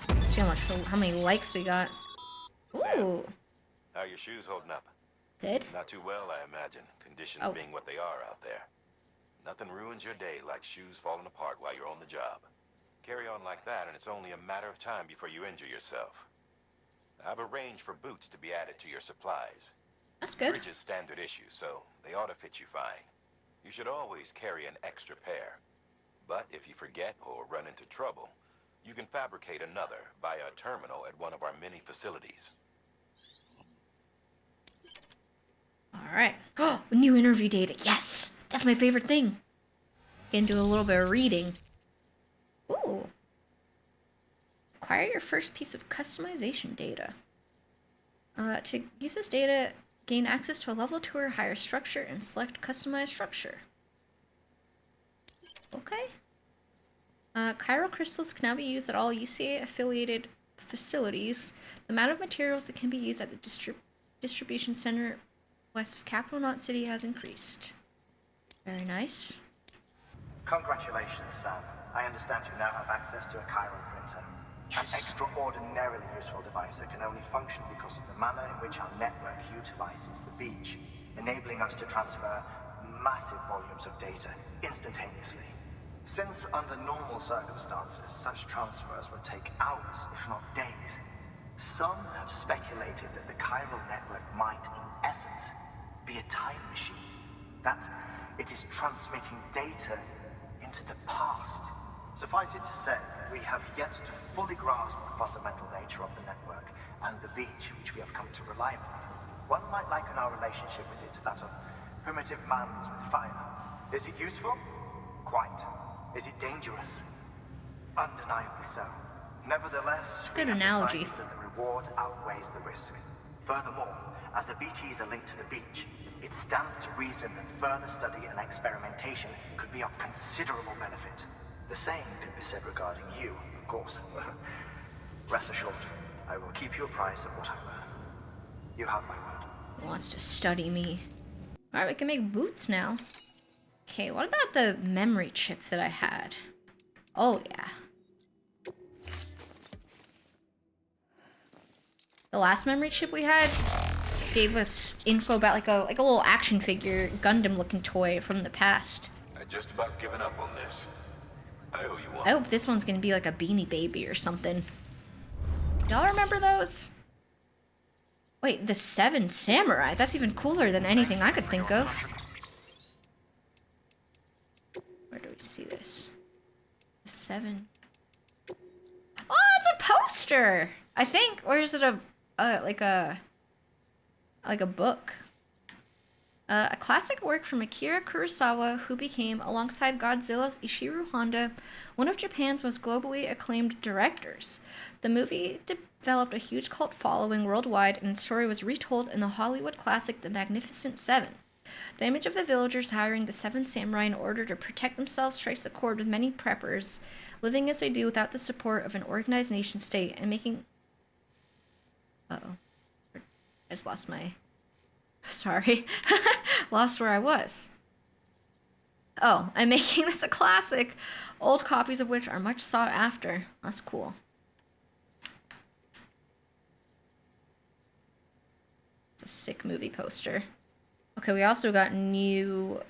Let's see how many likes we got. Ooh. How are your shoes holding up? Good. Not too well, I imagine. Conditions being what they are out there. Nothing ruins your day like shoes falling apart while you're on the job. Carry on like that, and it's only a matter of time before you injure yourself. I've arranged for boots to be added to your supplies. That's good. Bridge is standard issue, so they ought to fit you fine. You should always carry an extra pair. But if you forget or run into trouble, you can fabricate another via a terminal at one of our many facilities. Alright. Oh, new interview data. Yes! That's my favorite thing. Can do a little bit of reading. Ooh. Acquire your first piece of customization data. To use this data, gain access to a level 2 or higher structure and select customized structure. Okay. Chiral crystals can now be used at all UCA-affiliated facilities. The amount of materials that can be used at the distribution center west of Capital Knot City has increased. Very nice. Congratulations, Sam. I understand you now have access to a chiral printer. Yes. An extraordinarily useful device that can only function because of the manner in which our network utilizes the beach, enabling us to transfer massive volumes of data instantaneously. Since under normal circumstances, such transfers would take hours, if not days, some have speculated that the chiral network might, in essence, be a time machine. That it is transmitting data into the past. Suffice it to say, we have yet to fully grasp the fundamental nature of the network and the beach which we have come to rely on. One might liken our relationship with it to that of primitive mans with fire. Is it useful? quite. Is it dangerous? Undeniably so. Nevertheless, It's a good analogy. decided that the reward outweighs the risk. Furthermore, as the BTs are linked to the beach, it stands to reason that further study and experimentation could be of considerable benefit. The same could be said regarding you, of course. Rest assured, I will keep you apprised of what I learn. You have my word. He wants to study me. Alright, we can make boots now. Okay, what about the memory chip that I had? Oh, yeah. The last memory chip we had gave us info about like a little action figure, Gundam looking toy from the past. I just about given up on this. I owe you one. I hope this one's gonna be like a Beanie Baby or something. Y'all remember those? Wait, the 7 Samurai. That's even cooler than anything I could think of. Where do we see this? The 7. Oh, it's a poster! I think. Or is it like a book? A classic work from Akira Kurosawa, who became, alongside Godzilla's Ishiro Honda, one of Japan's most globally acclaimed directors. The movie developed a huge cult following worldwide, and its story was retold in the Hollywood classic The Magnificent Seven. The image of the villagers hiring the 7 samurai in order to protect themselves strikes a chord with many preppers, living as they do without the support of an organized nation state, and making... Uh-oh. I just lost my... Sorry. Lost where I was. Oh, I'm making this a classic, old copies of which are much sought after. That's cool. It's a sick movie poster. Okay, we also got new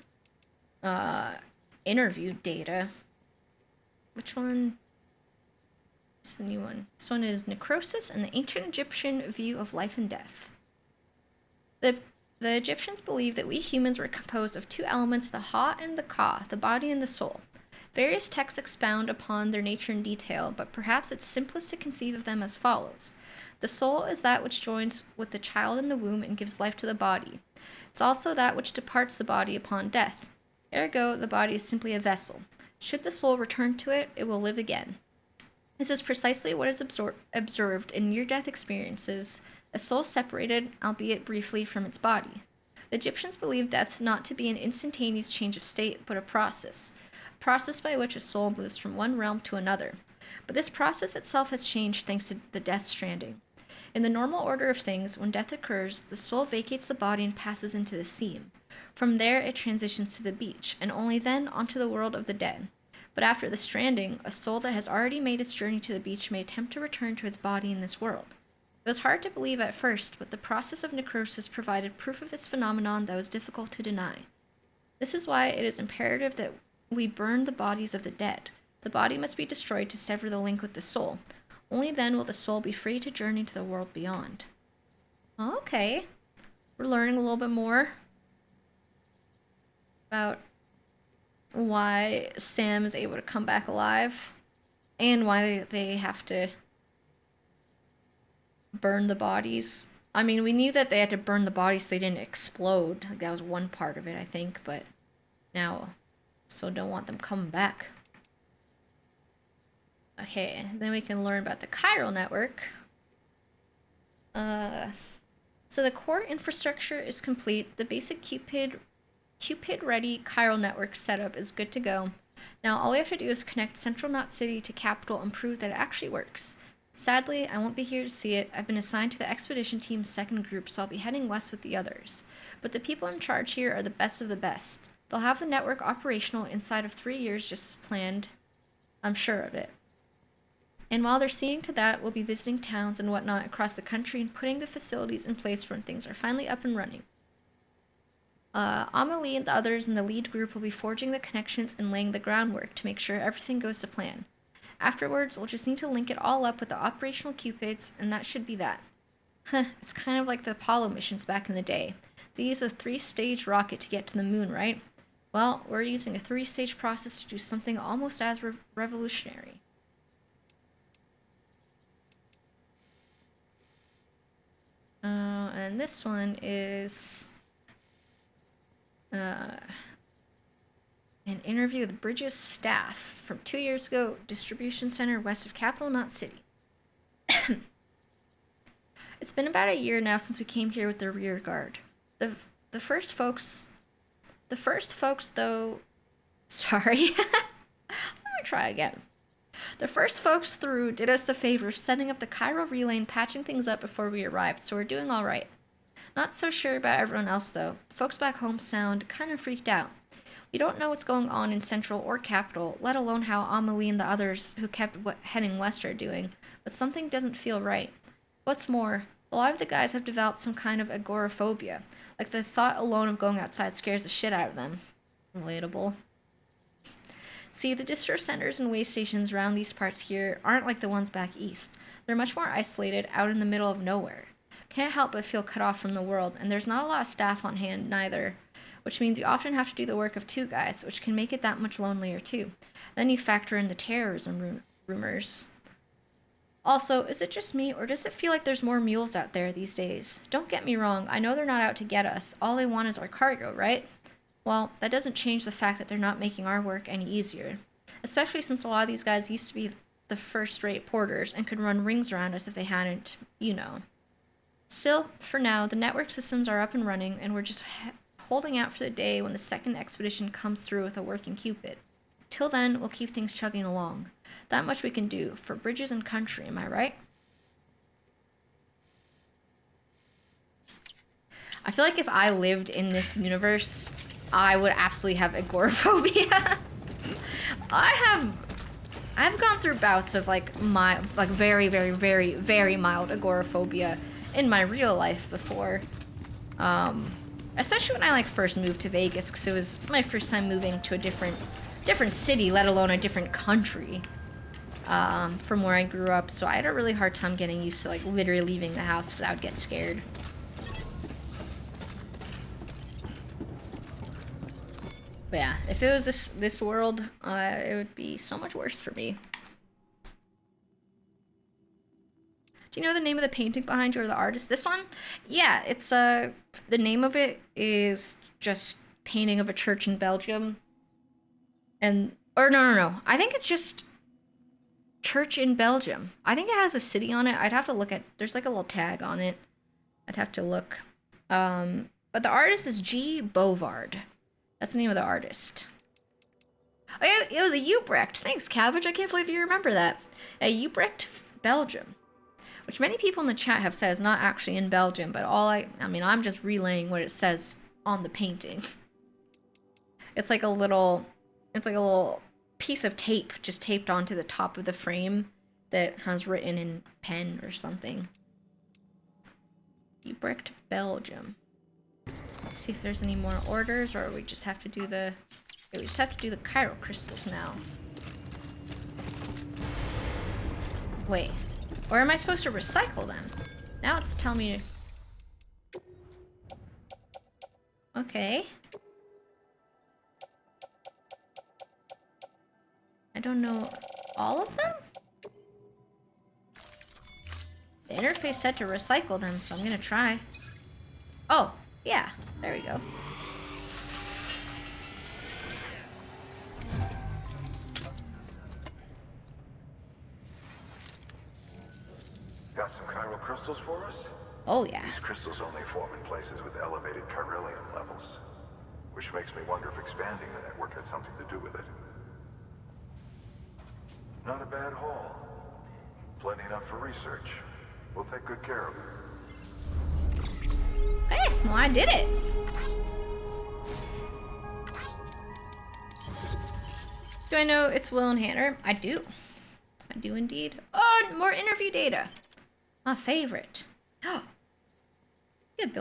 interview data. Which one? It's the new one. This one is Necrosis and the Ancient Egyptian View of Life and Death. The Egyptians believed that we humans were composed of 2 elements, the Ha and the Ka, the body and the soul. Various texts expound upon their nature in detail, but perhaps it's simplest to conceive of them as follows. The soul is that which joins with the child in the womb and gives life to the body. It's also that which departs the body upon death. Ergo, the body is simply a vessel. Should the soul return to it, it will live again. This is precisely what is observed in near-death experiences, a soul separated, albeit briefly, from its body. The Egyptians believed death not to be an instantaneous change of state, but a process by which a soul moves from one realm to another. But this process itself has changed thanks to the Death Stranding. In the normal order of things, when death occurs, the soul vacates the body and passes into the seam. From there, it transitions to the beach, and only then onto the world of the dead. But after the stranding, a soul that has already made its journey to the beach may attempt to return to his body in this world. It was hard to believe at first, but the process of necrosis provided proof of this phenomenon that was difficult to deny. This is why it is imperative that we burn the bodies of the dead. The body must be destroyed to sever the link with the soul. Only then will the soul be free to journey to the world beyond. Okay. We're learning a little bit more about why Sam is able to come back alive and why they have to burn the bodies. I mean, we knew that they had to burn the bodies so they didn't explode. Like, that was one part of it, I think, but now, so don't want them coming back. Okay, then we can learn about the chiral network. So the core infrastructure is complete. The basic Cupid-ready chiral network setup is good to go. Now all we have to do is connect Central Knot City to Capital and prove that it actually works. Sadly, I won't be here to see it. I've been assigned to the expedition team's second group, so I'll be heading west with the others. But the people in charge here are the best of the best. They'll have the network operational inside of 3 years just as planned. I'm sure of it. And while they're seeing to that, we'll be visiting towns and whatnot across the country and putting the facilities in place when things are finally up and running. Amelie and the others in the lead group will be forging the connections and laying the groundwork to make sure everything goes to plan. Afterwards, we'll just need to link it all up with the operational Cupids, and that should be that. It's kind of like the Apollo missions back in the day. They used a 3-stage rocket to get to the moon, right? Well, we're using a 3-stage process to do something almost as revolutionary. And this one is An interview with Bridges staff from 2 years ago, distribution center west of Capital Knot City. It's been about a year now since we came here with the rear guard. The first folks though, sorry. Let me try again. The first folks through did us the favor of setting up the chiral relay and patching things up before we arrived, so we're doing all right. Not so sure about everyone else though. Folks back home sound kind of freaked out. We don't know what's going on in Central or Capital, let alone how Amelie and the others who kept heading west are doing, but something doesn't feel right. What's more, a lot of the guys have developed some kind of agoraphobia, like the thought alone of going outside scares the shit out of them. Relatable. See, the distro centers and way stations around these parts here aren't like the ones back east. They're much more isolated, out in the middle of nowhere. Can't help but feel cut off from the world, and there's not a lot of staff on hand neither, which means you often have to do the work of 2 guys, which can make it that much lonelier too. Then you factor in the terrorism rumors. Also, is it just me, or does it feel like there's more mules out there these days? Don't get me wrong, I know they're not out to get us. All they want is our cargo, right? Well, that doesn't change the fact that they're not making our work any easier. Especially since a lot of these guys used to be the first-rate porters and could run rings around us if they hadn't, you know. Still, for now, the network systems are up and running, and we're just holding out for the day when the second expedition comes through with a working Cupid. Till then, we'll keep things chugging along. That much we can do for Bridges and country, am I right? I feel like if I lived in this universe, I would absolutely have agoraphobia. I've gone through bouts of very, very, very, very mild agoraphobia in my real life before. Especially when I first moved to Vegas, because it was my first time moving to a different city, let alone a different country, from where I grew up. So I had a really hard time getting used to literally leaving the house because I would get scared. But yeah, if it was this world, it would be so much worse for me. Do you know the name of the painting behind you or the artist? This one? Yeah, it's the name of it is just Painting of a Church in Belgium. Or no. I think it's just Church in Belgium. I think it has a city on it. I'd have to look at, there's a little tag on it. I'd have to look. But the artist is G. Bovard. That's the name of the artist. Oh yeah, it was a Ubrecht. Thanks, Cabbage. I can't believe you remember that. A Ubrecht, Belgium. Which many people in the chat have said is not actually in Belgium, but I'm just relaying what it says on the painting. It's like a little piece of tape just taped onto the top of the frame that has written in pen or something. Ubrecht, Belgium. Let's see if there's any more orders, or we just have to do the chiral crystals now. Wait. Or am I supposed to recycle them? Now it's telling me to... Okay. I don't know all of them? The interface said to recycle them, so I'm gonna try. Oh, yeah. There we go. Got some chiral crystals for us? Oh, yeah. These crystals only form in places with elevated chiralium levels, which makes me wonder if expanding the network had something to do with it. Not a bad haul. Plenty enough for research. We'll take good care of it. Okay, well, I did it. Do I know it's Will and Hannah? I do. I do indeed. Oh, more interview data. My favorite. Oh, we could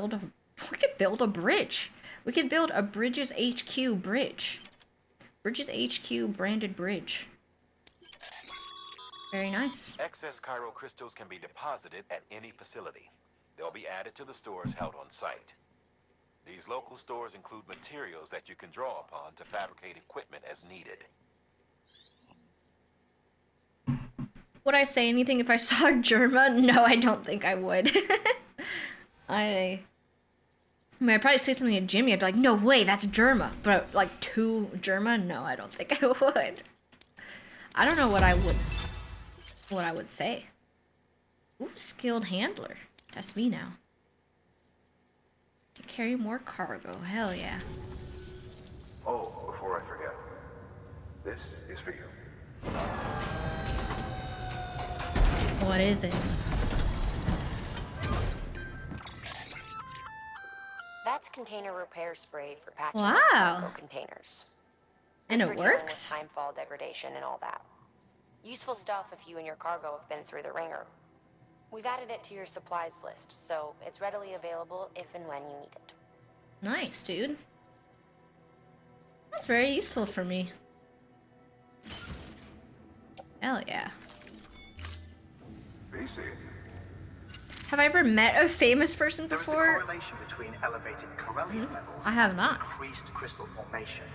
build a bridge. We could build a Bridges HQ bridge. Bridges HQ branded bridge. Very nice. Excess chiral crystals can be deposited at any facility. They'll be added to the stores held on site. These local stores include materials that you can draw upon to fabricate equipment as needed. Would I say anything if I saw Germa? No, I don't think I would. I mean, I'd probably say something to Jimmy. I'd be like, no way, that's Germa. But like to Germa, no, I don't think I would. I don't know what I would say. Ooh, skilled handler. That's me now. Carry more cargo. Hell yeah. Oh, before I forget, this is for you. What is it? That's container repair spray for patching Wow. up cargo containers. And Good it for dealing works? with timefall degradation and all that. Useful stuff if you and your cargo have been through the ringer. We've added it to your supplies list, so it's readily available if and when you need it. Nice, dude. That's very useful for me. Hell yeah. Have I ever met a famous person There is a before? correlation between elevated chyralium levels I have and not. increased crystal formation.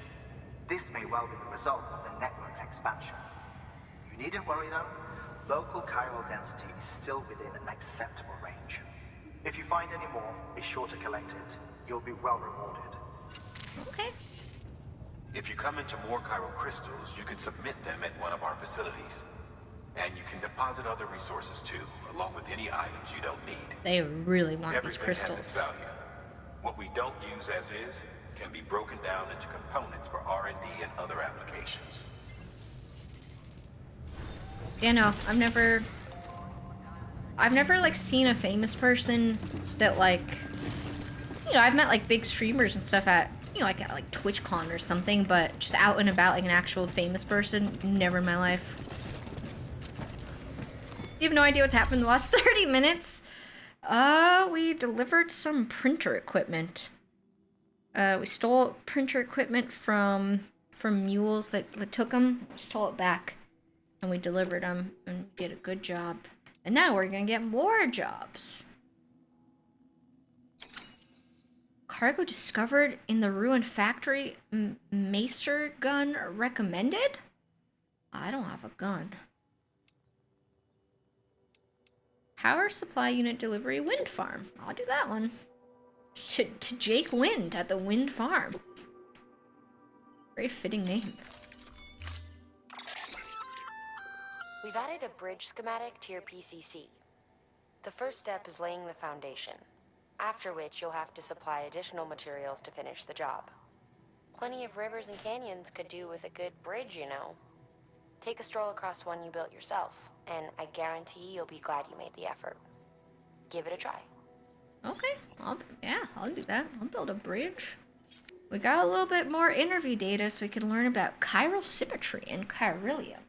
This may well be the result of the network's expansion. You needn't worry though. Local chiral density is still within an acceptable range. If you find any more, be sure to collect it. You'll be well rewarded. Okay. If you come into more chiral crystals, you can submit them at one of our facilities. And you can deposit other resources too, along with any items you don't need. They really want these Everything has its crystals. value. What we don't use as is can be broken down into components for R&D and other applications. Yeah, no, I've never like seen a famous person that like, you know, I've met like big streamers and stuff at, you know, like at like TwitchCon or something, but just out and about like an actual famous person, never in my life. You have no idea what's happened in the last 30 minutes. We delivered some printer equipment. We stole printer equipment from mules that took them. We stole it back. And we delivered them and did a good job. And now we're gonna get more jobs. Cargo discovered in the ruined factory. Macer gun recommended? I don't have a gun. Power supply unit delivery wind farm. I'll do that one. To Jake Wind at the wind farm. Very fitting name. We've added a bridge schematic to your PCC. The first step is laying the foundation, after which you'll have to supply additional materials to finish the job. Plenty of rivers and canyons could do with a good bridge, you know. Take a stroll across one you built yourself, and I guarantee you'll be glad you made the effort. Give it a try. Okay, I'll do that. I'll build a bridge. We got a little bit more interview data so we can learn about chiral symmetry and chiralium.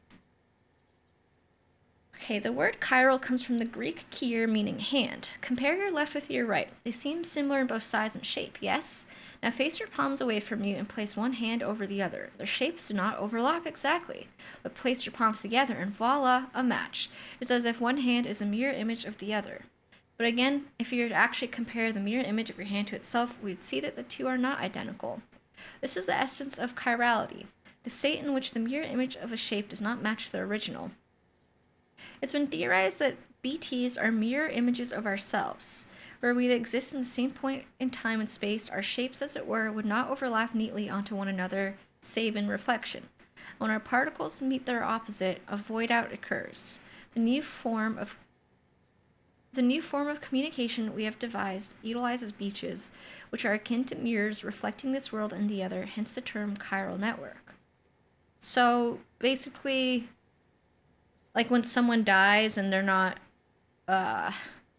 Okay, the word chiral comes from the Greek kyr, meaning hand. Compare your left with your right. They seem similar in both size and shape, yes? Now face your palms away from you and place one hand over the other. Their shapes do not overlap exactly, but place your palms together and voila, a match. It's as if one hand is a mirror image of the other. But again, if you were to actually compare the mirror image of your hand to itself, we'd see that the two are not identical. This is the essence of chirality, the state in which the mirror image of a shape does not match the original. It's been theorized that BTs are mirror images of ourselves. Where we'd exist in the same point in time and space, our shapes, as it were, would not overlap neatly onto one another, save in reflection. When our particles meet their opposite, a void-out occurs. The new form of communication we have devised utilizes beaches, which are akin to mirrors reflecting this world and the other, hence the term chiral network. So, basically, like when someone dies and they're not,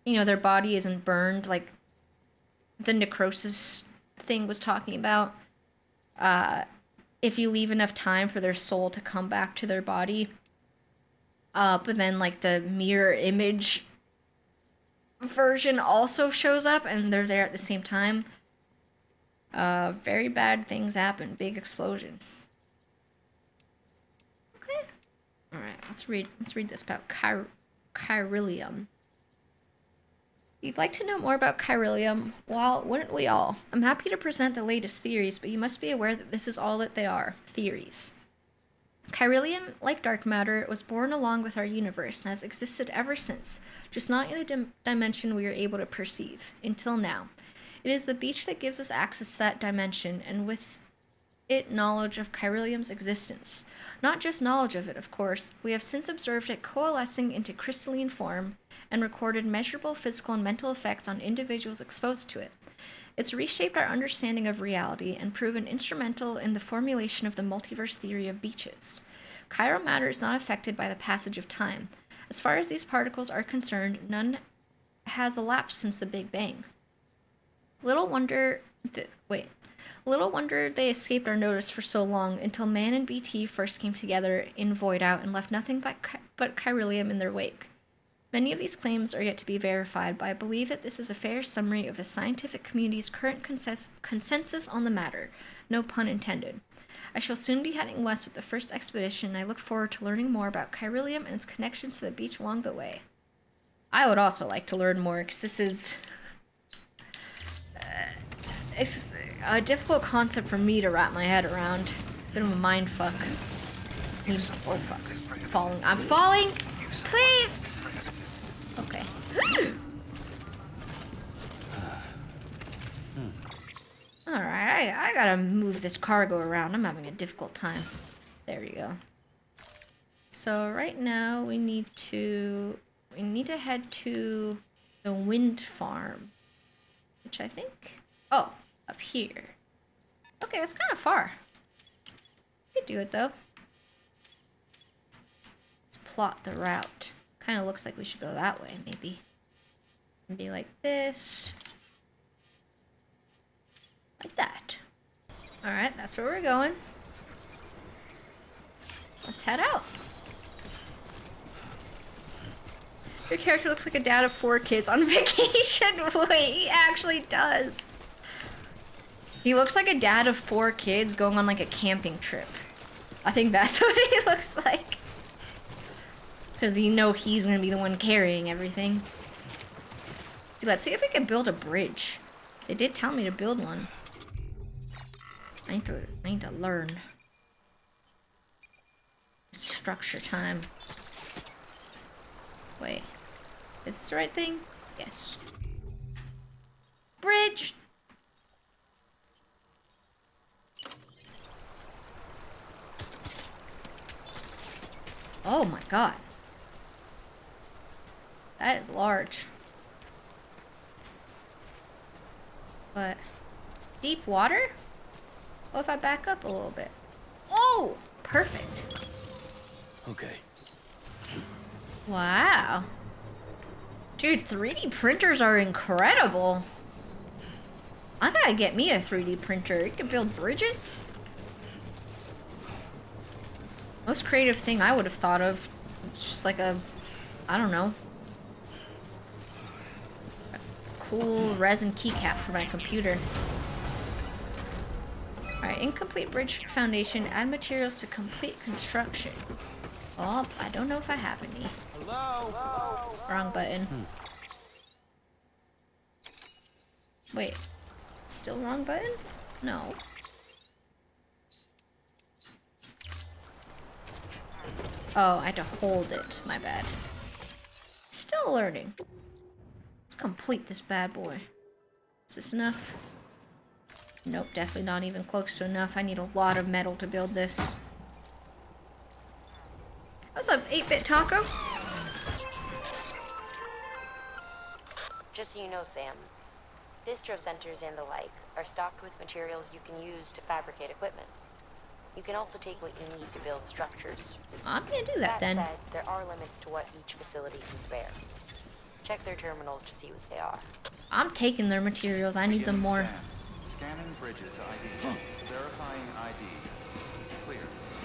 you know, their body isn't burned, like the necrosis thing was talking about. If you leave enough time for their soul to come back to their body, but then like the mirror image version also shows up and they're there at the same time. Very bad things happen. Big explosion. Okay. All right. Let's read this about chiralium. You'd like to know more about chiralium? Well, wouldn't we all? I'm happy to present the latest theories, but you must be aware that this is all that they are, theories. Chiralium, like dark matter, was born along with our universe and has existed ever since, just not in a dimension we are able to perceive, until now. It is the beach that gives us access to that dimension, and with it knowledge of chiralium's existence. Not just knowledge of it, of course. We have since observed it coalescing into crystalline form and recorded measurable physical and mental effects on individuals exposed to it. It's reshaped our understanding of reality and proven instrumental in the formulation of the multiverse theory of beaches. Chiral matter is not affected by the passage of time. As far as these particles are concerned, none has elapsed since the Big Bang. Little wonder they escaped our notice for so long until Man and BT first came together in Void Out and left nothing but chiralium in their wake. Many of these claims are yet to be verified, but I believe that this is a fair summary of the scientific community's current consensus on the matter. No pun intended. I shall soon be heading west with the first expedition, and I look forward to learning more about chiralium and its connections to the beach along the way. I would also like to learn more, because this is... it's a difficult concept for me to wrap my head around. Bit of a mind fuck. Oh fuck. Falling. I'm falling! Please! Okay. Alright, I gotta move this cargo around. I'm having a difficult time. There you go. So right now we need to head to the wind farm. Which I think... Oh, up here. Okay, that's kind of far. We could do it though. Let's plot the route. Kind of looks like we should go that way, maybe. Maybe like this. Like that. Alright, that's where we're going. Let's head out. Your character looks like a dad of 4 kids on vacation. Wait, he actually does. He looks like a dad of 4 kids going on like a camping trip. I think that's what he looks like. Because you know he's going to be the one carrying everything. Dude, let's see if we can build a bridge. They did tell me to build one. I need to learn. It's structure time. Wait. Is this the right thing? Yes. Bridge! Oh my god. That is large. But deep water? What if I back up a little bit? Oh! Perfect. Okay. Wow. Dude, 3D printers are incredible. I gotta get me a 3D printer. It can build bridges. Most creative thing I would have thought of. It's just like a, I don't know, a cool resin keycap for my computer. Alright, incomplete bridge foundation. Add materials to complete construction. Oh, I don't know if I have any. Hello? Wrong button. Wait. Still wrong button? No. Oh, I had to hold it. My bad. Still learning. Let's complete this bad boy. Is this enough? Nope, definitely not even close to enough. I need a lot of metal to build this. What's up, 8-bit taco? Just so you know, Sam, distro centers and the like are stocked with materials you can use to fabricate equipment. You can also take what you need to build structures. I'm gonna do that then. That said, there are limits to what each facility can spare. Check their terminals to see what they are. I'm taking their materials. I need them more. Scanning bridges ID. Verifying ID. Clear.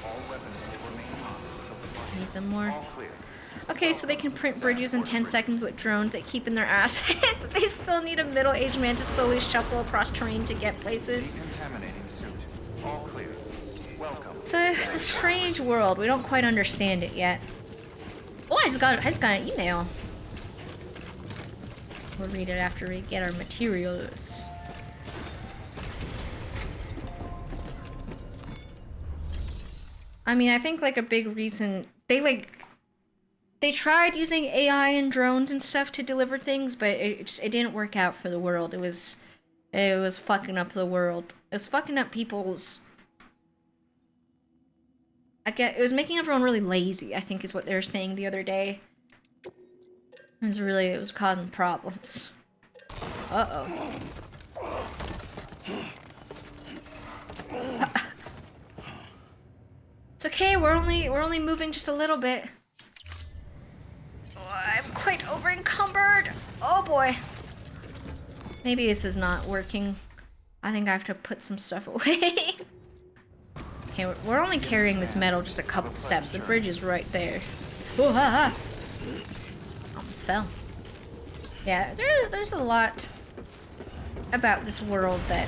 All weapons will remain on until the I need them more. All clear. Okay, so they can print bridges in 10 seconds with drones that keep in their asses. They still need a middle-aged man to slowly shuffle across terrain to get places. Contaminating suit. All clear. Welcome. It's a strange world. We don't quite understand it yet. Oh, I just got an email. We'll read it after we get our materials. I mean, I think like a big reason they tried using AI and drones and stuff to deliver things, but it didn't work out for the world. It was It was fucking up the world. It was fucking up people's... it was making everyone really lazy, I think is what they were saying the other day. It was causing problems. Uh-oh. It's okay, we're only moving just a little bit. Oh, I'm quite over encumbered. Oh boy. Maybe this is not working. I think I have to put some stuff away. Okay, we're only carrying this metal just a couple steps. The bridge is right there. Oh, almost fell. Yeah, there's a lot about this world that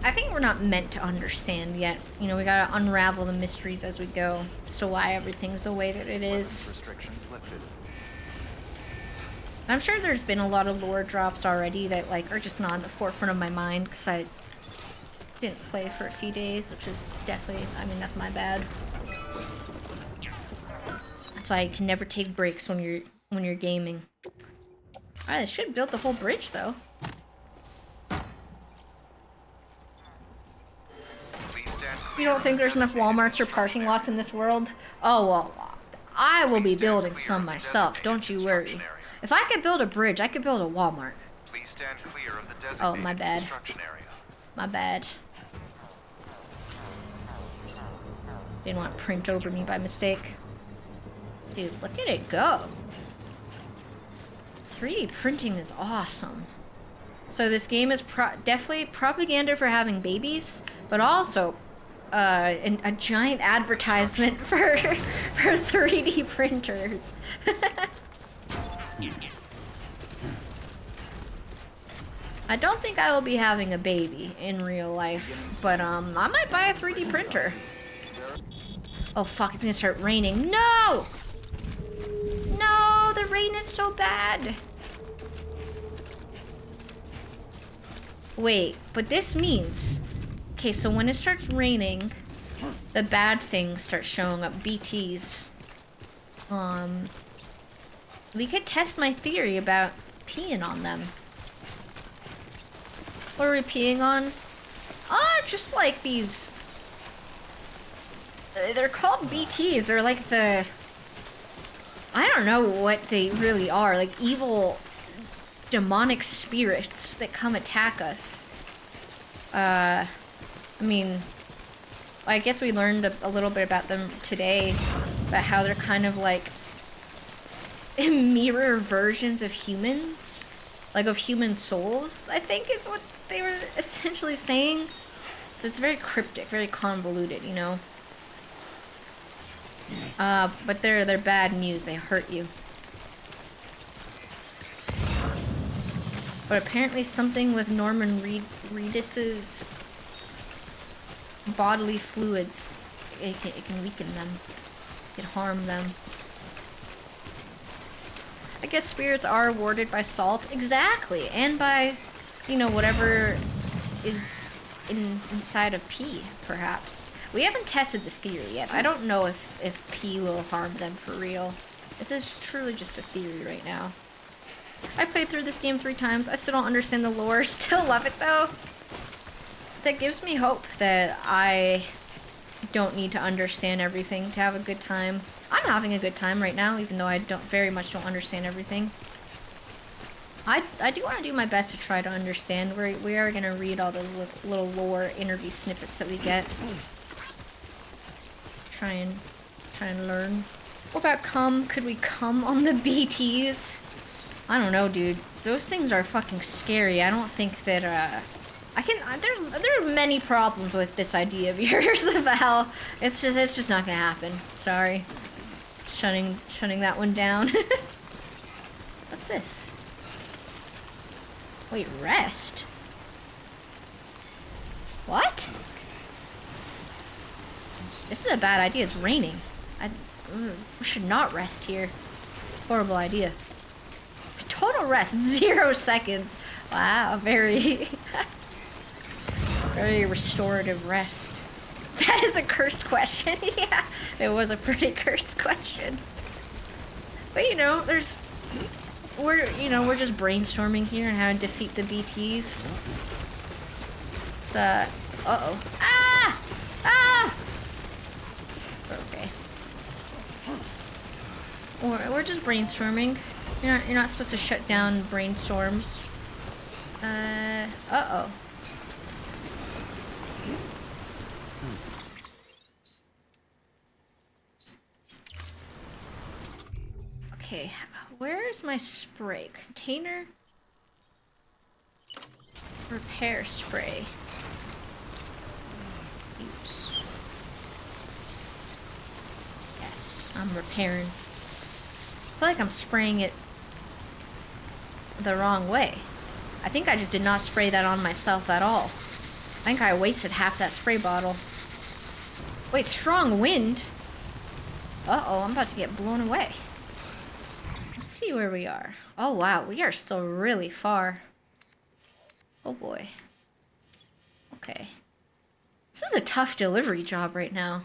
I think we're not meant to understand yet. You know, we gotta unravel the mysteries as we go as to why everything's the way that it is. I'm sure there's been a lot of lore drops already that like are just not in the forefront of my mind because I didn't play for a few days, which is definitely, I mean, that's my bad. That's why I can never take breaks when you're gaming. Alright, they should build the whole bridge though. You don't think there's enough Walmarts or parking lots in this world? Oh well, I will be building some myself, don't you worry. If I could build a bridge, I could build a Walmart. Please stand clear of the designated Oh, my bad. construction area. My bad. Didn't want to print over me by mistake. Dude, look at it go. 3D printing is awesome. So this game is definitely propaganda for having babies, but also a giant advertisement for 3D printers. I don't think I will be having a baby in real life, but I might buy a 3D printer. Oh fuck, it's gonna start raining. No! No, the rain is so bad. Wait, but this means... Okay, so when it starts raining, the bad things start showing up, BTs. We could test my theory about peeing on them. What are we peeing on? Just like these... They're called BTs. They're like the... I don't know what they really are. Like evil demonic spirits that come attack us. I mean... I guess we learned a little bit about them today. About how they're kind of like... mirror versions of humans. Like of human souls, I think is what they were essentially saying. So it's very cryptic, very convoluted, you know. But they're bad news. They hurt you. But apparently something with Norman Reedus's bodily fluids, it can weaken them. It can harm them. I guess spirits are warded by salt. Exactly. And by, you know, whatever is inside of pee, perhaps. We haven't tested this theory yet. I don't know if pee will harm them for real. This is truly just a theory right now. I played through this game 3 times. I still don't understand the lore. Still love it, though. That gives me hope that I don't need to understand everything to have a good time. I'm having a good time right now, even though I very much don't understand everything. I do want to do my best to try to understand. We are going to read all the little lore interview snippets that we get. Try and learn. What about cum? Could we cum on the BTs? I don't know, dude. Those things are fucking scary. I don't think that, there are many problems with this idea of yours about it's just not gonna happen. Sorry. Shutting that one down. What's this? Wait, rest? What? This is a bad idea. It's raining. We should not rest here. Horrible idea. Total rest, 0 seconds. Wow, very... very restorative rest. That is a cursed question. Yeah, it was a pretty cursed question. But you know, there's we're just brainstorming here on how to defeat the BTs. It's, uh-oh. Ah! Ah! Okay. We're just brainstorming. You're not supposed to shut down brainstorms. Uh-oh. Okay, where's my spray? Container? Repair spray. Use. Yes, I'm repairing. I feel like I'm spraying it the wrong way. I think I just did not spray that on myself at all. I think I wasted half that spray bottle. Wait, strong wind? Uh-oh, I'm about to get blown away. Let's see where we are. Oh wow, we are still really far. Oh boy. Okay. This is a tough delivery job right now.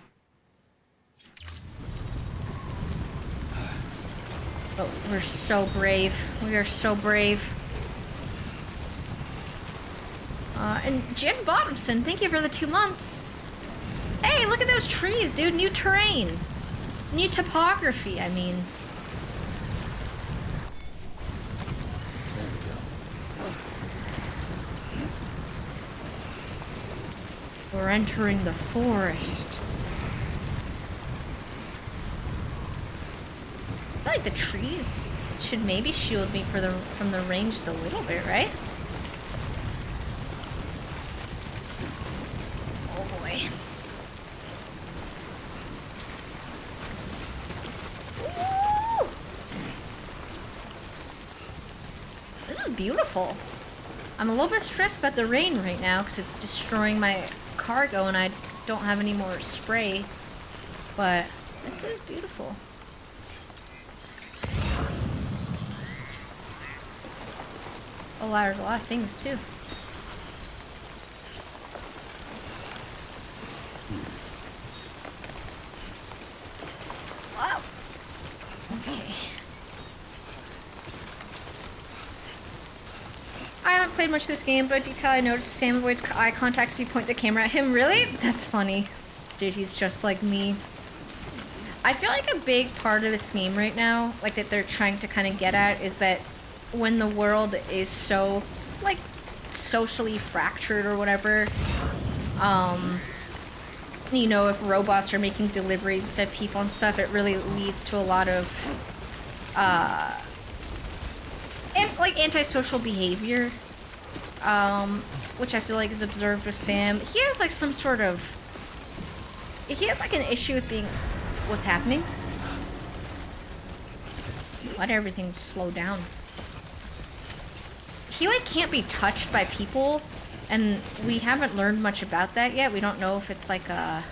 Oh, we're so brave. We are so brave. And Jen Bottomson, thank you for the 2 months. Hey, look at those trees, dude. New terrain. New topography, I mean. We're entering the forest. I feel like the trees should maybe shield me from the rain just a little bit, right? Oh boy. Woo! This is beautiful. I'm a little bit stressed about the rain right now because it's destroying my cargo and I don't have any more spray, but this is beautiful. Oh wow, there's a lot of things too. Wow. Okay. I haven't played much of this game, but detail I noticed Sam avoids eye contact if you point the camera at him. Really? That's funny. Dude, he's just like me. I feel like a big part of this game right now, like that they're trying to kind of get at, is that when the world is so, like, socially fractured or whatever, you know, if robots are making deliveries instead of people and stuff, it really leads to a lot of, like, antisocial behavior, which I feel like is observed with Sam. He has, like, some sort of, he has, like, an issue with being, what's happening? Why'd everything slow down? He, like, can't be touched by people, and we haven't learned much about that yet. We don't know if it's, like, a...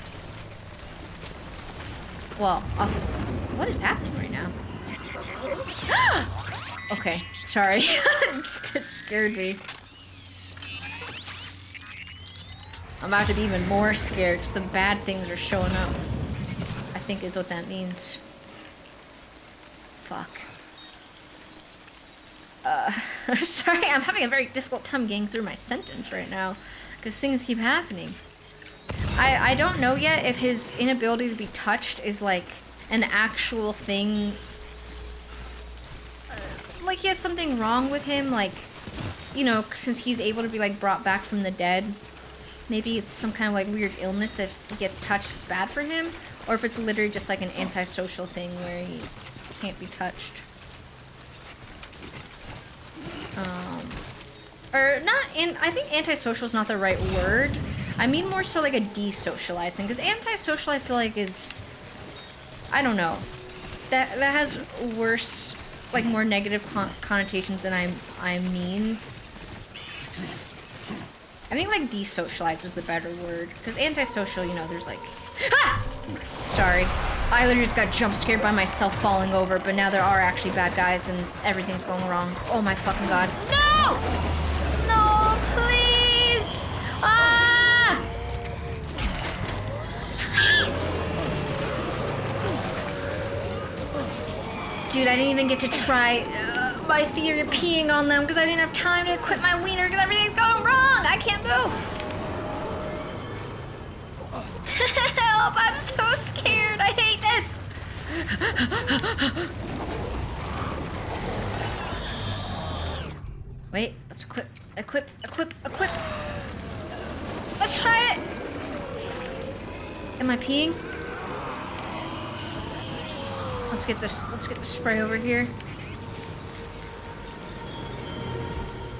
Well, also... What is happening right now? Okay, sorry. That scared me. I'm about to be even more scared because some bad things are showing up. I think is what that means. Fuck. Sorry, I'm having a very difficult time getting through my sentence right now because things keep happening. I don't know yet if his inability to be touched is like an actual thing. Like he has something wrong with him, like, you know, since he's able to be like brought back from the dead. Maybe it's some kind of like weird illness that if he gets touched it's bad for him, or if it's literally just like an antisocial thing where he can't be touched. Or not, I think antisocial is not the right word. I mean more so like a desocialized thing, because antisocial I feel like is, I don't know, that has worse, like more negative connotations than I mean. I think like desocialized is the better word, because antisocial, you know, there's like, ah! Sorry, I literally just got jump scared by myself falling over, but now there are actually bad guys and everything's going wrong. Oh my fucking god. No! No, please! Ah! Please! Dude, I didn't even get to try my theory of peeing on them because I didn't have time to equip my wiener because everything's going wrong. I can't move. Help, I'm so scared. I hate this. Wait, let's equip. Let's try it. Am I peeing? Let's get the spray over here.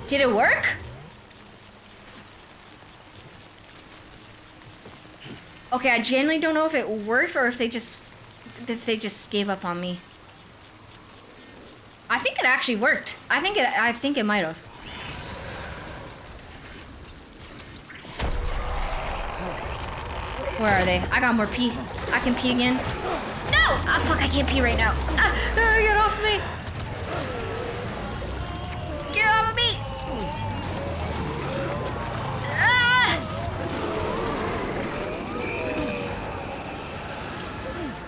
Did it work? Okay, I genuinely don't know if it worked or if they just gave up on me. I think it actually worked. I think it might have. Where are they? I got more pee. I can pee again. No! Ah, fuck, I can't pee right now. Get off me! Get off of me! Ah!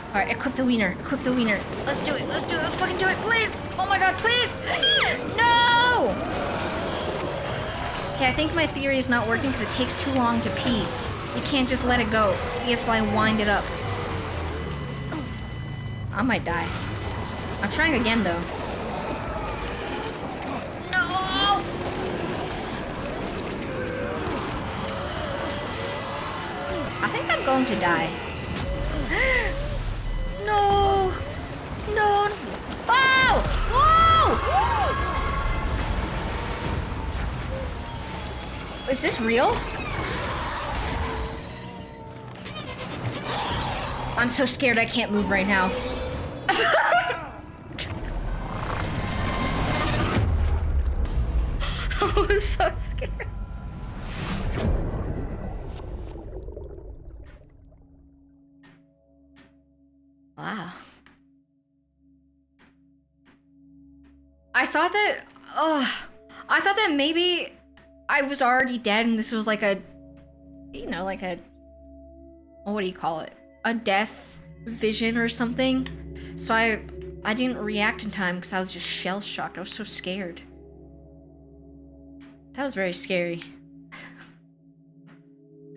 Alright, equip the wiener. Equip the wiener. Let's do it. Let's do it. Let's fucking do it, please! Oh my god, please! No! Okay, I think my theory is not working because it takes too long to pee. You can't just let it go. You have to like wind it up. I might die. I'm trying again though. No! I think I'm going to die. No! No! Oh! Whoa! Is this real? I'm so scared I can't move right now. I was so scared. Wow. I thought that maybe I was already dead and this was like a, you know, like a, what do you call it? A death vision or something. So I didn't react in time because I was just shell shocked. I was so scared. That was very scary.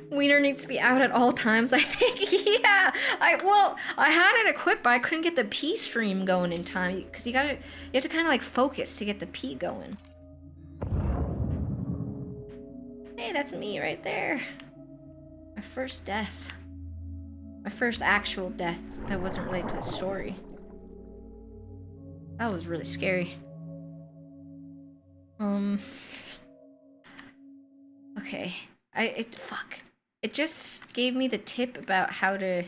Wiener needs to be out at all times, I think. Yeah. I had it equipped, but I couldn't get the pee stream going in time because you have to kind of like focus to get the pee going. Hey, that's me right there. My first death. My first actual death that wasn't related to the story. That was really scary. Okay. Fuck. It just gave me the tip about how to...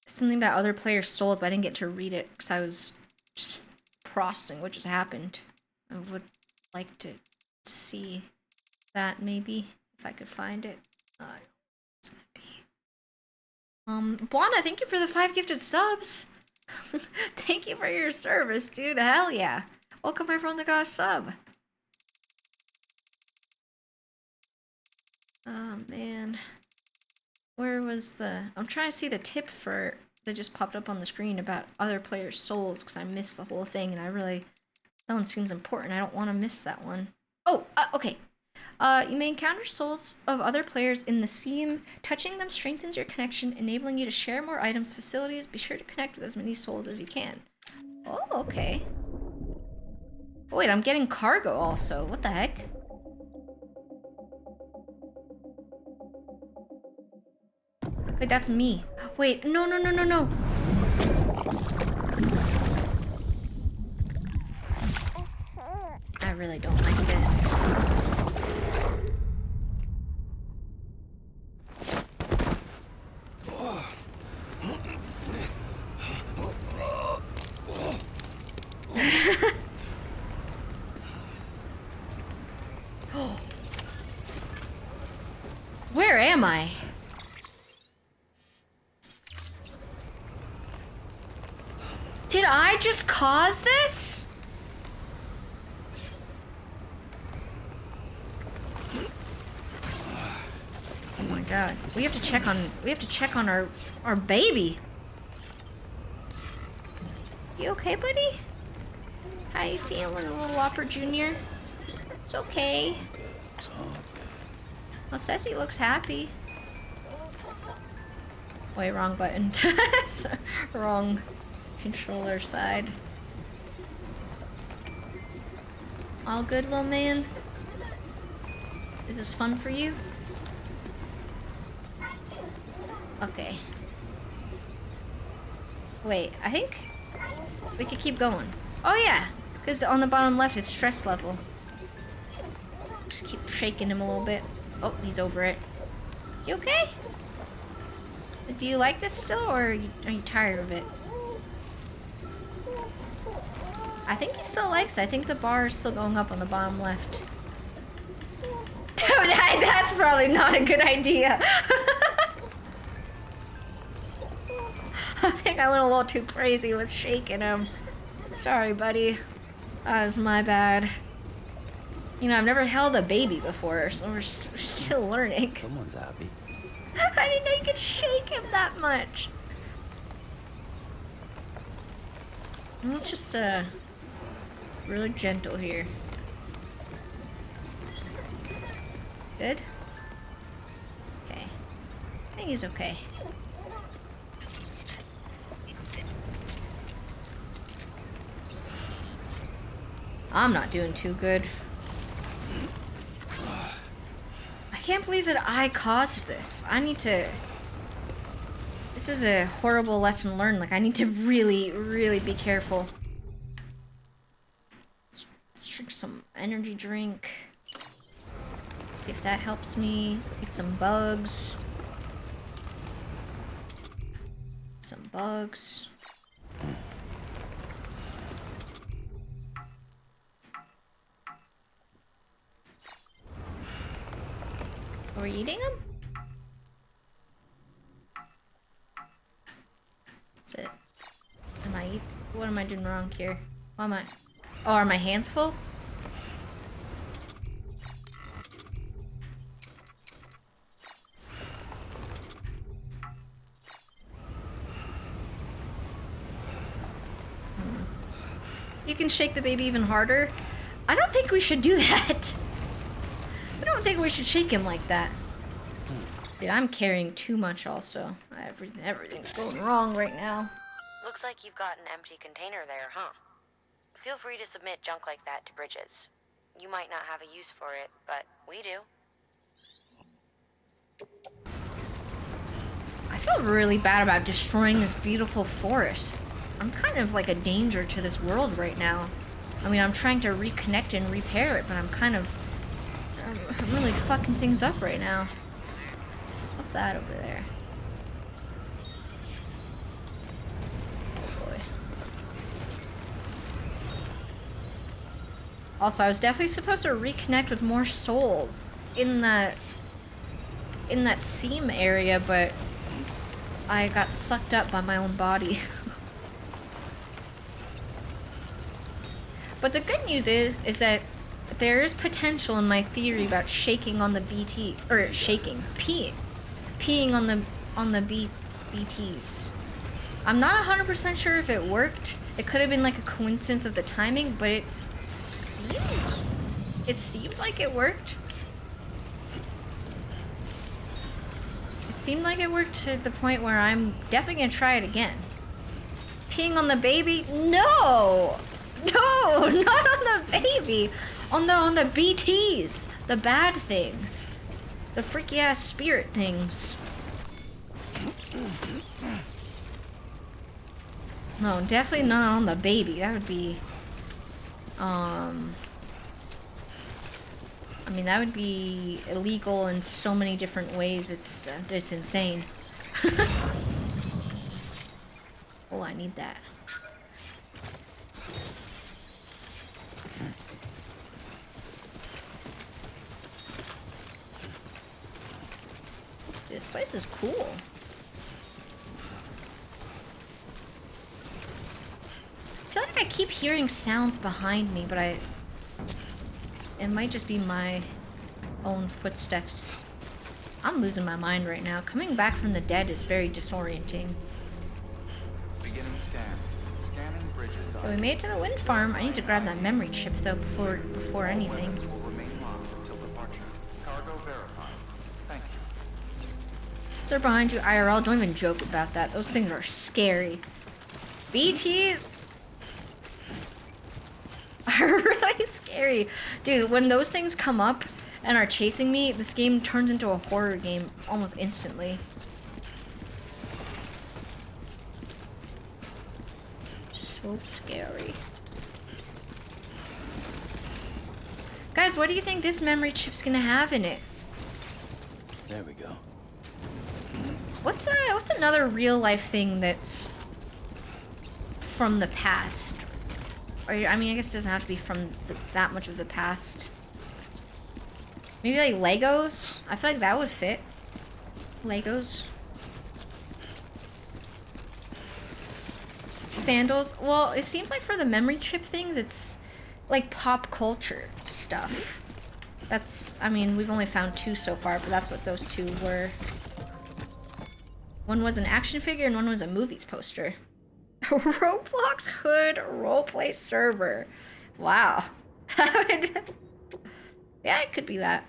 Something about other players' souls, but I didn't get to read it because I was just processing what just happened. I would like to see that maybe, if I could find it. It's gonna be... Buana, thank you for the 5 gifted subs. Thank you for your service, dude. Hell yeah. Welcome everyone that got a sub. Oh man. Where was the... I'm trying to see the tip for... that just popped up on the screen about other players' souls because I missed the whole thing and I really... That one seems important. I don't want to miss that one. Oh, okay. You may encounter souls of other players in the seam. Touching them strengthens your connection, enabling you to share more items, facilities. Be sure to connect with as many souls as you can. Oh, okay. Oh, wait, I'm getting cargo also. What the heck? Wait, that's me. Wait, no. I really don't like this. Where am I? Did I just cause this? Oh my god. We have to check on our baby. You okay, buddy? How you feeling, little Whopper Jr.? It's okay. Well, Ceci looks happy. Wait, wrong button. Wrong controller side. All good, little man? Is this fun for you? Okay. Wait, I think we could keep going. Oh yeah, because on the bottom left is stress level. Just keep shaking him a little bit. Oh, he's over it. You okay? Do you like this still, or are you tired of it? I think he still likes it. I think the bar is still going up on the bottom left. That's probably not a good idea. I think I went a little too crazy with shaking him. Sorry, buddy. That was my bad. You know, I've never held a baby before, so we're still learning. Someone's happy. I didn't know you could shake him that much. Let's just, really gentle here. Good? Okay. I think he's okay. I'm not doing too good. I can't believe that I caused this. I need to... This is a horrible lesson learned. Like, I need to really, really be careful. Let's drink some energy drink. See if that helps me. Get some bugs. Some bugs. Are we eating them? That's it. What am I doing wrong here? Why am I... Oh, are my hands full? You can shake the baby even harder. I don't think we should do that. I don't think we should shake him like that. Dude, I'm carrying too much also. Everything's going wrong right now. Looks like you've got an empty container there, huh? Feel free to submit junk like that to Bridges. You might not have a use for it, but we do. I feel really bad about destroying this beautiful forest. I'm kind of like a danger to this world right now. I mean, I'm trying to reconnect and repair it, but I'm really fucking things up right now. What's that over there? Oh boy. Also, I was definitely supposed to reconnect with more souls in that seam area, but I got sucked up by my own body. But the good news is that there is potential in my theory about shaking on the BT, or peeing on the BTs. I'm not 100% sure if it worked. It could have been like a coincidence of the timing, but it seemed like it worked. It seemed like it worked to the point where I'm definitely gonna try it again. Peeing on the baby? No! No, not on the baby. On the BTs. The bad things. The freaky ass spirit things. No, definitely not on the baby. That would be I mean, that would be illegal in so many different ways. It's insane. Oh, I need that. This place is cool. I feel like I keep hearing sounds behind me, but it might just be my own footsteps. I'm losing my mind right now. Coming back from the dead is very disorienting. Beginning scan. Scanning bridges. So we made it to the wind farm. I need to grab that memory chip though before anything. Weapons will remain locked until departure. Cargo verified. Thank you. They're behind you, IRL. Don't even joke about that. Those things are scary. BTs are really scary. Dude, when those things come up and are chasing me, this game turns into a horror game almost instantly. So scary. Guys, what do you think this memory chip's gonna have in it? There we go. What's another real life thing that's from the past? Or, I mean, I guess it doesn't have to be from that much of the past. Maybe like Legos? I feel like that would fit. Legos. Sandals. Well, it seems like for the memory chip things, it's like pop culture stuff. That's, I mean, we've only found 2 so far, but that's what those 2 were. One was an action figure and one was a movies poster. Roblox Hood roleplay server. Wow. Yeah, it could be that.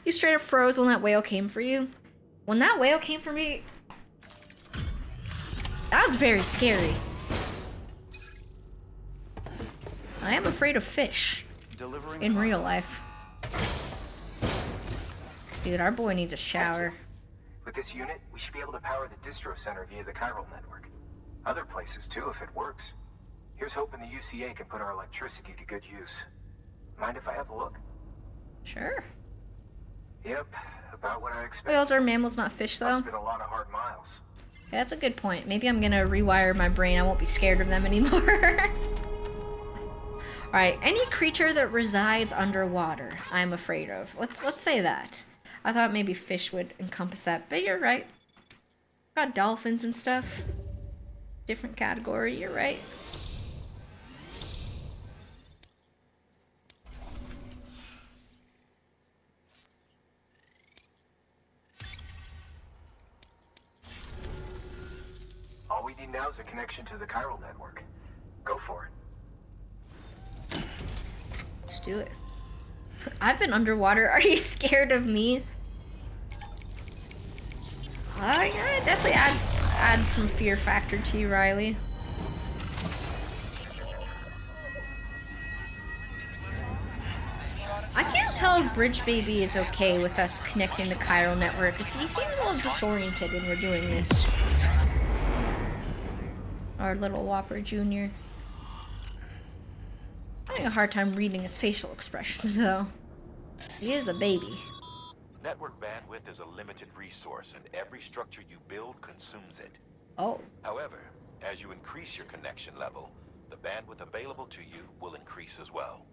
You straight up froze when that whale came for you. When that whale came for me, that was very scary. I am afraid of fish in real life. Dude, our boy needs a shower. With this unit, we should be able to power the distro center via the chiral network. Other places too, if it works. Here's hoping the UCA can put our electricity to good use. Mind if I have a look? Sure. Yep, about what I expected. Whales are mammals, not fish, though. Must've been a lot of hard miles. Yeah, that's a good point. Maybe I'm gonna rewire my brain. I won't be scared of them anymore. Alright, any creature that resides underwater, I'm afraid of. Let's say that. I thought maybe fish would encompass that, but you're right. Got dolphins and stuff. Different category, you're right. All we need now is a connection to the chiral network. Go for it. Let's do it. I've been underwater. Are you scared of me? Yeah, it definitely adds some fear factor to you, Riley. I can't tell if Bridge Baby is okay with us connecting the chiral network. He seems a little disoriented when we're doing this. Our little Whopper Jr. I'm having a hard time reading his facial expressions, though. He is a baby. Network bandwidth is a limited resource, and every structure you build consumes it. Oh. However, as you increase your connection level, the bandwidth available to you will increase as well.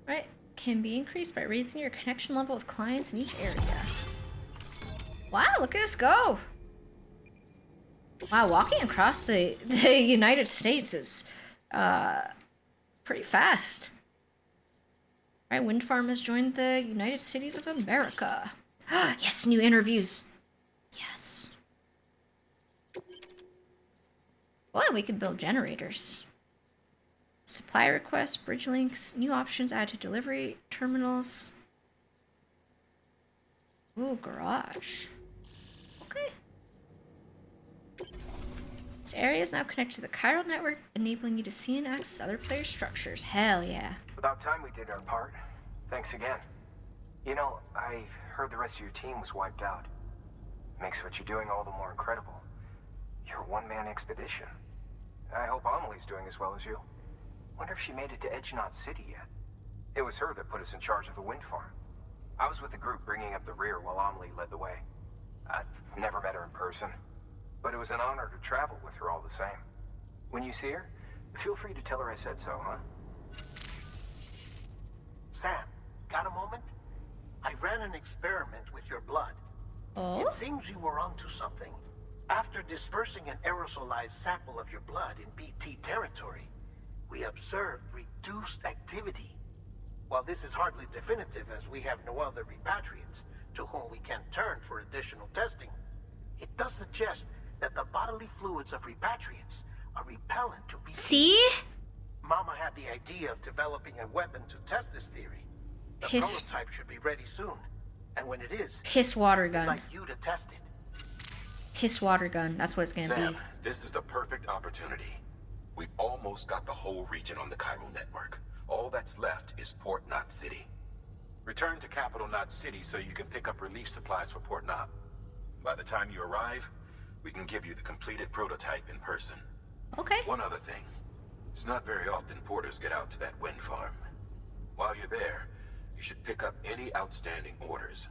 Right. Can be increased by raising your connection level with clients in each area. Wow, look at us go. Wow, walking across the United States is pretty fast. Alright, Wind Farm has joined the United Cities of America. Yes, new interviews. Yes. Well, we could build generators. Supply requests, bridge links, new options add to delivery terminals. Ooh, garage. Okay. This area is now connected to the chiral network, enabling you to see and access other players' structures. Hell yeah. About time we did our part. Thanks again. You know, I heard the rest of your team was wiped out. Makes what you're doing all the more incredible. You're a one-man expedition. I hope Amelie's doing as well as you. Wonder if she made it to Edge Knot City yet. It was her that put us in charge of the wind farm. I was with the group bringing up the rear while Amelie led the way. I've never met her in person, but it was an honor to travel with her all the same. When you see her, feel free to tell her I said so, huh? Sam, got a moment? I ran an experiment with your blood. Oh? It seems you were onto something. After dispersing an aerosolized sample of your blood in BT territory, we observed reduced activity. While this is hardly definitive, as we have no other repatriates to whom we can turn for additional testing, it does suggest that the bodily fluids of repatriates are repellent to BBs. See? Mama had the idea of developing a weapon to test this theory. The Piss. prototype should be ready soon. And when it is, Piss water we'd gun. like you to test it. Piss water gun. That's what it's gonna Sam, be. this is the perfect opportunity. We've almost got the whole region on the chiral network. All that's left is Port Knot City. Return to Capital Knot City so you can pick up relief supplies for Port Knot. By the time you arrive, we can give you the completed prototype in person. Okay. One other thing. It's not very often porters get out to that wind farm. While you're there, you should pick up any outstanding orders.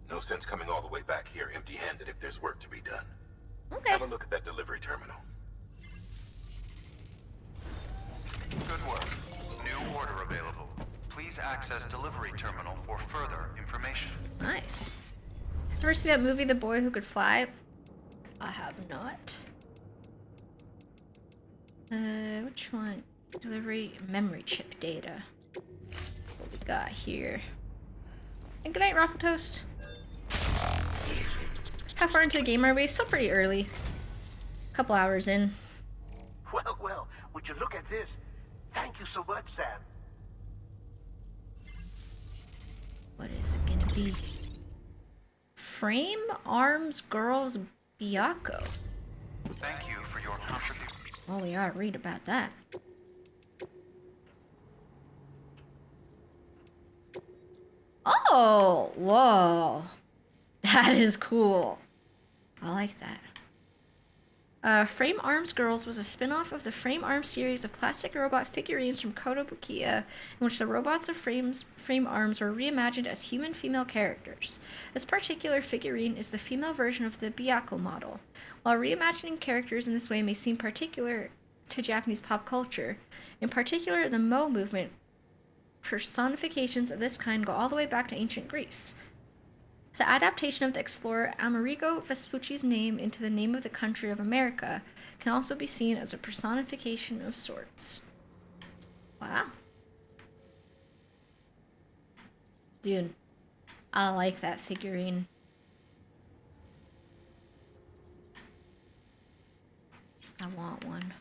No sense coming all the way back here empty-handed if there's work to be done. Okay. Have a look at that delivery terminal. Good work. New order available. Please access delivery terminal for further information. Nice. Ever see that movie, The Boy Who Could Fly? I have not. Which one? Delivery memory chip data. What we got here? And good night, Raffle Toast. How far into the game are we? Still pretty early. Couple hours in. Well, well, would you look at this? Thank you so much, Sam. What is it gonna be? Frame Arms Girls Biako. Thank you for your contribution. Well, we ought to read about that. Oh, whoa. That is cool. I like that. Frame Arms Girls was a spin-off of the Frame Arms series of classic robot figurines from Kotobukiya, in which the robots of Frame Arms were reimagined as human female characters. This particular figurine is the female version of the Biako model. While reimagining characters in this way may seem particular to Japanese pop culture, in particular the Mo movement, personifications of this kind go all the way back to ancient Greece. The adaptation of the explorer Amerigo Vespucci's name into the name of the country of America can also be seen as a personification of sorts. Wow. Dude, I like that figurine. I want one.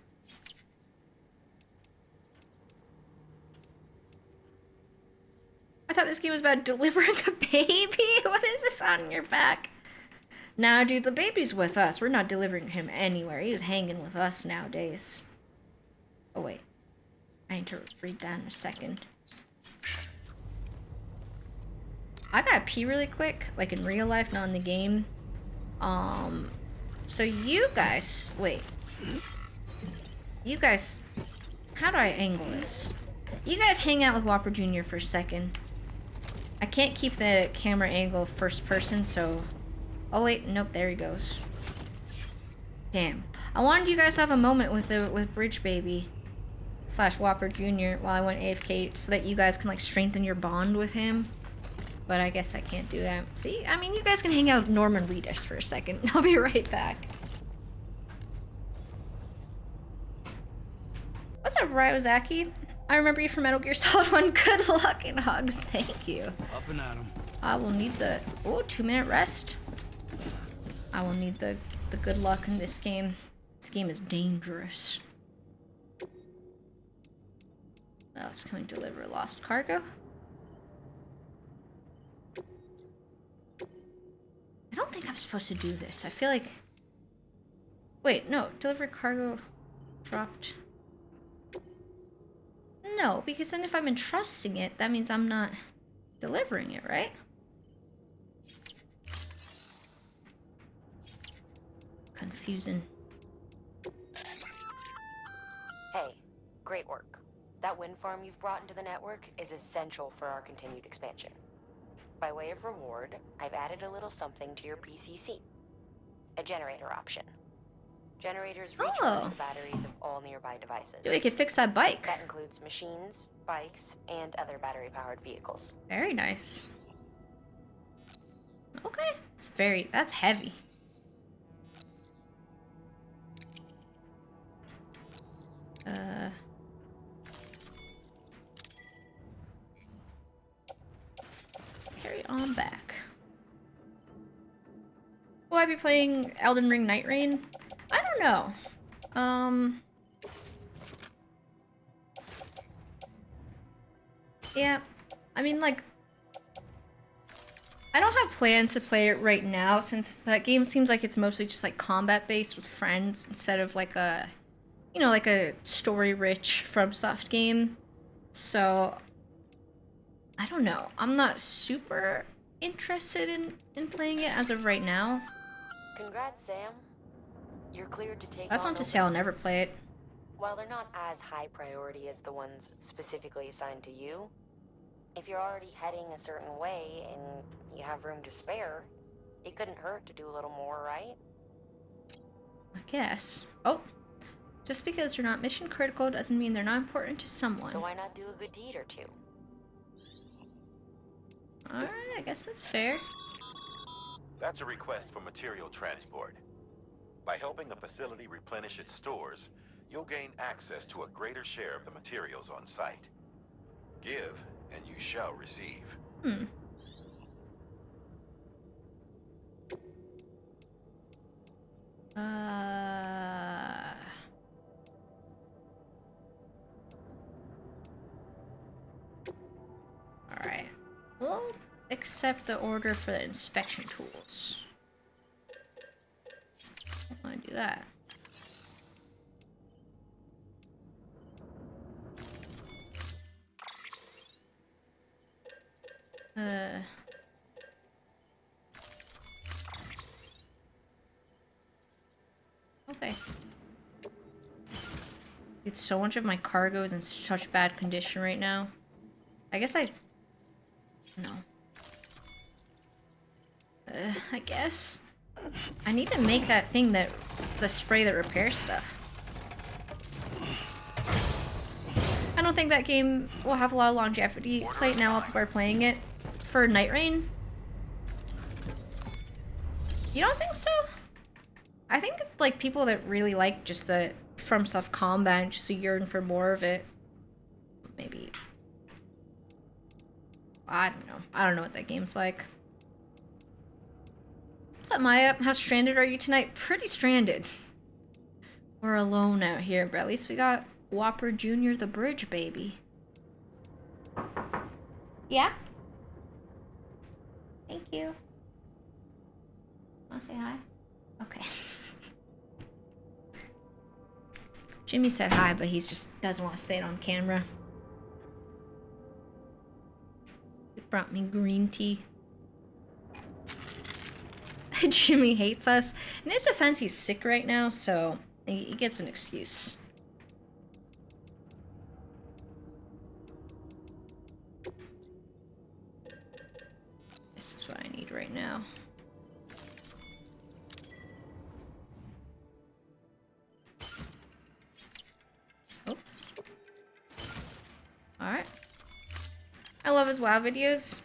I thought this game was about delivering a baby. What is this on your back? Nah, dude, the baby's with us. We're not delivering him anywhere. He's hanging with us nowadays. Oh, wait. I need to read that in a second. I gotta pee really quick, like in real life, not in the game. So you guys, wait. You guys, how do I angle this? You guys hang out with Whopper Jr. for a second. I can't keep the camera angle first person, so... Oh wait, nope, there he goes. Damn. I wanted you guys to have a moment with Bridge Baby / Whopper Jr. while I went AFK so that you guys can like strengthen your bond with him. But I guess I can't do that. See, I mean, you guys can hang out with Norman Reedus for a second. I'll be right back. What's up, Ryozaki? I remember you from Metal Gear Solid 1. Good luck and hugs. Thank you. Up and at 'em. I will need the... Oh, 2-minute rest. I will need the good luck in this game. This game is dangerous. What else can we deliver? Lost cargo? I don't think I'm supposed to do this. I feel like... Wait, no. Deliver cargo dropped... No, because then if I'm entrusting it, that means I'm not delivering it, right? Confusing. Hey, great work. That wind farm you've brought into the network is essential for our continued expansion. By way of reward, I've added a little something to your PCC. A generator option. Generators recharge the batteries of all nearby devices. Dude, we could fix that bike. That includes machines, bikes, and other battery-powered vehicles. Very nice. Okay, that's heavy. Carry on back. Will I be playing Elden Ring Night Rain? don't know. Yeah, I mean, like, I don't have plans to play it right now since that game seems like it's mostly just like combat based with friends instead of like a, you know, like a story rich FromSoft game. So I don't know. I'm not super interested in playing it as of right now. Congrats, Sam. You're cleared to take That's on not to say I'll never openings. play it. While they're not as high priority as the ones specifically assigned to you, if you're already heading a certain way and you have room to spare, it couldn't hurt to do a little more, right? I guess. Oh, just because they're not mission critical doesn't mean they're not important to someone. So why not do a good deed or two? Alright, I guess that's fair. That's a request for material transport. By helping the facility replenish its stores, you'll gain access to a greater share of the materials on site. Give, and you shall receive. Alright. We'll accept the order for the inspection tools. I want to do that. Okay. It's so much of my cargo is in such bad condition right now. I guess no. I guess. I need to make that thing the spray that repairs stuff. I don't think that game will have a lot of longevity. Play it now while people are playing it. For Night Rain? You don't think so? I think like people that really like just the FromSoft combat and just yearn for more of it. Maybe. I don't know. I don't know what that game's like. What's up, Maya? How stranded are you tonight? Pretty stranded. We're alone out here, but at least we got Whopper Jr. the bridge, baby. Yeah? Thank you. Wanna say hi? Okay. Jimmy said hi, but he just doesn't want to say it on camera. He brought me green tea. Jimmy hates us. In his defense, he's sick right now, so he gets an excuse. This is what I need right now. Oops. Alright. I love his WoW videos.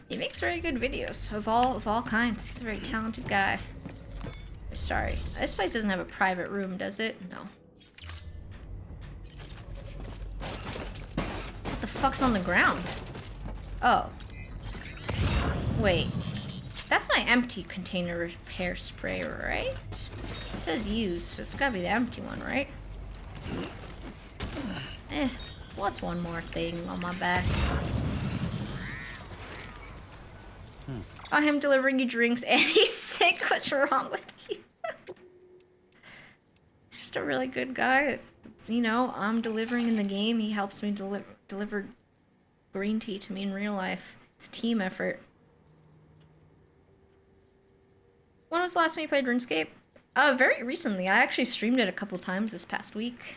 He makes very good videos of all kinds. He's a very talented guy. Sorry. This place doesn't have a private room, does it? No. What the fuck's on the ground? Oh. Wait. That's my empty container repair spray, right? It says use, so it's gotta be the empty one, right? What's one more thing on my back? Oh, him delivering you drinks and he's sick. What's wrong with you? He's just a really good guy. You know, I'm delivering in the game. He helps me deliver green tea to me in real life. It's a team effort. When was the last time you played RuneScape? Very recently. I actually streamed it a couple times this past week.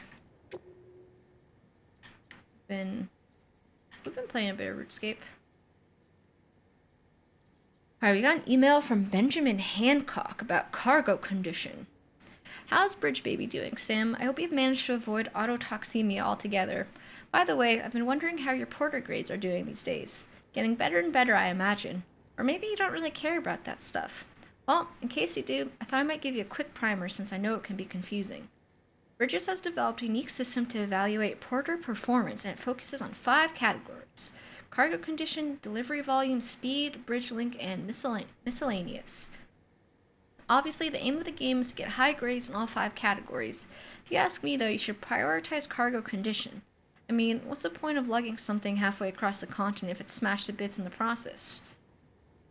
We've been playing a bit of RuneScape. Alright, we got an email from Benjamin Hancock about cargo condition. How's Bridge Baby doing, Sam? I hope you've managed to avoid autotoxemia altogether. By the way, I've been wondering how your porter grades are doing these days. Getting better and better, I imagine. Or maybe you don't really care about that stuff. Well, in case you do, I thought I might give you a quick primer since I know it can be confusing. Bridges has developed a unique system to evaluate porter performance, and it focuses on 5 categories: cargo condition, delivery volume, speed, bridge link, and miscellaneous. Obviously, the aim of the game is to get high grades in all 5 categories. If you ask me, though, you should prioritize cargo condition. I mean, what's the point of lugging something halfway across the continent if it's smashed to bits in the process?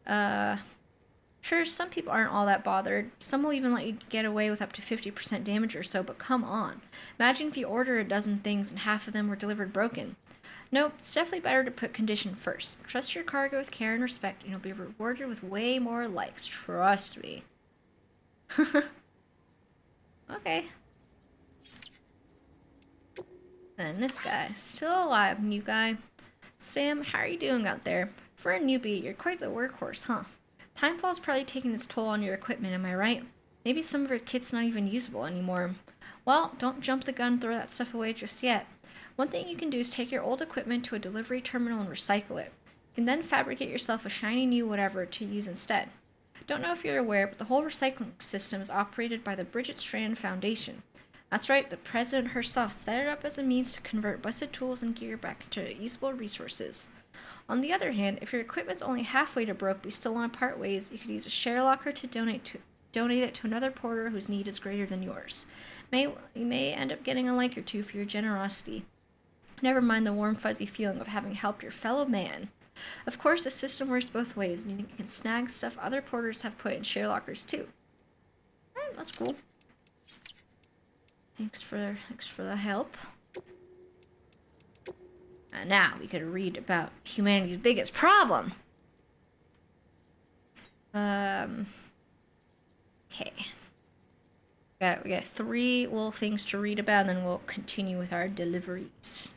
Sure, some people aren't all that bothered. Some will even let you get away with up to 50% damage or so, but come on. Imagine if you order a dozen things and half of them were delivered broken. Nope, it's definitely better to put condition first. Trust your cargo with care and respect, and you'll be rewarded with way more likes. Trust me. Okay. And this guy, still alive, new guy. Sam, how are you doing out there? For a newbie, you're quite the workhorse, huh? Timefall's probably taking its toll on your equipment, am I right? Maybe some of your kit's not even usable anymore. Well, don't jump the gun and throw that stuff away just yet. One thing you can do is take your old equipment to a delivery terminal and recycle it. You can then fabricate yourself a shiny new whatever to use instead. Don't know if you're aware, but the whole recycling system is operated by the Death Stranding Foundation. That's right, the president herself set it up as a means to convert busted tools and gear back into usable resources. On the other hand, if your equipment's only halfway to broke but you still want to part ways, you could use a share locker to donate it to another porter whose need is greater than yours. You may end up getting a like or two for your generosity. Never mind the warm fuzzy feeling of having helped your fellow man. Of course, the system works both ways, meaning you can snag stuff other porters have put in share lockers too. Alright, that's cool. Thanks for the help. And now we could read about humanity's biggest problem. Okay. We got 3 little things to read about, and then we'll continue with our deliveries.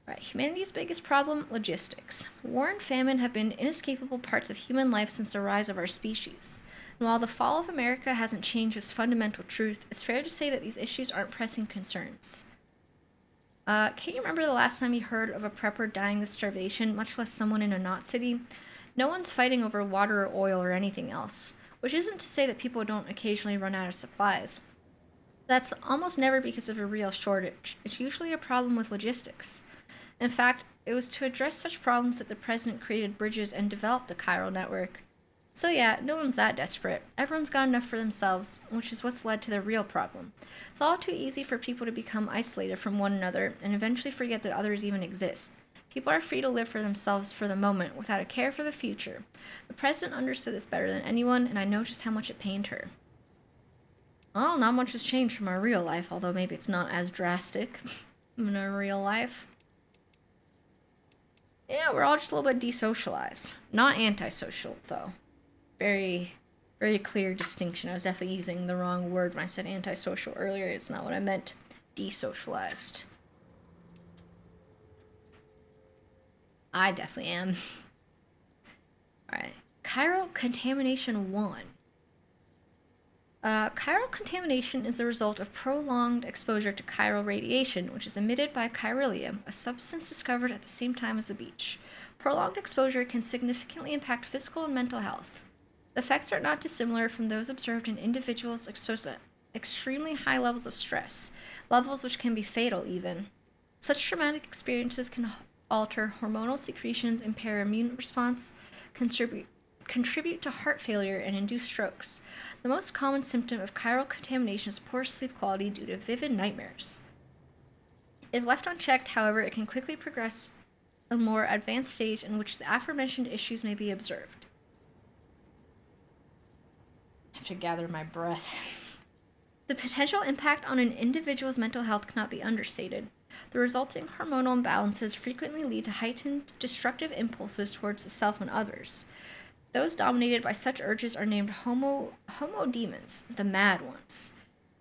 Right, humanity's biggest problem, logistics. War and famine have been inescapable parts of human life since the rise of our species. And while the fall of America hasn't changed this fundamental truth, it's fair to say that these issues aren't pressing concerns. Can you remember the last time you heard of a prepper dying of starvation, much less someone in a not city? No one's fighting over water or oil or anything else, which isn't to say that people don't occasionally run out of supplies. That's almost never because of a real shortage. It's usually a problem with logistics. In fact, it was to address such problems that the president created bridges and developed the chiral network. So yeah, no one's that desperate. Everyone's got enough for themselves, which is what's led to the real problem. It's all too easy for people to become isolated from one another and eventually forget that others even exist. People are free to live for themselves for the moment without a care for the future. The president understood this better than anyone, and I know just how much it pained her. Well, not much has changed from our real life, although maybe it's not as drastic in our real life. Yeah, we're all just a little bit desocialized. Not antisocial, though. Very, very clear distinction. I was definitely using the wrong word when I said antisocial earlier. It's not what I meant. Desocialized. I definitely am. Alright. Chiral contamination 1. Chiral contamination is the result of prolonged exposure to chiral radiation, which is emitted by chiralium, a substance discovered at the same time as the beach. Prolonged exposure can significantly impact physical and mental health. The effects are not dissimilar from those observed in individuals exposed to extremely high levels of stress, levels which can be fatal even. Such traumatic experiences can alter hormonal secretions, impair immune response, contribute to heart failure, and induce strokes. The most common symptom of chiral contamination is poor sleep quality due to vivid nightmares. If left unchecked, however, it can quickly progress a more advanced stage in which the aforementioned issues may be observed. I have to gather my breath. The potential impact on an individual's mental health cannot be understated. The resulting hormonal imbalances frequently lead to heightened destructive impulses towards the self and others. Those dominated by such urges are named homodemons, the mad ones.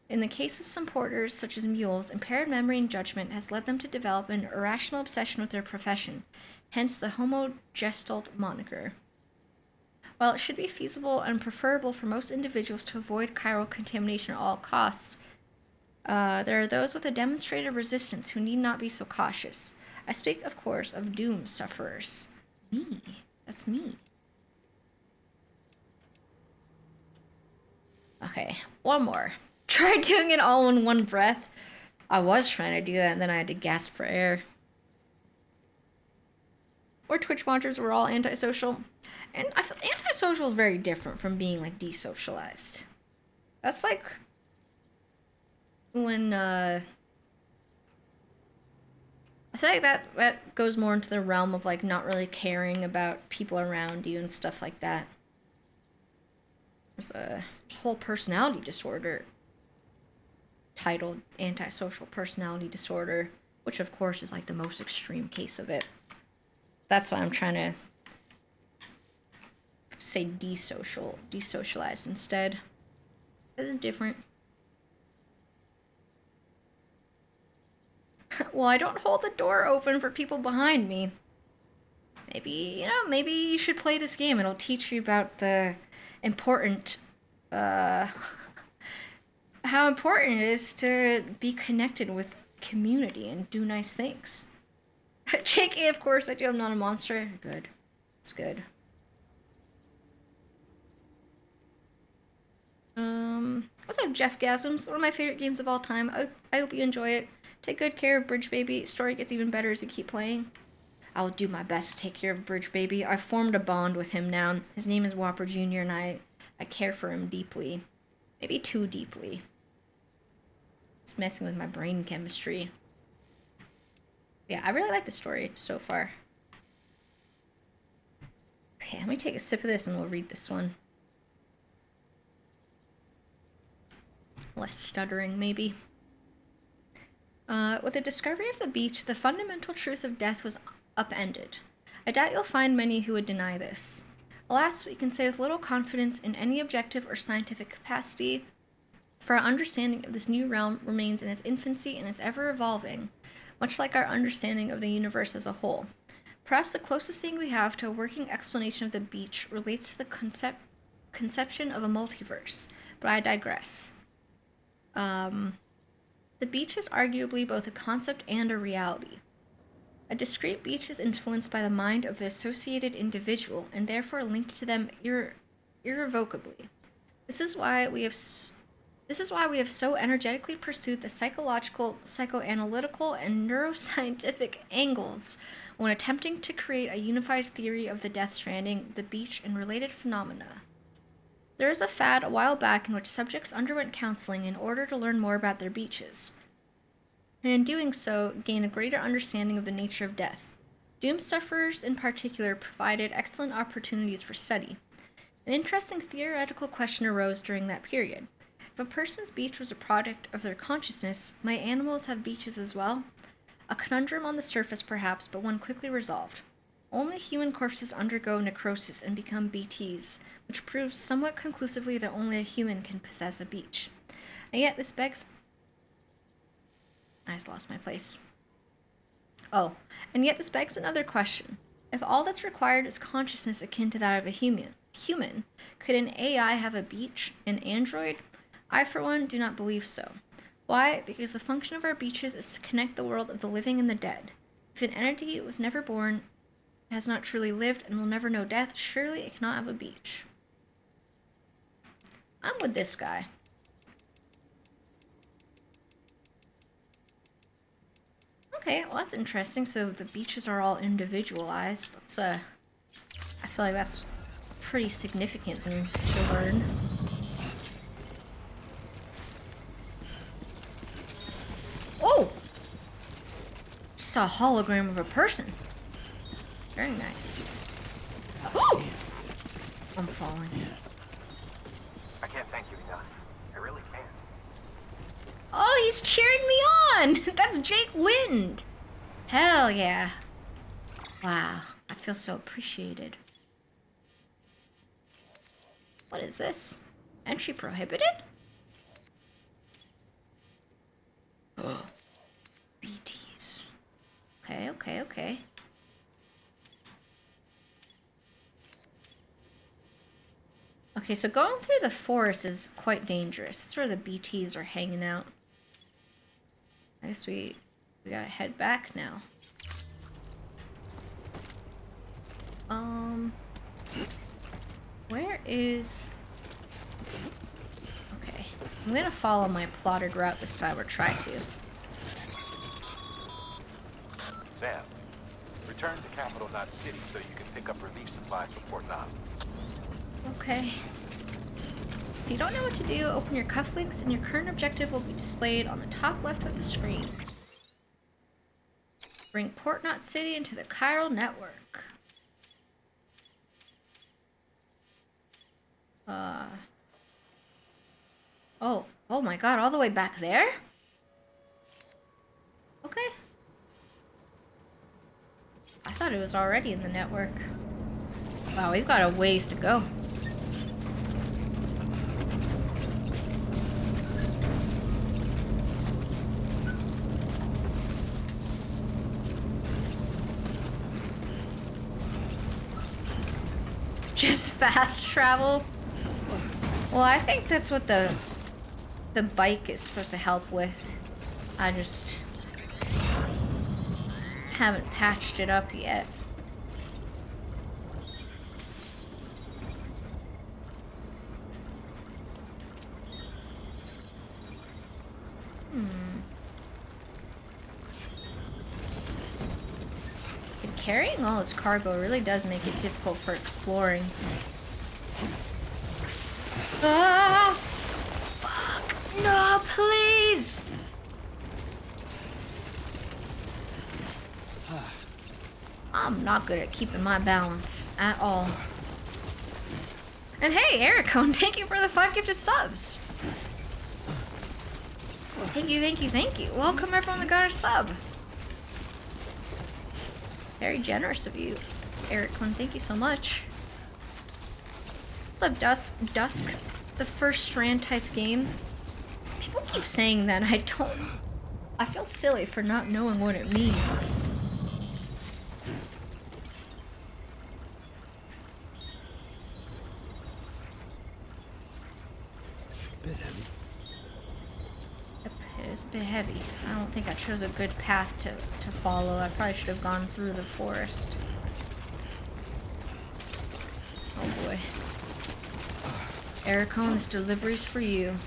In the case of some porters, such as mules, impaired memory and judgment has led them to develop an irrational obsession with their profession, hence the homogestalt moniker. While it should be feasible and preferable for most individuals to avoid chiral contamination at all costs, there are those with a demonstrated resistance who need not be so cautious. I speak, of course, of doom sufferers. Me. That's me. Okay, one more. Try doing it all in one breath. I was trying to do that, and then I had to gasp for air. Or Twitch watchers were all antisocial. And I feel antisocial is very different from being like desocialized. That's like when I feel like that goes more into the realm of like not really caring about people around you and stuff like that. There's a whole personality disorder titled antisocial personality disorder, which of course is like the most extreme case of it. That's why I'm trying to say desocialized instead. This is different. Well, I don't hold the door open for people behind me. Maybe, you know, maybe you should play this game. It'll teach you about the important, how important it is to be connected with community and do nice things. JK, of course, I do. I'm not a monster. Good. It's good. What's up, Jeff Gasms? One of my favorite games of all time. I hope you enjoy it. Take good care of Bridge Baby. Story gets even better as you keep playing. I will do my best to take care of Bridge Baby. I've formed a bond with him now. His name is Whopper Jr. and I care for him deeply. Maybe too deeply. It's messing with my brain chemistry. Yeah, I really like the story so far. Okay, let me take a sip of this and we'll read this one. Less stuttering, maybe. With the discovery of the beach, the fundamental truth of death was upended. I doubt you'll find many who would deny this. Alas, we can say with little confidence in any objective or scientific capacity, for our understanding of this new realm remains in its infancy and is ever evolving, much like our understanding of the universe as a whole. Perhaps the closest thing we have to a working explanation of the beach relates to the conception of a multiverse, but I digress. The beach is arguably both a concept and a reality. A discrete beach is influenced by the mind of the associated individual and therefore linked to them irrevocably. This is why we have so energetically pursued the psychological, psychoanalytical, and neuroscientific angles when attempting to create a unified theory of the Death Stranding, the beach, and related phenomena. There was a fad a while back in which subjects underwent counseling in order to learn more about their beaches, and in doing so, gain a greater understanding of the nature of death. Doom sufferers in particular provided excellent opportunities for study. An interesting theoretical question arose during that period. If a person's beach was a product of their consciousness, might animals have beaches as well? A conundrum on the surface perhaps, but one quickly resolved. Only human corpses undergo necrosis and become BTs, which proves somewhat conclusively that only a human can possess a beach. And yet this begs... I just lost my place. Oh, and yet this begs another question. If all that's required is consciousness akin to that of a human, could an AI have a beach, an android? I, for one, do not believe so. Why? Because the function of our beaches is to connect the world of the living and the dead. If an entity was never born, has not truly lived, and will never know death, surely it cannot have a beach. I'm with this guy. Okay, well that's interesting. So the beaches are all individualized. That's I feel like that's a pretty significant thing to learn. Oh! Just saw a hologram of a person. Very nice. Oh! I'm falling. I can't thank you enough. I really can't. Oh, he's cheering me on! That's Jake Wind! Hell yeah. Wow, I feel so appreciated. What is this? Entry prohibited? Oh. BTs. Okay. Okay, so going through the forest is quite dangerous. That's where the BTs are hanging out. I guess we gotta head back now. Where is... Okay, I'm gonna follow my plotted route this time, or try to. Sam, Return to Capital Knot City so you can pick up relief supplies for Port Knot. Okay. If you don't know what to do, open your cufflinks and your current objective will be displayed on the top left of the screen. Bring Port Knot City into the chiral network. Oh my god, all the way back there? Okay. I thought it was already in the network. Wow, we've got a ways to go. Just fast travel? Well, I think that's what the bike is supposed to help with. I just haven't patched it up yet. And carrying all this cargo really does make it difficult for exploring. Ah! Fuck! No, please! I'm not good at keeping my balance at all. And hey, Ericone, thank you for the 5 gifted subs. Thank you, thank you, thank you. Welcome everyone that got a sub. Very generous of you, Ericone. Thank you so much. What's up, Dusk? The first Strand type game. People keep saying that, and I feel silly for not knowing what it means. Bit heavy. Yep, it is a bit heavy. I don't think I chose a good path to follow. I probably should have gone through the forest. Oh boy. Ericone, this delivery's for you.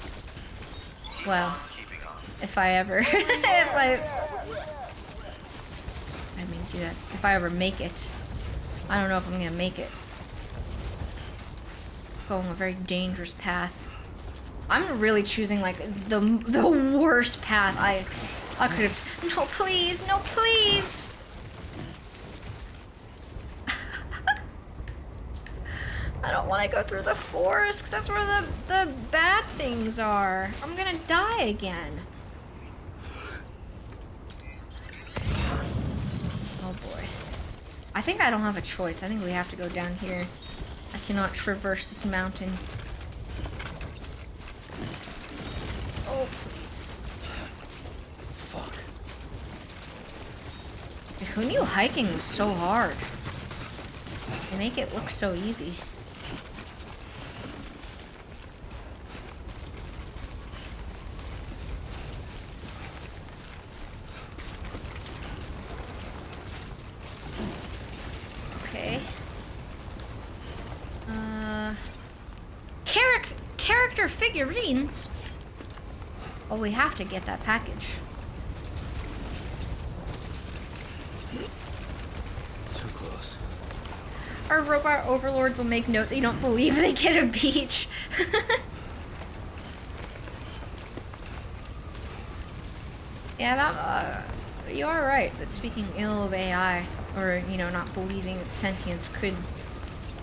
Well, if I ever, if I ever make it. I don't know if I'm gonna make it. Going a very dangerous path. I'm really choosing like the worst path I could have. No, please, no, please. I don't want to go through the forest because that's where the bad things are. I'm gonna die again. Oh boy. I think I don't have a choice. I think we have to go down here. I cannot traverse this mountain. Oh, please. Fuck. Dude, who knew hiking was so hard? They make it look so easy. Okay. Character figurines? Oh, we have to get that package. Too close. Our robot overlords will make note that you don't believe they get a beach. Yeah, you are right that speaking ill of AI, or, you know, not believing its sentience could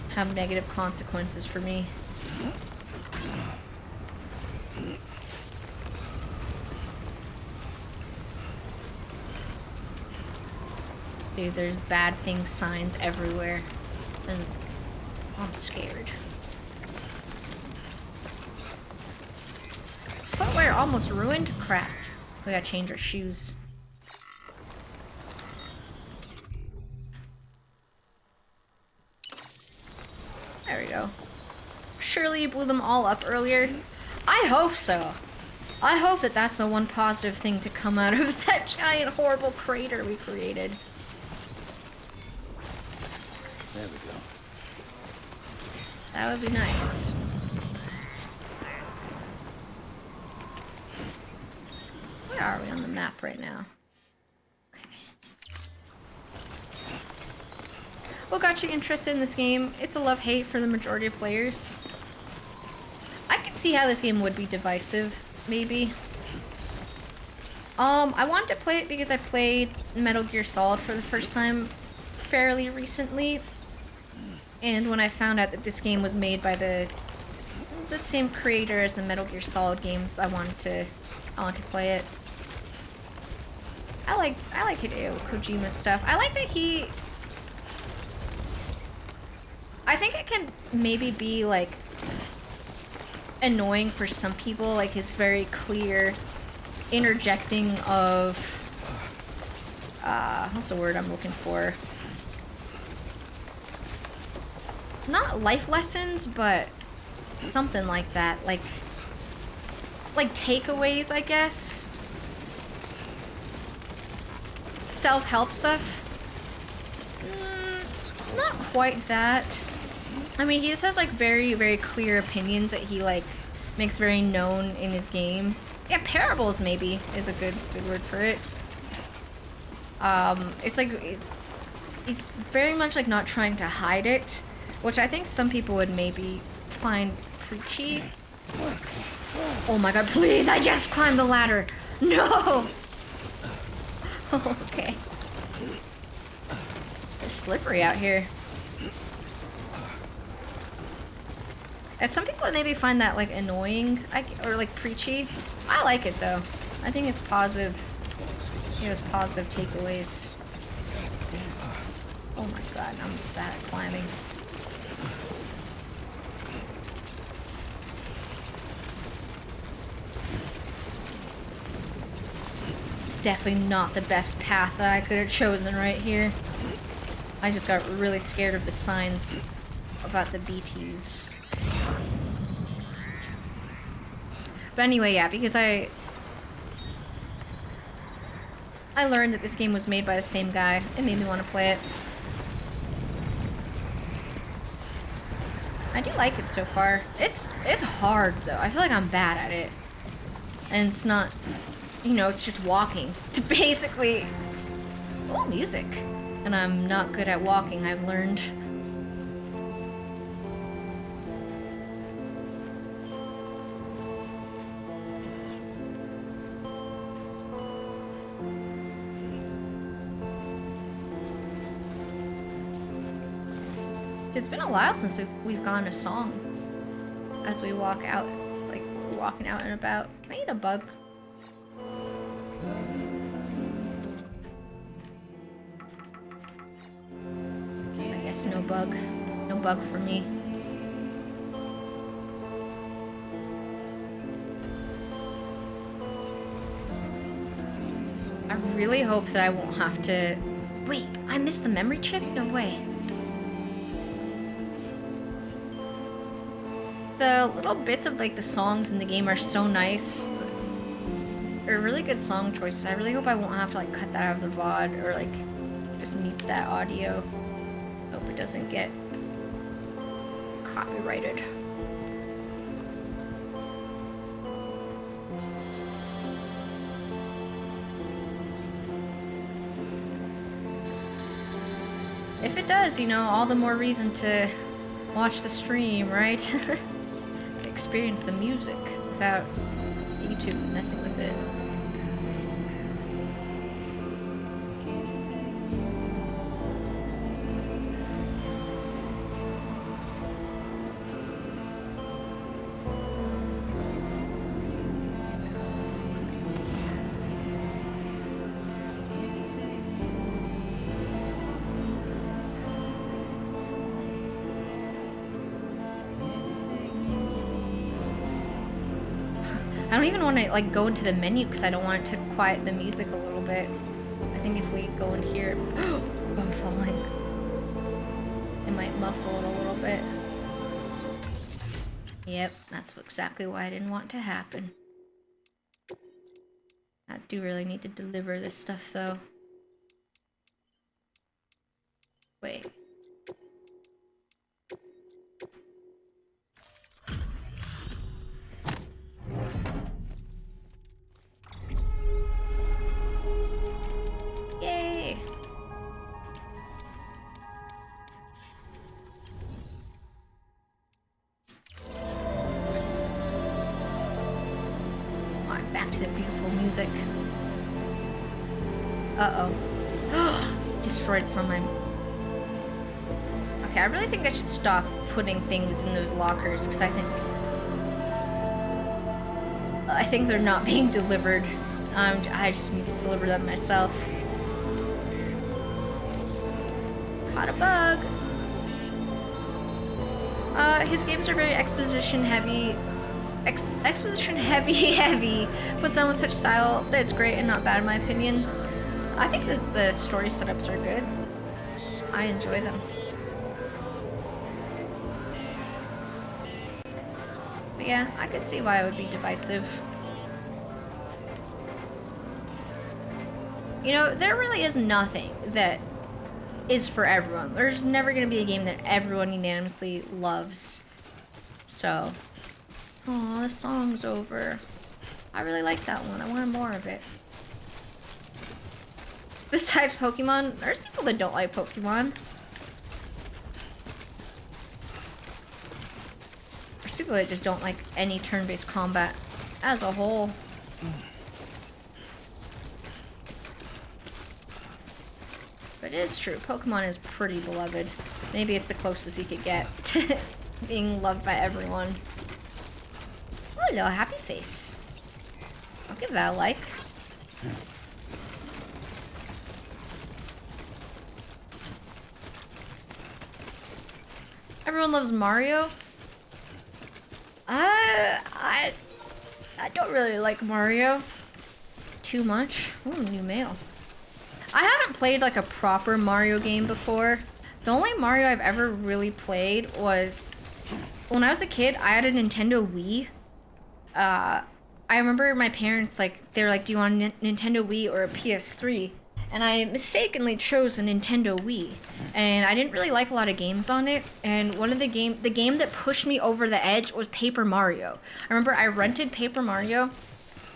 have negative consequences for me. Dude, there's bad things signs everywhere. And I'm scared. Footwear almost ruined? Crap. We gotta change our shoes. There we go. Surely you blew them all up earlier. I hope so. I hope that that's the one positive thing to come out of that giant horrible crater we created. There we go. That would be nice. Where are we on the map right now? Okay. What got you interested in this game? It's a love-hate for the majority of players. I can see how this game would be divisive, maybe. I wanted to play it because I played Metal Gear Solid for the first time fairly recently. And when I found out that this game was made by the same creator as the Metal Gear Solid games, I wanted to play it. I like Hideo Kojima stuff. I like that I think it can maybe be like annoying for some people, like his very clear interjecting of what's the word I'm looking for? Not life lessons, but something like that. Like takeaways, I guess. Self-help stuff. Not quite that. I mean, he just has like very, very clear opinions that he like makes very known in his games. Yeah, parables maybe is a good word for it. It's like he's very much like not trying to hide it, which I think some people would maybe find preachy. Oh my god, please, I just climbed the ladder. No! Okay. It's slippery out here. And some people would maybe find that like annoying or like preachy. I like it though. I think it's positive. It has positive takeaways. Oh my god, I'm bad at climbing. Definitely not the best path that I could have chosen right here. I just got really scared of the signs about the BTs. But anyway, yeah, because I learned that this game was made by the same guy. It made me want to play it. I do like it so far. It's hard though. I feel like I'm bad at it. And it's not, you know, it's just walking. Basically, oh, music. And I'm not good at walking, I've learned. It's been a while since we've gone a song as we walk out, like we're walking out and about. Can I eat a bug? I guess no bug. No bug for me. I really hope that I won't have to... Wait, I missed the memory chip? No way. The little bits of like the songs in the game are so nice. They're really good song choices. I really hope I won't have to like cut that out of the VOD or like just mute that audio. Hope it doesn't get copyrighted. If it does, you know, all the more reason to watch the stream, right? Experience the music without YouTube messing with it. I don't even want to like go into the menu because I don't want it to quiet the music a little bit. I think if we go in here, I'm falling. It might muffle it a little bit. Yep, that's exactly why I didn't want to happen. I do really need to deliver this stuff though. Wait. Yay! music. Uh-oh. Destroyed some of my... Okay, I really think I should stop putting things in those lockers, because I think they're not being delivered. I just need to deliver them myself. Caught a bug. His games are very exposition heavy. Exposition heavy, but some with such style that it's great and not bad in my opinion. I think the story setups are good. I enjoy them. But yeah, I could see why it would be divisive. You know, there really is nothing that is for everyone. There's never going to be a game that everyone unanimously loves. So, oh, the song's over. I really like that one. I wanted more of it. Besides Pokemon, there's people that don't like Pokemon. There's people that just don't like any turn-based combat as a whole. But it is true, Pokemon is pretty beloved. Maybe it's the closest you could get to being loved by everyone. Oh, a little happy face. I'll give that a like. Everyone loves Mario. I don't really like Mario too much. Ooh, new mail. I haven't played like a proper Mario game before. The only Mario I've ever really played was when I was a kid. I had a Nintendo Wii. I remember my parents they were like, "Do you want a Nintendo Wii or a PS3?" And I mistakenly chose a Nintendo Wii, and I didn't really like a lot of games on it. And one of the game that pushed me over the edge was Paper Mario. I remember I rented Paper Mario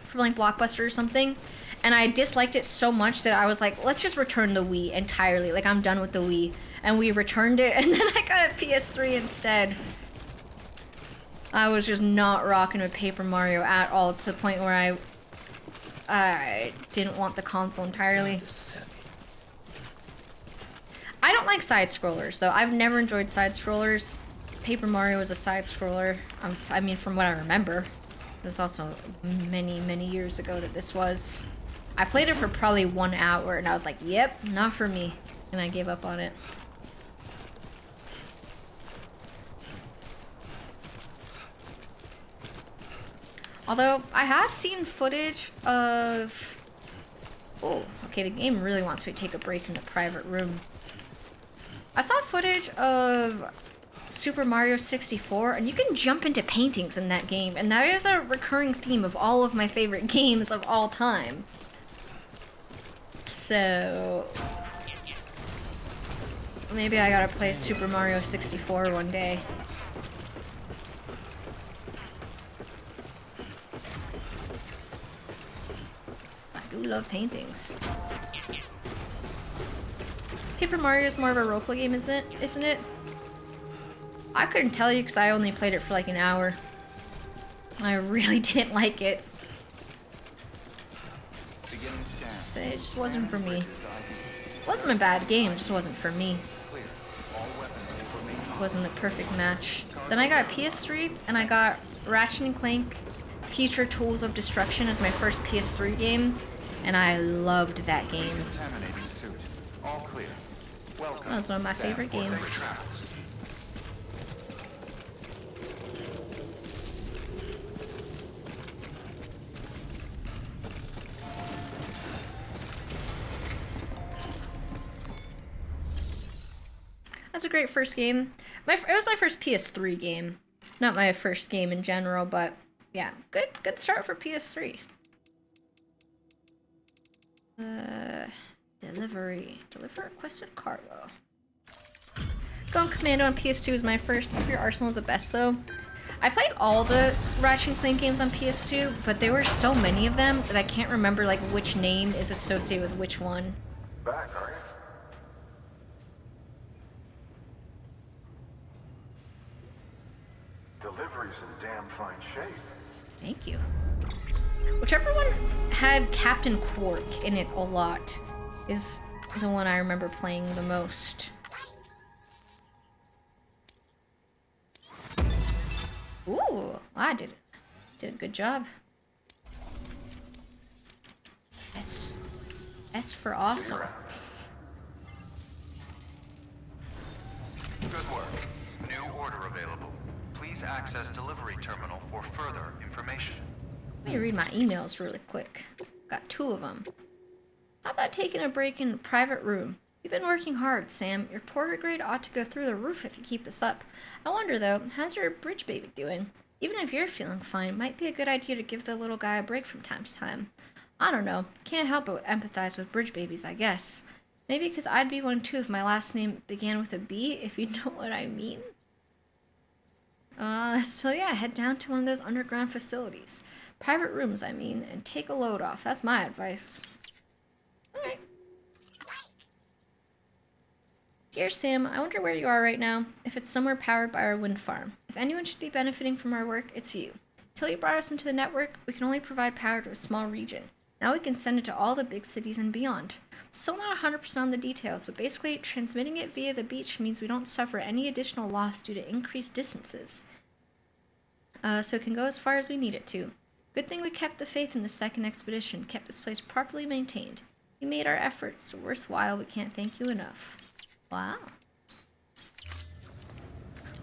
from like Blockbuster or something. And I disliked it so much that I was like, let's just return the Wii entirely. Like, I'm done with the Wii. And we returned it, and then I got a PS3 instead. I was just not rocking with Paper Mario at all, to the point where I didn't want the console entirely. I don't like side-scrollers, though. I've never enjoyed side-scrollers. Paper Mario was a side-scroller. I mean, from what I remember. It was also many, many years ago that this was. I played it for probably 1 hour, and I was like, yep, not for me. And I gave up on it. Although, I have seen footage of... Oh, okay, the game really wants me to take a break in the private room. I saw footage of Super Mario 64, and you can jump into paintings in that game, and that is a recurring theme of all of my favorite games of all time. So maybe I gotta play Super Mario 64 one day. I do love paintings. Paper Mario is more of a roleplay game, isn't it? I couldn't tell you because I only played it for like an hour. I really didn't like it. It just wasn't for me. It wasn't a bad game, it just wasn't for me. It wasn't a perfect match. Then I got a PS3, and I got Ratchet & Clank Future Tools of Destruction as my first PS3 game, and I loved that game. That was one of my favorite games. That's a great first game. It was my first PS3 game. Not my first game in general, but yeah, good start for PS3. Delivery. Deliver requested cargo. Going Commando on PS2 was my first. Your Arsenal is the best though. I played all the Ratchet & Clank games on PS2, but there were so many of them that I can't remember like which name is associated with which one. Back, are you? Delivery's in damn fine shape. Thank you. Whichever one had Captain Quark in it a lot is the one I remember playing the most. Ooh, I did a good job. S for awesome. Good work. New order available. Please access delivery terminal for further information. Let me read my emails really quick. Got 2 of them. How about taking a break in a private room? You've been working hard, Sam. Your porter grade ought to go through the roof if you keep this up. I wonder, though, how's your bridge baby doing? Even if you're feeling fine, it might be a good idea to give the little guy a break from time to time. I don't know. Can't help but empathize with bridge babies, I guess. Maybe because I'd be one too if my last name began with a B, if you know what I mean. So yeah, head down to one of those underground facilities. Private rooms, I mean, and take a load off. That's my advice. Alright. Dear Sam, I wonder where you are right now. If it's somewhere powered by our wind farm. If anyone should be benefiting from our work, it's you. Till you brought us into the network, we can only provide power to a small region. Now we can send it to all the big cities and beyond. Still not 100% on the details, but basically transmitting it via the beach means we don't suffer any additional loss due to increased distances. So it can go as far as we need it to. Good thing we kept the faith in the second expedition, kept this place properly maintained. You made our efforts worthwhile, we can't thank you enough. Wow.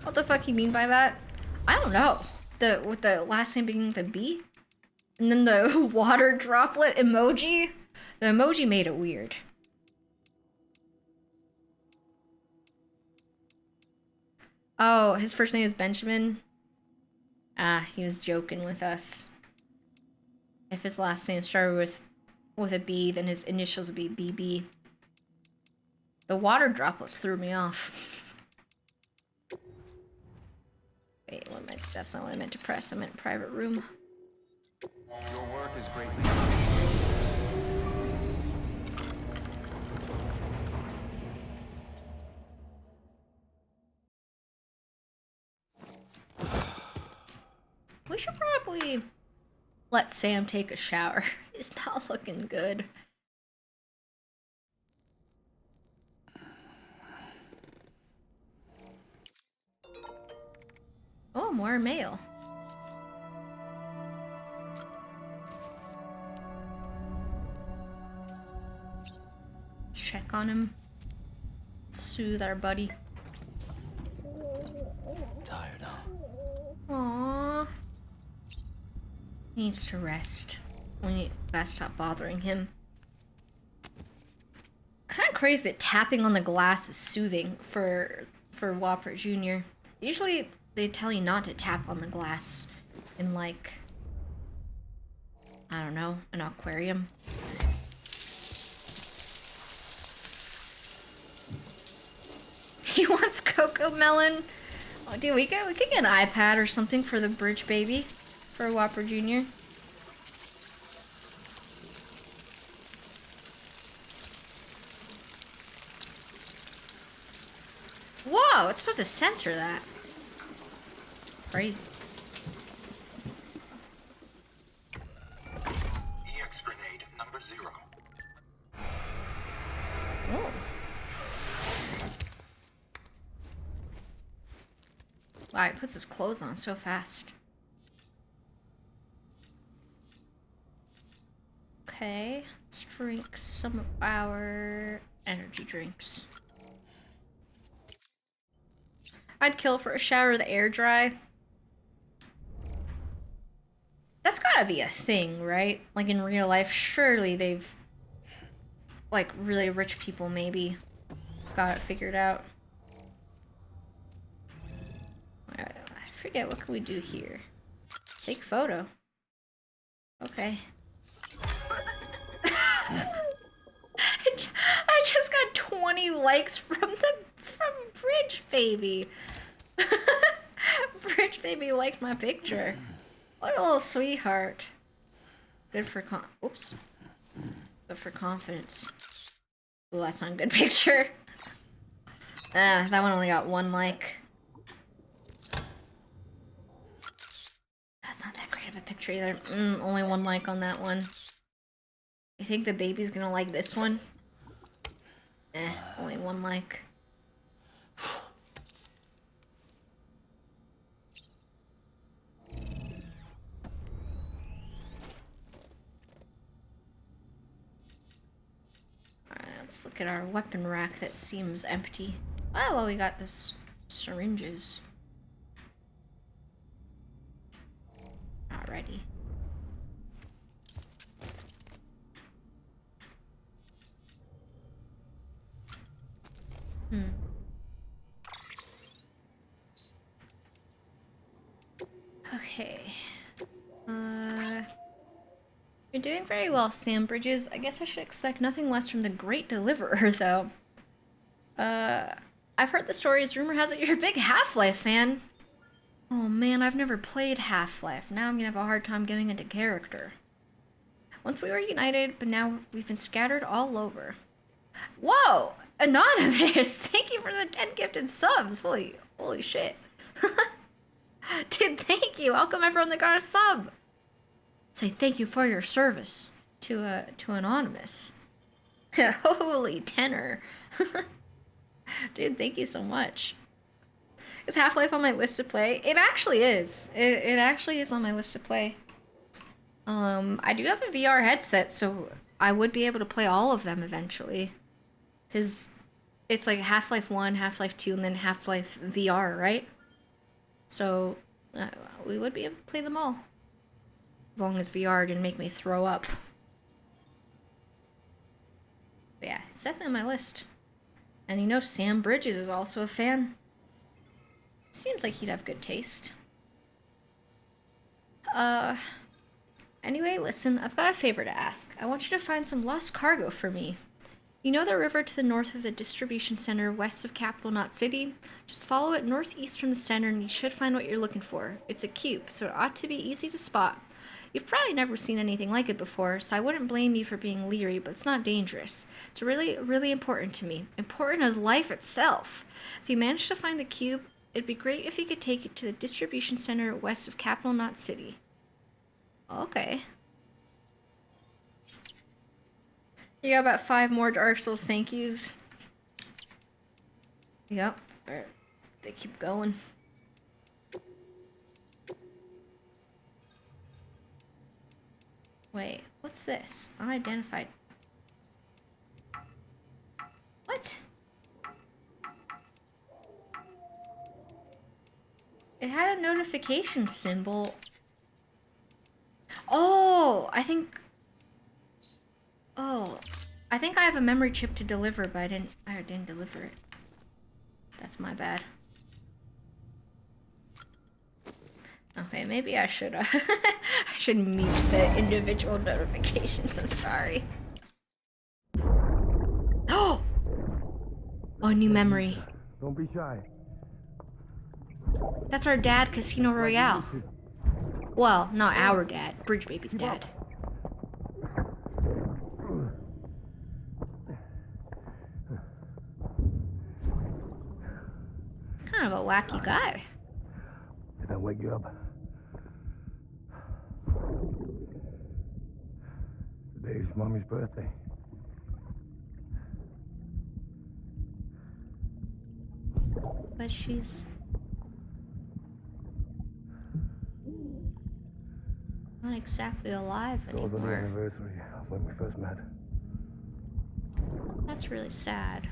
What the fuck you mean by that? I don't know. With the last name beginning with a B? And then the water droplet emoji? The emoji made it weird. Oh, his first name is Benjamin? Ah, he was joking with us. If his last name started with a B, then his initials would be BB. The water droplets threw me off. Wait, that's not what I meant to press. I meant private room. Your work is greatly appreciated. We should probably let Sam take a shower. It's not looking good. Oh, more mail. Let's check on him. Soothe our buddy. Tired, huh? Aww. He needs to rest. We gotta stop bothering him. Kind of crazy that tapping on the glass is soothing for Whopper Jr. Usually they tell you not to tap on the glass in, like, I don't know, an aquarium. He wants Cocoa Melon. Oh, dude, we could get an iPad or something for the bridge baby, for Whopper Jr. Whoa, it's supposed to censor that. Crazy. EX grenade number 0. Oh. Wow, he puts his clothes on so fast. Okay, let's drink some of our energy drinks. I'd kill for a shower, the air dry. That's gotta be a thing, right? Like in real life, surely they've, like, really rich people maybe got it figured out. I forget, what can we do here? Take photo. Okay. I just got 20 likes from Bridge Baby. Bridge Baby liked my picture. What a little sweetheart. Good for oops. Good for confidence. Ooh, that's not a good picture. Ah, that one only got 1 like. That's not that great have a picture either. Only one like on that one. You think the baby's gonna like this one? Only one like. Alright, let's look at our weapon rack that seems empty. Oh, well, we got those syringes. Alrighty. Okay. You're doing very well, Sam Bridges. I guess I should expect nothing less from the Great Deliverer, though. I've heard the stories. Rumor has it you're a big Half-Life fan. Oh man, I've never played Half-Life. Now I'm gonna have a hard time getting into character. Once we were united, but now we've been scattered all over. Whoa! Anonymous! Thank you for the 10 gifted subs! Holy shit. Dude, thank you! How come everyone that got a sub? Say thank you for your service to Anonymous. Holy tenor. Dude, thank you so much. Is Half-Life on my list to play? It actually is. It actually is on my list to play. I do have a VR headset, so I would be able to play all of them eventually. Because it's like Half-Life 1, Half-Life 2, and then Half-Life VR, right? So we would be able to play them all. As long as VR didn't make me throw up. But yeah, it's definitely on my list. And you know Sam Bridges is also a fan. Seems like he'd have good taste. Anyway, listen, I've got a favor to ask. I want you to find some lost cargo for me. You know the river to the north of the distribution center west of Capital Knot City? Just follow it northeast from the center and you should find what you're looking for. It's a cube, so it ought to be easy to spot. You've probably never seen anything like it before, so I wouldn't blame you for being leery, but it's not dangerous. It's really, really important to me. Important as life itself. If you manage to find the cube, it'd be great if you could take it to the distribution center west of Capital Knot City. Okay. You got about 5 more Dark Souls thank yous. Yep. Alright. They keep going. Wait, what's this? Unidentified. What? It had a notification symbol. Oh, I think I have a memory chip to deliver, but I didn't deliver it. That's my bad. Okay, maybe I should I should mute the individual notifications. I'm sorry. Oh, new memory. Don't be shy. That's our dad, Casino Royale. Well, not our dad, Bridge Baby's dad. Kind of a wacky guy. Did I wake you up? Today's Mommy's birthday. But she's not exactly alive It was on the anymore. anniversary of when we first met. That's really sad.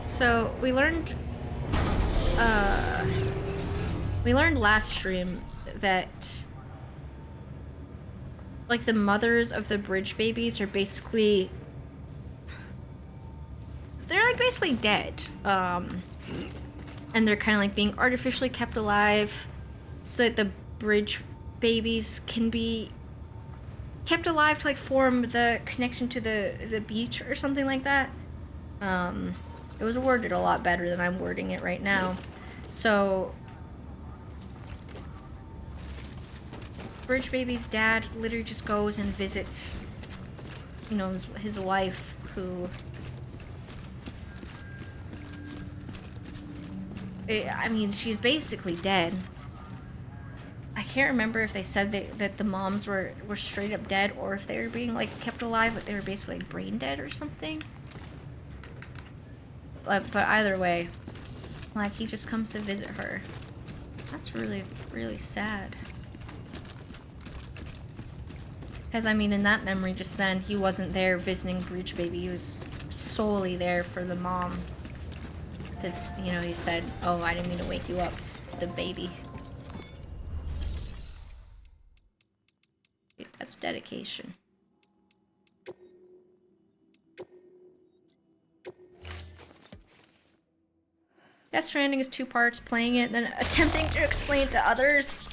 So we learned last stream that like the mothers of the bridge babies are basically basically dead. And they're kind of like being artificially kept alive so that the bridge babies can be kept alive to like form the connection to the beach or something like that. It was worded a lot better than I'm wording it right now. So Bridge Baby's dad literally just goes and visits, you know, his wife, who I mean, she's basically dead. I can't remember if they said that the moms were straight up dead or if they were being like kept alive, but they were basically like brain dead or something. But either way, like he just comes to visit her. That's really, really sad. Because I mean, in that memory just then, he wasn't there visiting Breach Baby. He was solely there for the mom. Because, you know, he said, oh, I didn't mean to wake you up, to the baby. Dude, that's dedication. Death Stranding is 2 parts, playing it and then attempting to explain it to others.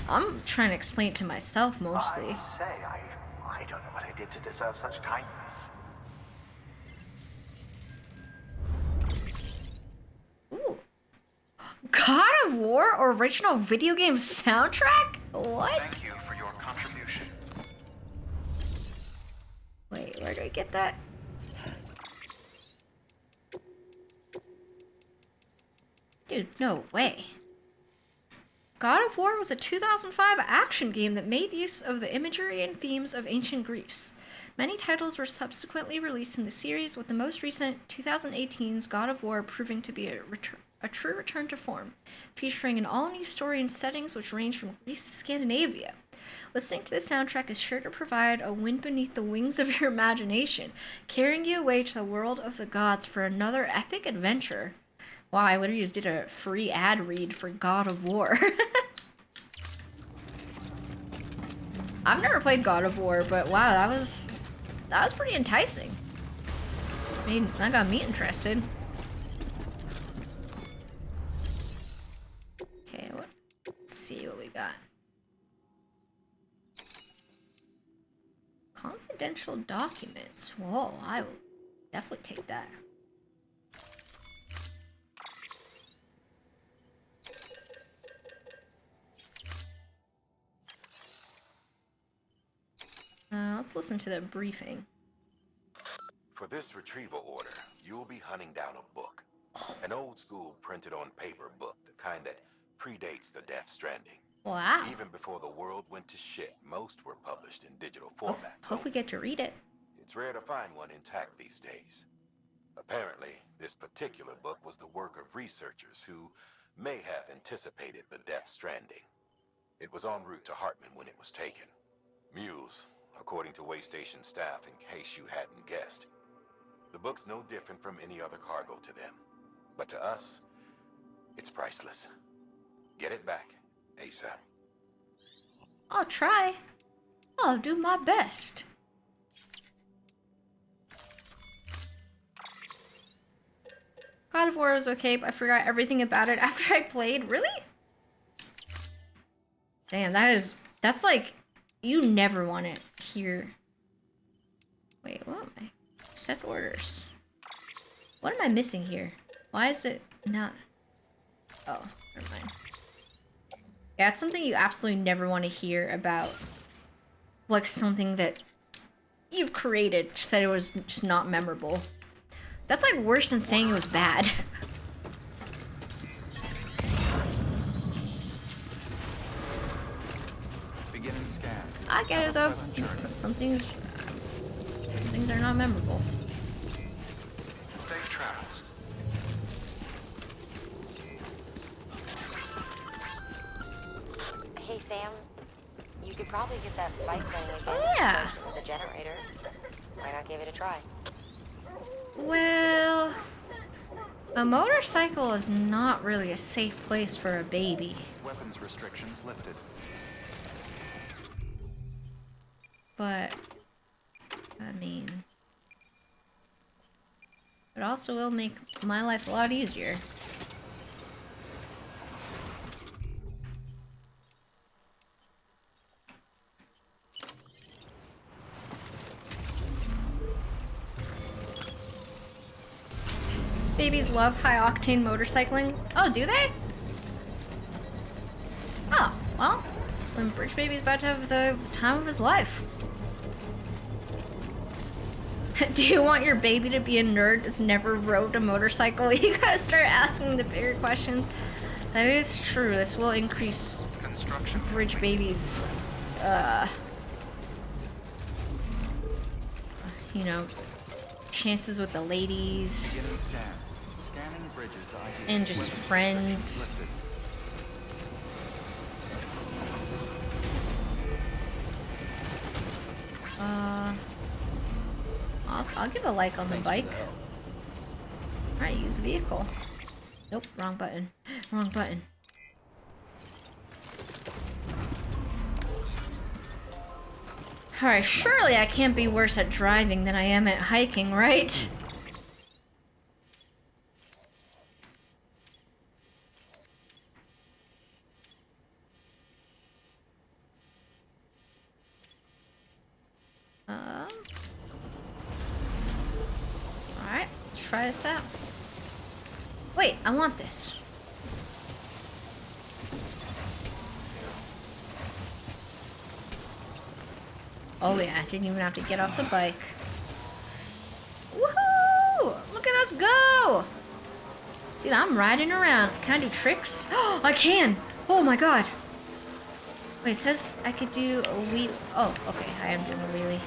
I'm trying to explain it to myself mostly. I say, I don't know what I did to deserve such kindness. Ooh. God of War original video game soundtrack? What? Thank you for your contribution. Wait, where do I get that? Dude, no way. God of War was a 2005 action game that made use of the imagery and themes of ancient Greece. Many titles were subsequently released in the series, with the most recent 2018's God of War proving to be a true return to form, featuring an all-new story and settings which range from Greece to Scandinavia. Listening to the soundtrack is sure to provide a wind beneath the wings of your imagination, carrying you away to the world of the gods for another epic adventure. Wow, I literally just did a free ad read for God of War. I've never played God of War, but wow, that was pretty enticing. I mean, that got me interested. Okay, let's see what we got. Confidential documents. Whoa, I will definitely take that. Let's listen to the briefing. For this retrieval order, you'll be hunting down a book. An old school printed on paper book, the kind that predates the Death Stranding. Wow. Even before the world went to shit, most were published in digital format. Hope we get to read it. It's rare to find one intact these days. Apparently, this particular book was the work of researchers who may have anticipated the Death Stranding. It was en route to Hartman when it was taken. Mules, according to Waystation staff, in case you hadn't guessed. The book's no different from any other cargo to them. But to us, it's priceless. Get it back, ASAP. I'll try. I'll do my best. God of War was okay, but I forgot everything about it after I played. Really? Damn, that's like, you never want to hear. Wait, what am I? Set orders. What am I missing here? Why is it not? Oh, never mind. Yeah, it's something you absolutely never want to hear about. Like something that you've created, just that it was just not memorable. That's like worse than saying it was bad. Beginning scan. I get it though. Some things are not memorable. Safe travels. Hey, Sam. You could probably get that bike going again. Oh, yeah. With a generator. Why not give it a try? Well, a motorcycle is not really a safe place for a baby. Weapons restrictions lifted. But, I mean, it also will make my life a lot easier. Babies love high-octane motorcycling. Oh, do they? Oh, well, then Bridge Baby's about to have the time of his life. Do you want your baby to be a nerd that's never rode a motorcycle? You gotta start asking the bigger questions. That is true. This will increase bridge babies, you know, chances with the ladies and just friends. I'll give a like on the bike. Alright, use vehicle. Nope, wrong button. Wrong button. Alright, surely I can't be worse at driving than I am at hiking, right? Alright, let's try this out. Wait, I want this. Oh yeah, I didn't even have to get off the bike. Woohoo! Look at us go! Dude, I'm riding around. Can I do tricks? Oh, I can! Oh my god! Wait, it says I could do a wheel. Oh, okay, I am doing a wheelie.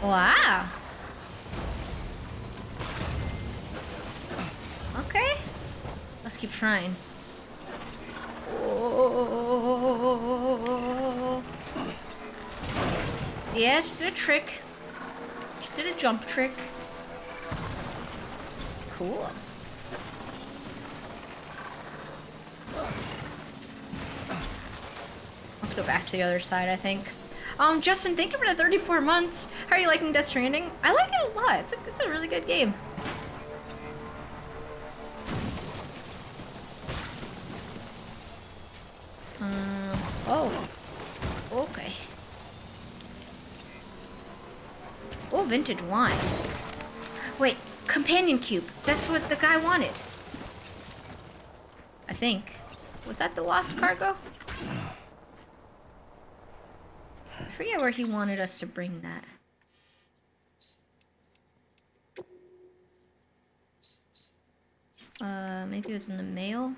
Wow! Okay. Let's keep trying. Oh. Yeah, just did a trick. Just did a jump trick. Cool. Let's go back to the other side, I think. Justin, thank you for the 34 months. How are you liking Death Stranding? I like it a lot. It's a really good game. Oh. Okay. Oh, vintage wine. Wait, companion cube. That's what the guy wanted. I think. Was that the lost cargo? I forget where he wanted us to bring that. Maybe it was in the mail?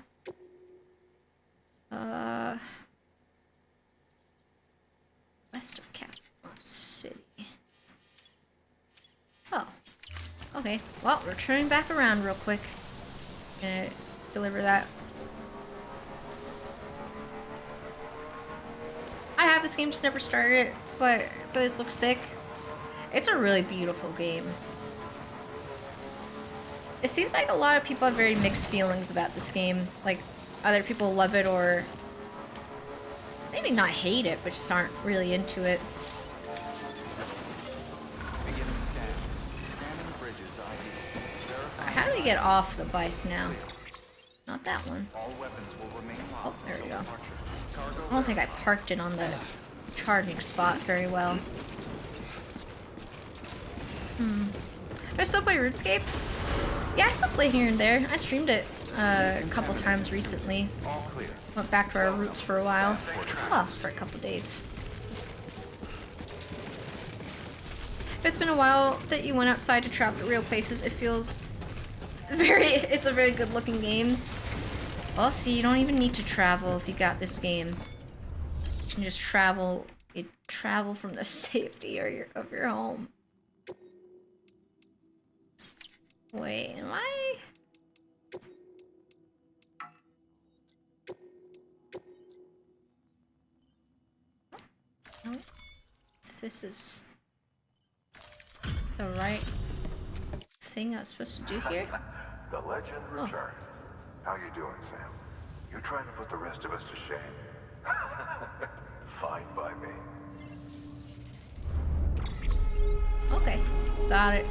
West of Capital City. Oh. Okay. Well, we're turning back around real quick. Gonna deliver that. I have this game, just never started it, but this looks sick. It's a really beautiful game. It seems like a lot of people have very mixed feelings about this game. Like, either people love it or maybe not hate it, but just aren't really into it. How do we get off the bike now? Not that one. Oh, there we go. I don't think I parked it on the charging spot very well. Do I still play RuneScape? Yeah, I still play here and there. I streamed it a couple times recently. Went back to our roots for a while. Well, for a couple days. If it's been a while that you went outside to travel to real places, it feels it's a very good looking game. Well, see, you don't even need to travel if you got this game. You can just travel. You travel from the safety of your home. Wait, am I? No. This is the right thing I was supposed to do here. The legend returned. How you doing, Sam? You trying to put the rest of us to shame? Fine by me. Okay, got it.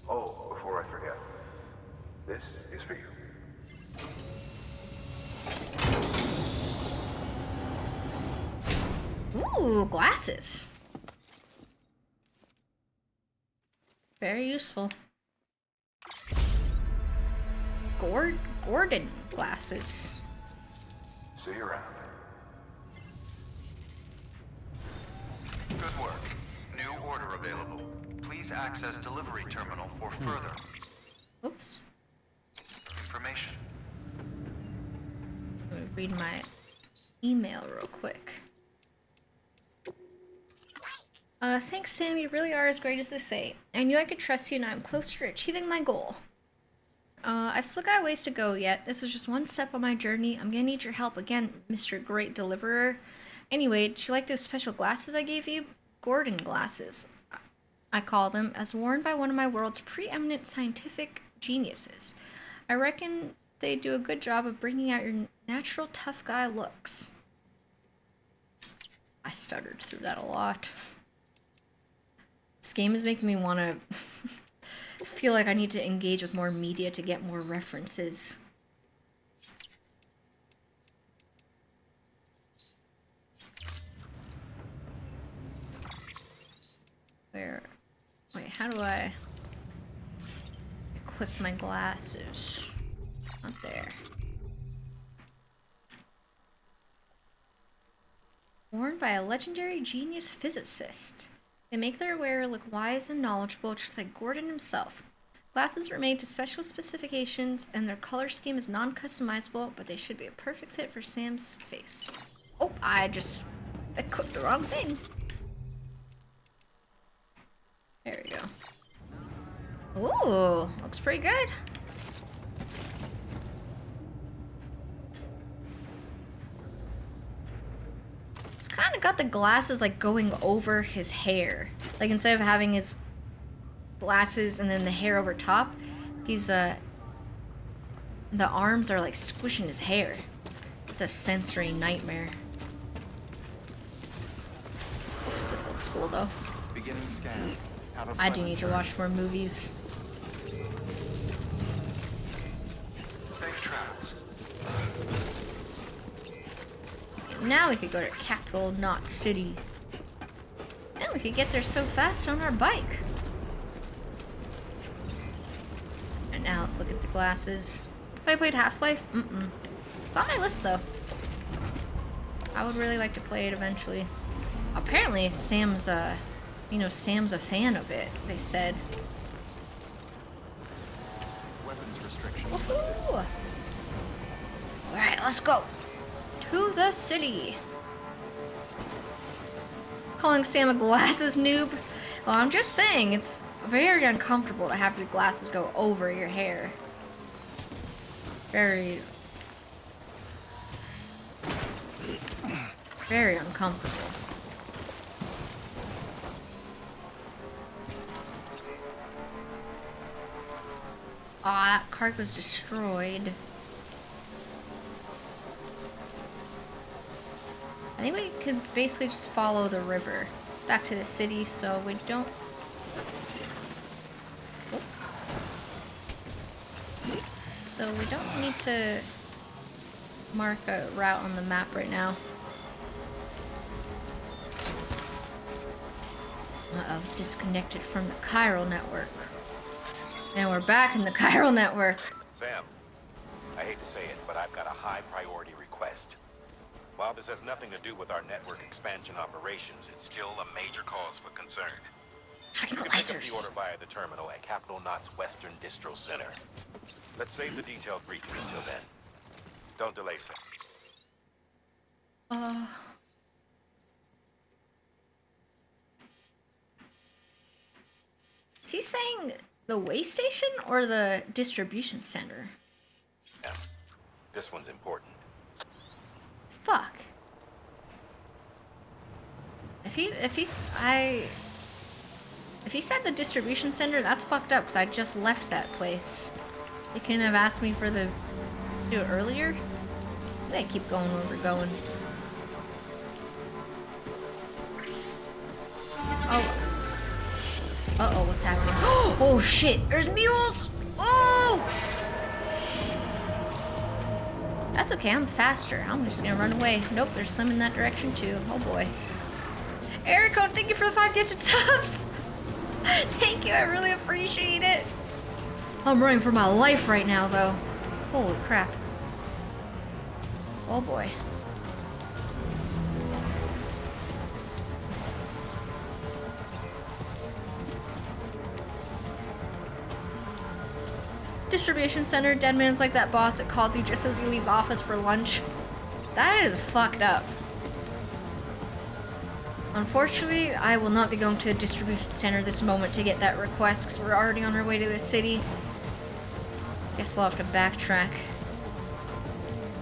Oh, before I forget, this is for you. Ooh, glasses. Very useful. Gordon glasses. See you around. Good work. New order available. Please access delivery terminal for further Oops. information. Let me read my email real quick. Thanks, Sam. You really are as great as they say. I knew I could trust you, and I'm closer to achieving my goal. I've still got a ways to go yet. This is just one step on my journey. I'm gonna need your help again, Mr. Great Deliverer. Anyway, did you like those special glasses I gave you? Gordon glasses, I call them, as worn by one of my world's preeminent scientific geniuses. I reckon they do a good job of bringing out your natural tough guy looks. I stuttered through that a lot. This game is making me want to feel like I need to engage with more media to get more references. Where? Wait, how do I equip my glasses? Not there. Worn by a legendary genius physicist. They make their wearer look wise and knowledgeable, just like Gordon himself. Glasses are made to special specifications, and their color scheme is non-customizable, but they should be a perfect fit for Sam's face. Oh, I equipped the wrong thing. There we go. Ooh, looks pretty good. It's kind of got the glasses like going over his hair. Like instead of having his glasses and then the hair over top, he's the arms are like squishing his hair. It's a sensory nightmare. Looks cool though. Beginning scan. I do need to watch more movies. Safe travels. Now we could go to capital, not city. And we could get there so fast on our bike. And now let's look at the glasses. Have I played Half-Life? Mm-mm. It's on my list though. I would really like to play it eventually. Apparently Sam's Sam's a fan of it, they said. Weapons restrictions. Woohoo! Alright, let's go. To the city. Calling Sam a glasses noob? Well, I'm just saying, it's very uncomfortable to have your glasses go over your hair. Very uncomfortable. Aw, that cart was destroyed. I think we could basically just follow the river back to the city so we don't... So we don't need to mark a route on the map right now. Uh-oh, disconnected from the chiral network. And we're back in the chiral network. Sam, I hate to say it, but I've got a high priority request. While this has nothing to do with our network expansion operations, it's still a major cause for concern. You can pick up the order via the terminal at Capital Knot's Western Distro Center. Let's save the detailed briefing until then. Don't delay, Sam. Is he saying the way station or the distribution center? Yeah, this one's important. Fuck. If he said the distribution center, that's fucked up, because I just left that place. They couldn't have asked me for do it earlier? They keep going where we're going. Oh. Uh-oh, what's happening? Oh shit, there's mules! Oh! That's okay, I'm faster. I'm just gonna run away. Nope, there's some in that direction too. Oh boy. Erico, thank you for the 5 gifted subs! Thank you, I really appreciate it. I'm running for my life right now though. Holy crap. Oh boy. Distribution center, dead man's like that boss that calls you just as you leave office for lunch. That is fucked up. Unfortunately, I will not be going to a distribution center this moment to get that request because we're already on our way to the city. Guess we'll have to backtrack.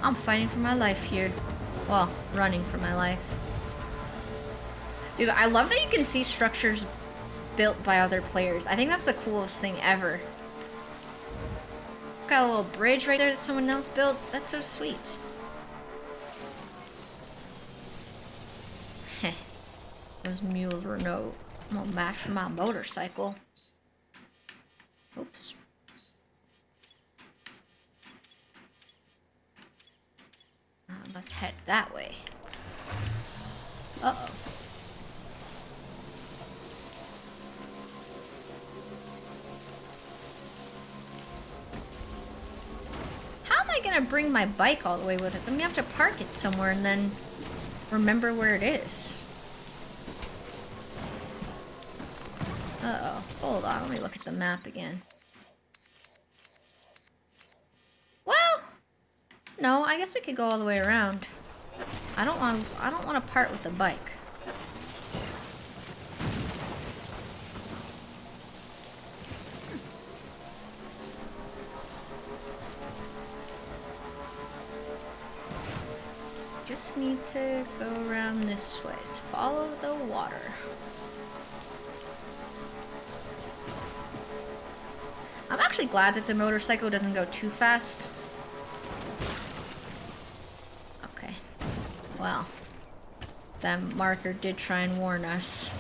I'm fighting for my life here. Well, running for my life. Dude, I love that you can see structures built by other players. I think that's the coolest thing ever. Got a little bridge right there that someone else built. That's so sweet. Heh. Those mules were no match for my motorcycle. Oops. Let's head that way. Uh-oh. How am I gonna bring my bike all the way with us? I'm gonna have to park it somewhere and then remember where it is. Uh-oh. Hold on, let me look at the map again. Well, no, I guess we could go all the way around. I don't want to part with the bike. Just need to go around this way. Follow the water. I'm actually glad that the motorcycle doesn't go too fast. Okay. Well, that marker did try and warn us.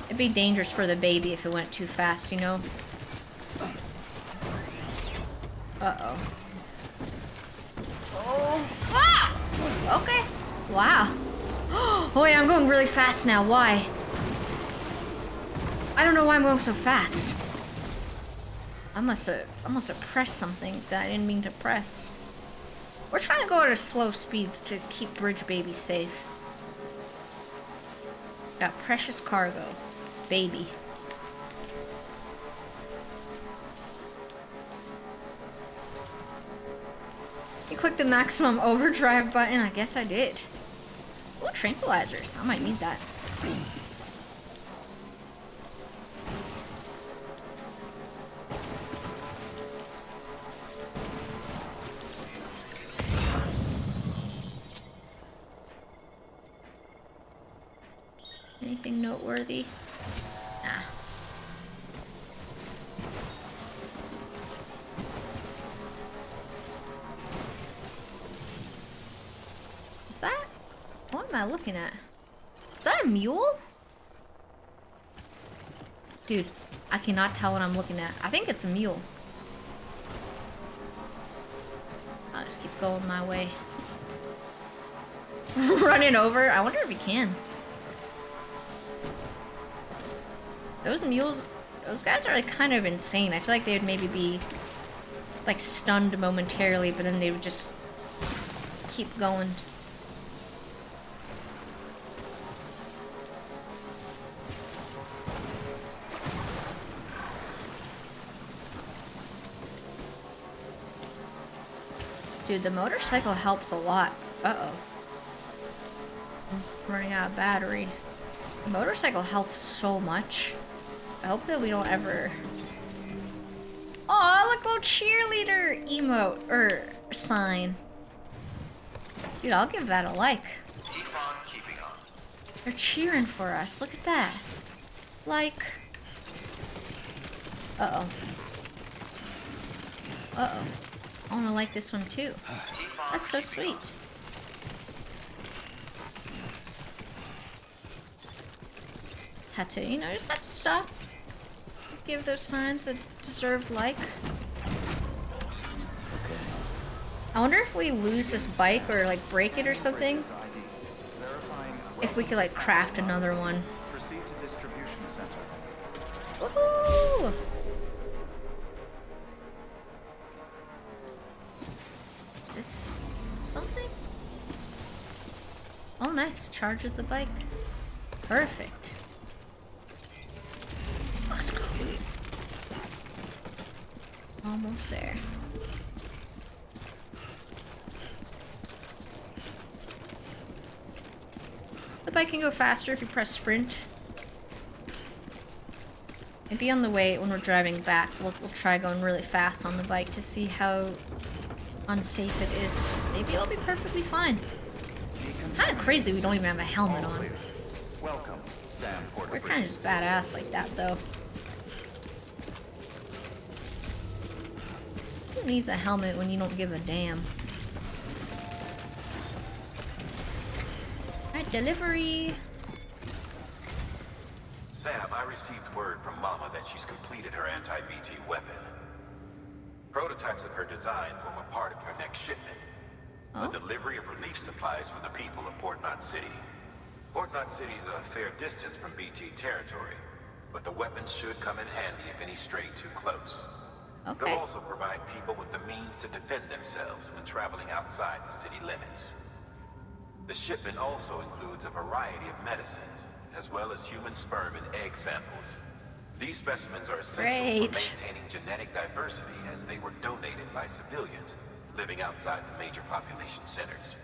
It'd be dangerous for the baby if it went too fast, you know? Uh-oh. Oh. Ah! Okay. Wow. Oh yeah, I'm going really fast now. Why? I don't know why I'm going so fast. I must have pressed something that I didn't mean to press. We're trying to go at a slow speed to keep Bridge Baby safe. Got precious cargo. Baby. You click the maximum overdrive button. I guess I did. Ooh, tranquilizers. I might need that. Anything noteworthy? Nah. Is that? What am I looking at? Is that a mule? Dude, I cannot tell what I'm looking at. I think it's a mule. I'll just keep going my way. Run it over? I wonder if he can. Those mules, those guys are like kind of insane. I feel like they would maybe be like stunned momentarily, but then they would just keep going. Dude, the motorcycle helps a lot. Uh-oh. I'm running out of battery. The motorcycle helps so much. I hope that we don't ever... Aw, look, little cheerleader emote, or sign. Dude, I'll give that a like. Keep on keeping on. They're cheering for us. Look at that. Like. Uh-oh. Uh-oh. I want to like this one too. That's so sweet. Tattoo, you know, just have to stop. Give those signs a deserved like. I wonder if we lose this bike or like break it or something. If we could like craft another one. Proceed to distribution center. Woohoo! this something? Oh, nice. Charges the bike. Perfect. Let's go. Almost there. The bike can go faster if you press sprint. Maybe on the way when we're driving back, we'll try going really fast on the bike to see how unsafe it is. Maybe it'll be perfectly fine. Kind of crazy we don't even have a helmet on. Welcome, Sam Porter. We're kind of just badass like that, though. Who needs a helmet when you don't give a damn? Alright, delivery. Sam, I received word from Mama that she's completed her anti-BT weapon. Prototypes of her design form a part of your next shipment. Oh? The delivery of relief supplies for the people of Port Knot City. Port Knot City is a fair distance from BT territory, but the weapons should come in handy if any stray too close. Okay. They'll also provide people with the means to defend themselves when traveling outside the city limits. The shipment also includes a variety of medicines, as well as human sperm and egg samples. These specimens are essential for maintaining genetic diversity, as they were donated by civilians living outside the major population centers.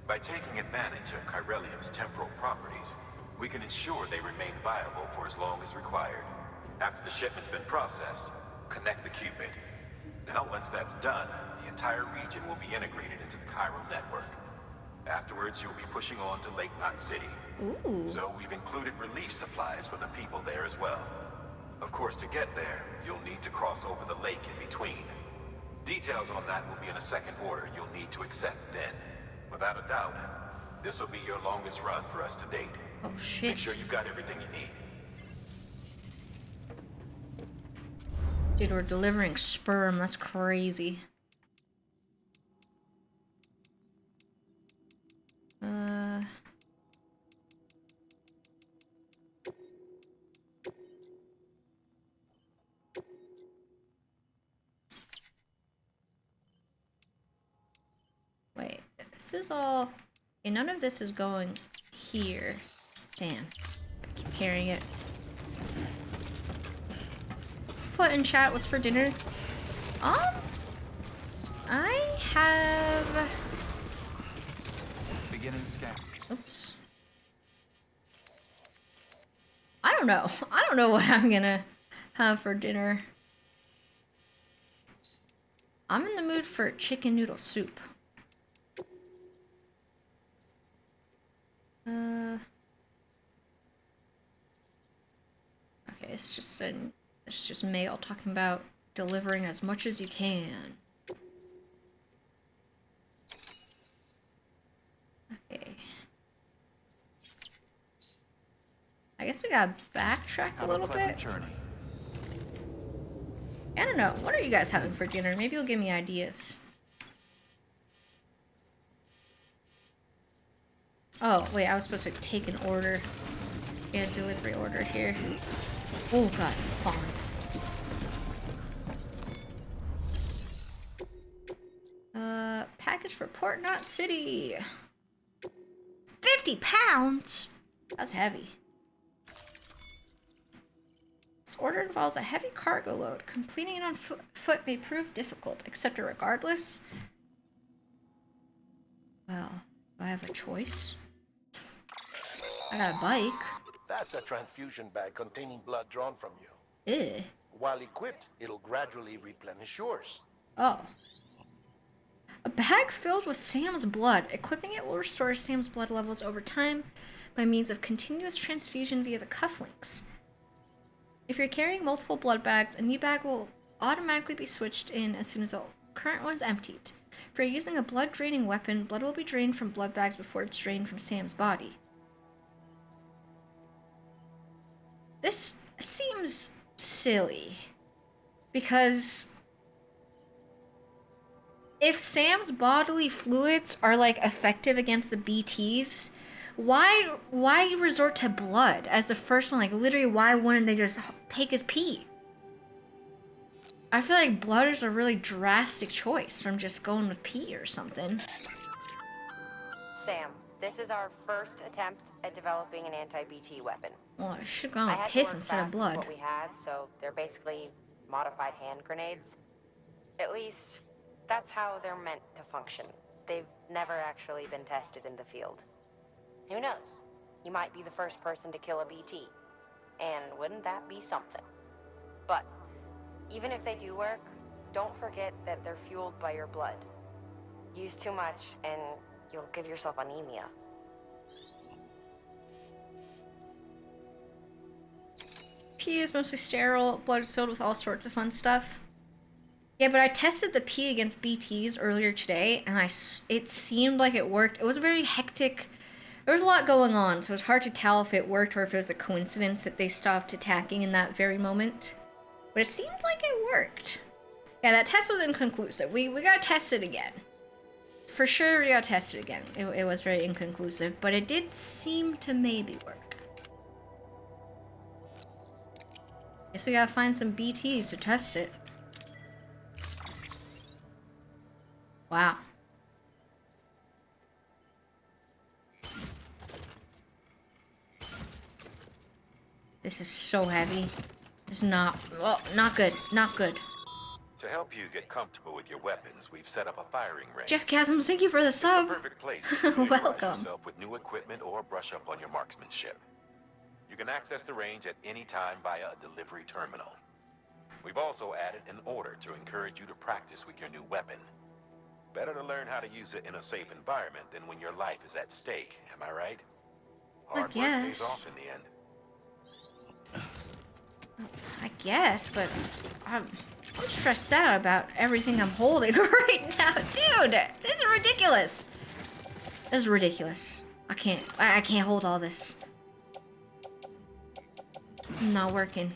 By taking advantage of chyralium's temporal properties, we can ensure they remain viable for as long as required. After the shipment's been processed, connect the Cupid. Now, once that's done, the entire region will be integrated into the chiral network. Afterwards, you'll be pushing on to Lake Knot City. Ooh. So we've included relief supplies for the people there as well. Of course, to get there, you'll need to cross over the lake in between. Details on that will be in a second order you'll need to accept then. Without a doubt, this will be your longest run for us to date. Oh shit. Make sure you've got everything you need. Dude, we're delivering sperm. That's crazy. Wait, this is all... Okay, none of this is going here. Damn. Keep carrying it. Foot in chat, what's for dinner? I have... Beginning scan. Oops. I don't know. I don't know what I'm gonna have for dinner. I'm in the mood for chicken noodle soup. Okay, it's just mail talking about delivering as much as you can. Okay. I guess we gotta backtrack a little bit. Journey. I don't know. What are you guys having for dinner? Maybe you'll give me ideas. Oh, wait, I was supposed to take an order. Yeah, delivery order here. Oh god, I'm falling. Package for Port Knot City. 50 pounds? That's heavy. This order involves a heavy cargo load. Completing it on foot may prove difficult. Accept it regardless. Well, do I have a choice? I got a bike. That's a transfusion bag containing blood drawn from you. Ew. While equipped, it'll gradually replenish yours. Oh. A bag filled with Sam's blood. Equipping it will restore Sam's blood levels over time by means of continuous transfusion via the cufflinks. If you're carrying multiple blood bags, a new bag will automatically be switched in as soon as the current one's emptied. If you're using a blood-draining weapon, blood will be drained from blood bags before it's drained from Sam's body. This seems silly, because if Sam's bodily fluids are like effective against the BTs, why resort to blood as the first one? Like literally, why wouldn't they just take his pee? I feel like blood is a really drastic choice from just going with pee or something. Sam, this is our first attempt at developing an anti-BT weapon. Well, I should have gone I with had to piss work instead of fast with blood. what we had, so they're basically modified hand grenades. At least, that's how they're meant to function. They've never actually been tested in the field. Who knows? You might be the first person to kill a BT. And wouldn't that be something? But, even if they do work, don't forget that they're fueled by your blood. Use too much, and you'll give yourself anemia. Pee is mostly sterile. Blood is filled with all sorts of fun stuff. Yeah, but I tested the pee against BTs earlier today, and it seemed like it worked. It was very hectic. There was a lot going on, so it was hard to tell if it worked or if it was a coincidence that they stopped attacking in that very moment. But it seemed like it worked. Yeah, that test was inconclusive. We gotta test it again. For sure, we gotta test it again. It was very inconclusive, but it did seem to maybe work. Guess we gotta find some BTs to test it. Wow. This is so heavy. It's not, oh, not good, not good. To help you get comfortable with your weapons, we've set up a firing range. Jeff Chasms, thank you for the sub. It's the perfect place to familiarize Welcome. yourself with new equipment or brush up on your marksmanship. You can access the range at any time via a delivery terminal. We've also added an order to encourage you to practice with your new weapon. Better to learn how to use it in a safe environment than when your life is at stake, am I right? Hard work pays off in the end. I guess, but I'm stressed out about everything I'm holding right now. Dude, this is ridiculous. This is ridiculous. I can't hold all this. Not working.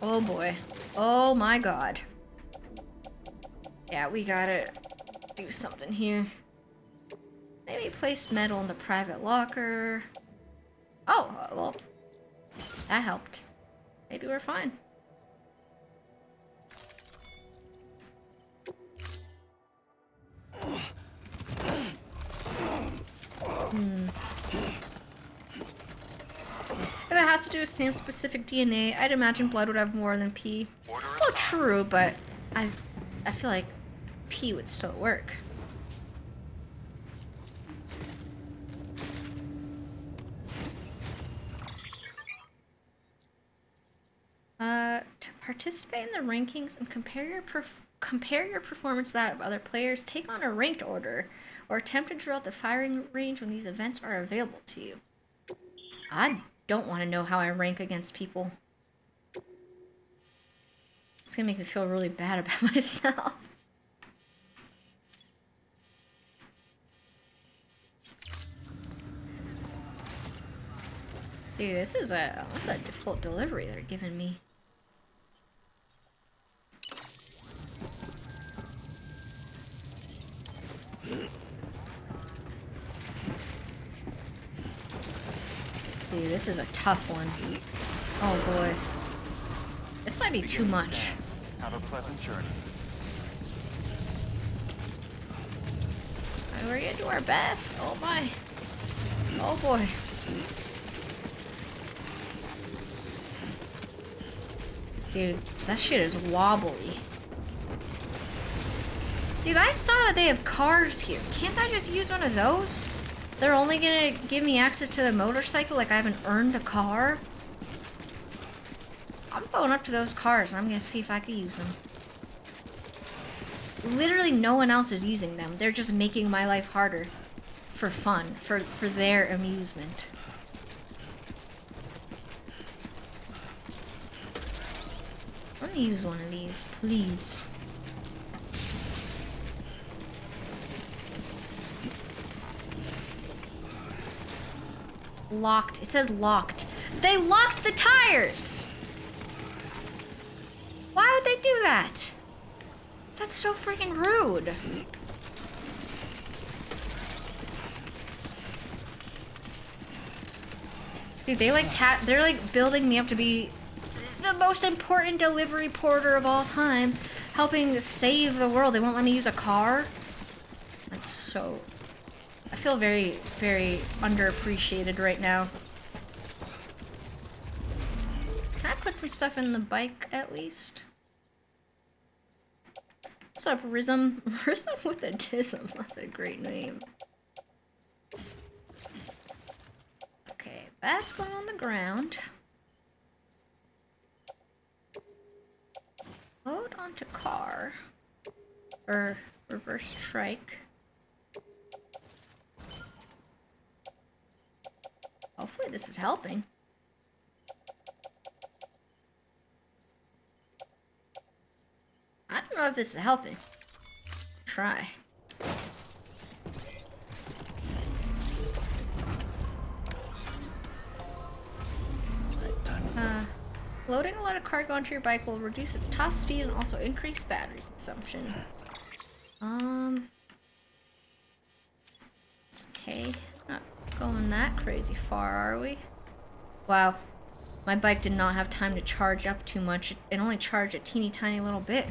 Oh boy. Oh my god. Yeah, we gotta do something here. Maybe place metal in the private locker. Oh, well, that helped. Maybe we're fine. If it has to do with Sam-specific DNA, I'd imagine blood would have more than pee. Well, true, but I feel like pee would still work. To participate in the rankings and compare your performance to that of other players, take on a ranked order, or attempt to drill out the firing range when these events are available to you. I don't want to know how I rank against people. It's gonna make me feel really bad about myself. Dude, this is a difficult delivery they're giving me. Dude, this is a tough one. Oh boy. This might be too much. Have a pleasant journey. We're gonna do our best. Oh my. Oh boy. Dude, that shit is wobbly. Dude, I saw that they have cars here. Can't I just use one of those? They're only gonna give me access to the motorcycle like I haven't earned a car? I'm going up to those cars and I'm gonna see if I can use them. Literally no one else is using them. They're just making my life harder. For fun. For their amusement. Let me use one of these, please. Locked. It says locked. They locked the tires! Why would they do that? That's so freaking rude. Dude, they're like building me up to be the the most important delivery porter of all time, helping save the world. They won't let me use a car? That's so... I feel very, very underappreciated right now. Can I put some stuff in the bike at least? What's up, Rhythm? Rhythm with a Tism. That's a great name. Okay, that's going on the ground. Load onto car. Or reverse trike. Hopefully this is helping. I don't know if this is helping. Try. Loading a lot of cargo onto your bike will reduce its top speed and also increase battery consumption. It's okay. Not going that crazy far, are we? Wow. My bike did not have time to charge up too much. It only charged a teeny tiny little bit.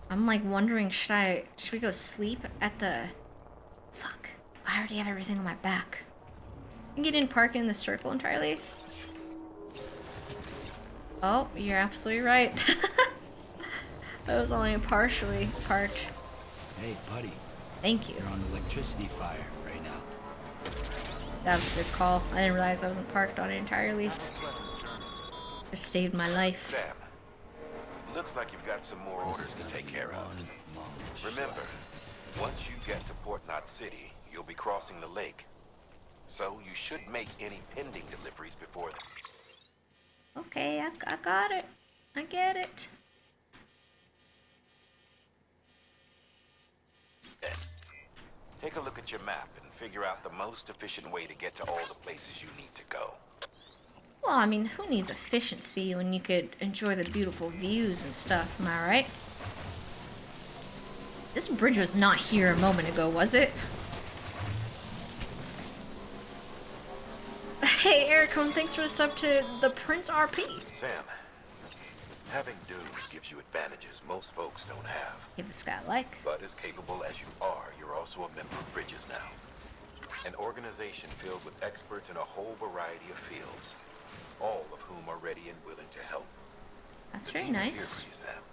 I'm like wondering, should we go sleep at the... Fuck. I already have everything on my back. I think you didn't park in the circle entirely. Oh, you're absolutely right. That was only partially parked. Hey, buddy. Thank you. You're on electricity fire right now. That was a good call. I didn't realize I wasn't parked on it entirely. Just saved my life. Sam, looks like you've got some more orders to take care of. Remember, once you get to Port Knot City, you'll be crossing the lake. So you should make any pending deliveries before then. Okay, I got it. I get it. Take a look at your map and figure out the most efficient way to get to all the places you need to go. Well, I mean, who needs efficiency when you could enjoy the beautiful views and stuff, am I right? This bridge was not here a moment ago, was it? Hey, Ericone, thanks for the sub to the Prince RP. Sam, having dudes gives you advantages most folks don't have. Give this guy a like. But as capable as you are, you're also a member of Bridges now. An organization filled with experts in a whole variety of fields, all of whom are ready and willing to help. That's The very team is nice. here for you, Sam.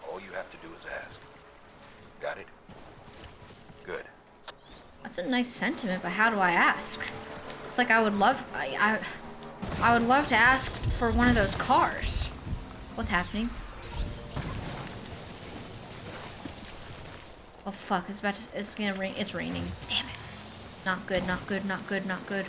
All you have to do is ask. Got it? Good. That's a nice sentiment, but how do I ask? It's like I would love... I would love to ask for one of those cars. What's happening? Oh fuck, it's gonna rain. It's raining. Damn it. Not good, not good, not good, not good.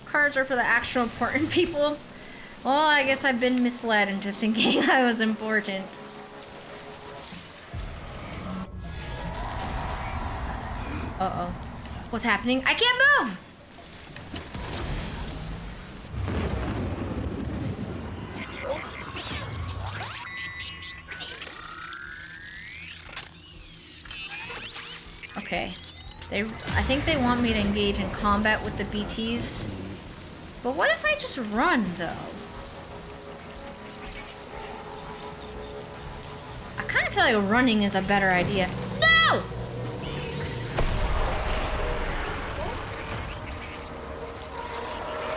Cards are for the actual important people. Well, I guess I've been misled into thinking I was important. Uh-oh. What's happening? I can't move! Okay. I think they want me to engage in combat with the BTs. But what if I just run, though? I kind of feel like running is a better idea. No!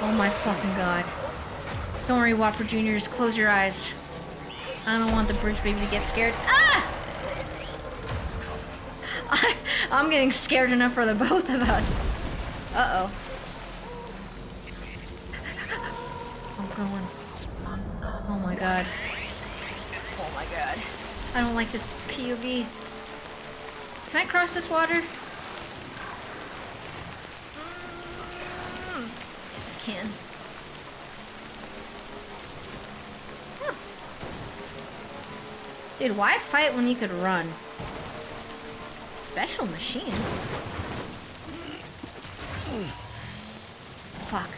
Oh my fucking god. Don't worry, Whopper Jr., just close your eyes. I don't want the bridge baby to get scared. Ah! I'm getting scared enough for the both of us. Uh-oh. I'm going. Oh my god. Oh my god. I don't like this POV. Can I cross this water? Yes, I can. Huh. Dude, why fight when you could run? Special machine. Fuck.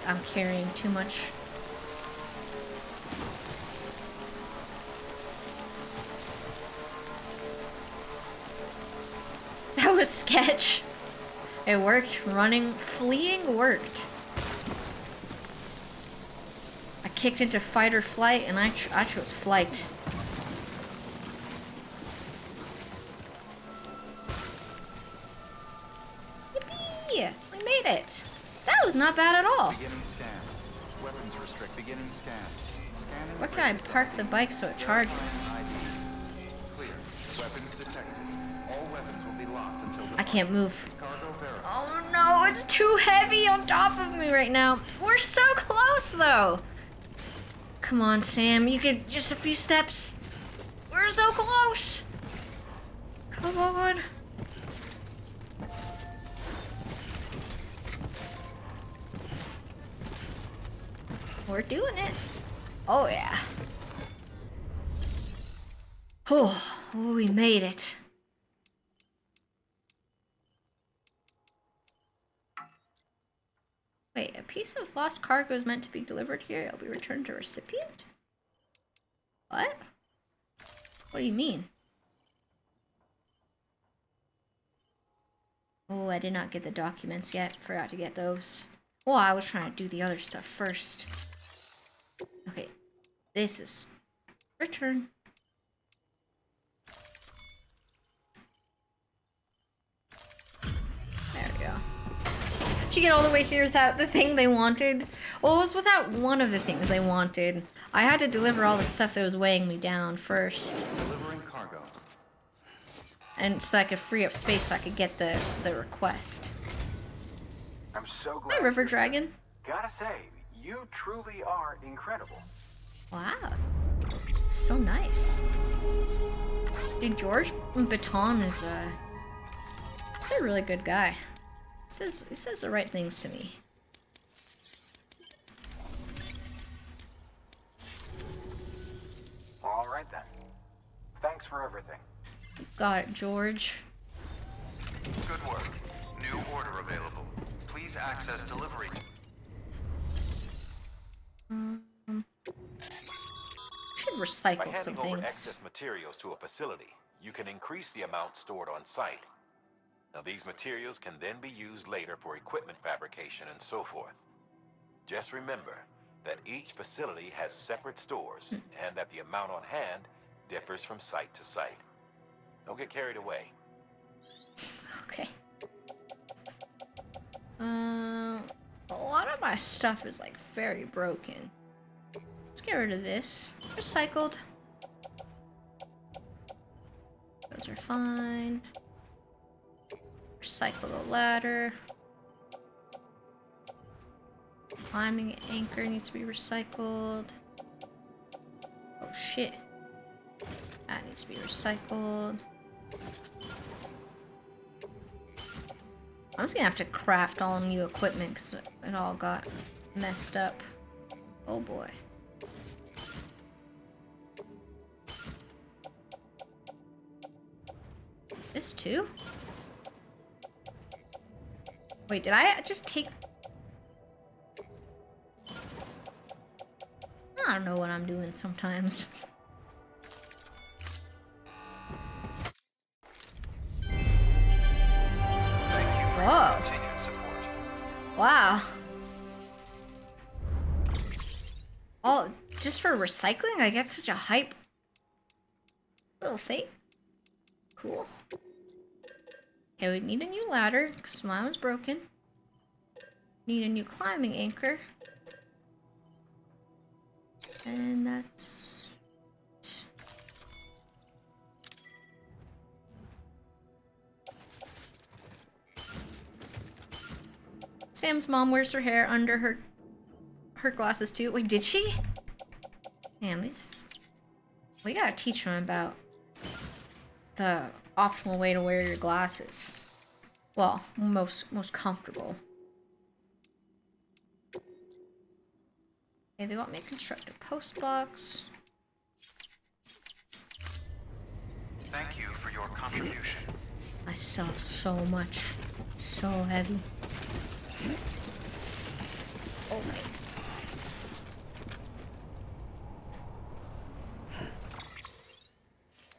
I'm carrying too much. That was sketch. It worked. Running, fleeing worked. I kicked into fight or flight, and I chose flight. Yippee! We made it. That was not bad at all. Beginning scan. Weapons restrict. Beginning scan. Scanning. Where can I park the bike so it charges? Clear. Weapons detected. All weapons will be locked until I can't move. cargo verified. Oh no, it's too heavy on top of me right now. We're so close though. Come on, Sam, you could just a few steps. We're so close. Come on. We're doing it. Oh yeah. Oh, we made it. Wait, a piece of lost cargo is meant to be delivered here. It'll be returned to recipient? What? What do you mean? Oh, I did not get the documents yet. Forgot to get those. Well, I was trying to do the other stuff first. Okay, this is return. There we go. Did you get all the way here without the thing they wanted? Well, it was without one of the things they wanted. I had to deliver all the stuff that was weighing me down first. Delivering cargo. And so I could free up space so I could get the request. I'm so glad. Hi, River Dragon. Gotta say, you truly are incredible. Wow. So nice. Dude, George Baton is he's a really good guy. He says the right things to me. All right then. Thanks for everything. Got it, George. Good work. New order available. Please access delivery. Should By recycle some handing over things. excess materials to a facility, you can increase the amount stored on site. Now, these materials can then be used later for equipment fabrication and so forth. Just remember that each facility has separate stores and that the amount on hand differs from site to site. Don't get carried away. Okay. A lot of my stuff is like very broken. Let's get rid of this. Recycled. Those are fine. Recycle the ladder. Climbing anchor needs to be recycled. Oh shit. That needs to be recycled. I'm just gonna have to craft all new equipment because it all got messed up. Oh boy. This too? Wait, did I just take... I don't know what I'm doing sometimes. Whoa. Wow. Oh, just for recycling? I get such a hype little thing. Cool. Okay, we need a new ladder because mine was broken. Need a new climbing anchor. And that's... Sam's mom wears her hair under her glasses too. Wait, did she? Damn, these... We gotta teach them about the optimal way to wear your glasses. Well, most comfortable. Okay, they want me to construct a post box. Thank you for your contribution. Myself so much. So heavy. Oh my.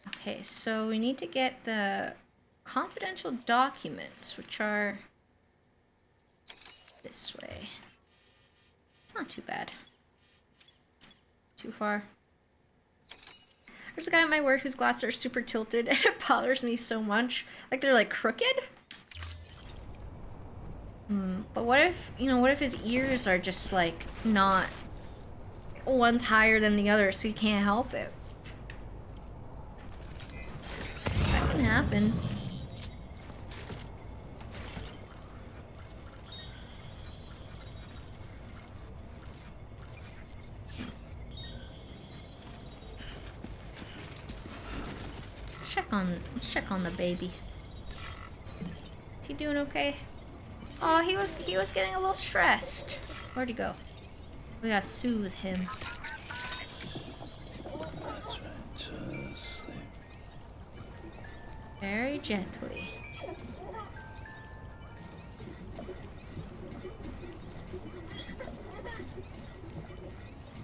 Okay, so we need to get the confidential documents, which are this way. It's not too bad. Too far. There's a guy at my work whose glasses are super tilted and it bothers me so much. Like they're like crooked. But what if, you know, what if his ears are just like not, one's higher than the other so he can't help it? That can happen. Let's check on the baby. Is he doing okay? Oh, he was getting a little stressed. Where'd he go? We gotta soothe him. Very gently.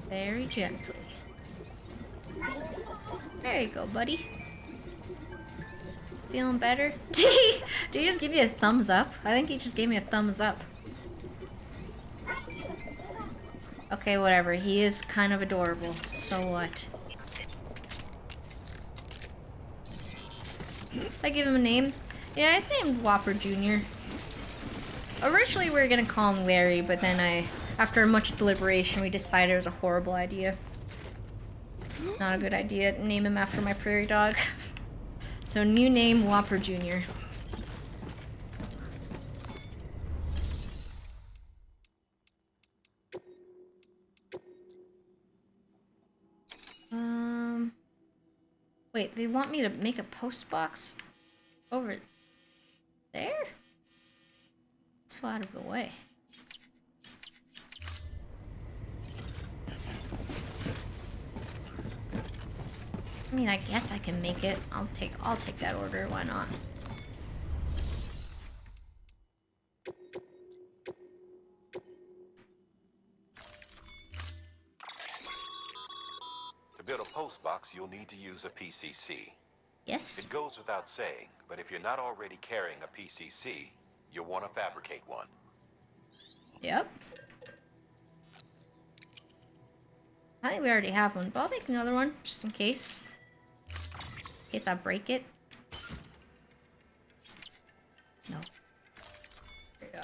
Very gently. There you go, buddy. Feeling better? Did he just give you a thumbs up? I think he just gave me a thumbs up. Okay, whatever. He is kind of adorable. So what? I give him a name. Yeah, I named Whopper Jr. Originally we were gonna call him Larry, but then after much deliberation, we decided it was a horrible idea. Not a good idea to name him after my prairie dog. So new name, Whopper Jr. Wait, they want me to make a post box over there? It's out of the way. I mean, I guess I can make it. I'll take that order. Why not? To build a post box, you'll need to use a PCC. Yes. It goes without saying, but if you're not already carrying a PCC, you'll want to fabricate one. Yep. I think we already have one, but I'll make another one just in case. In case I break it. No. There you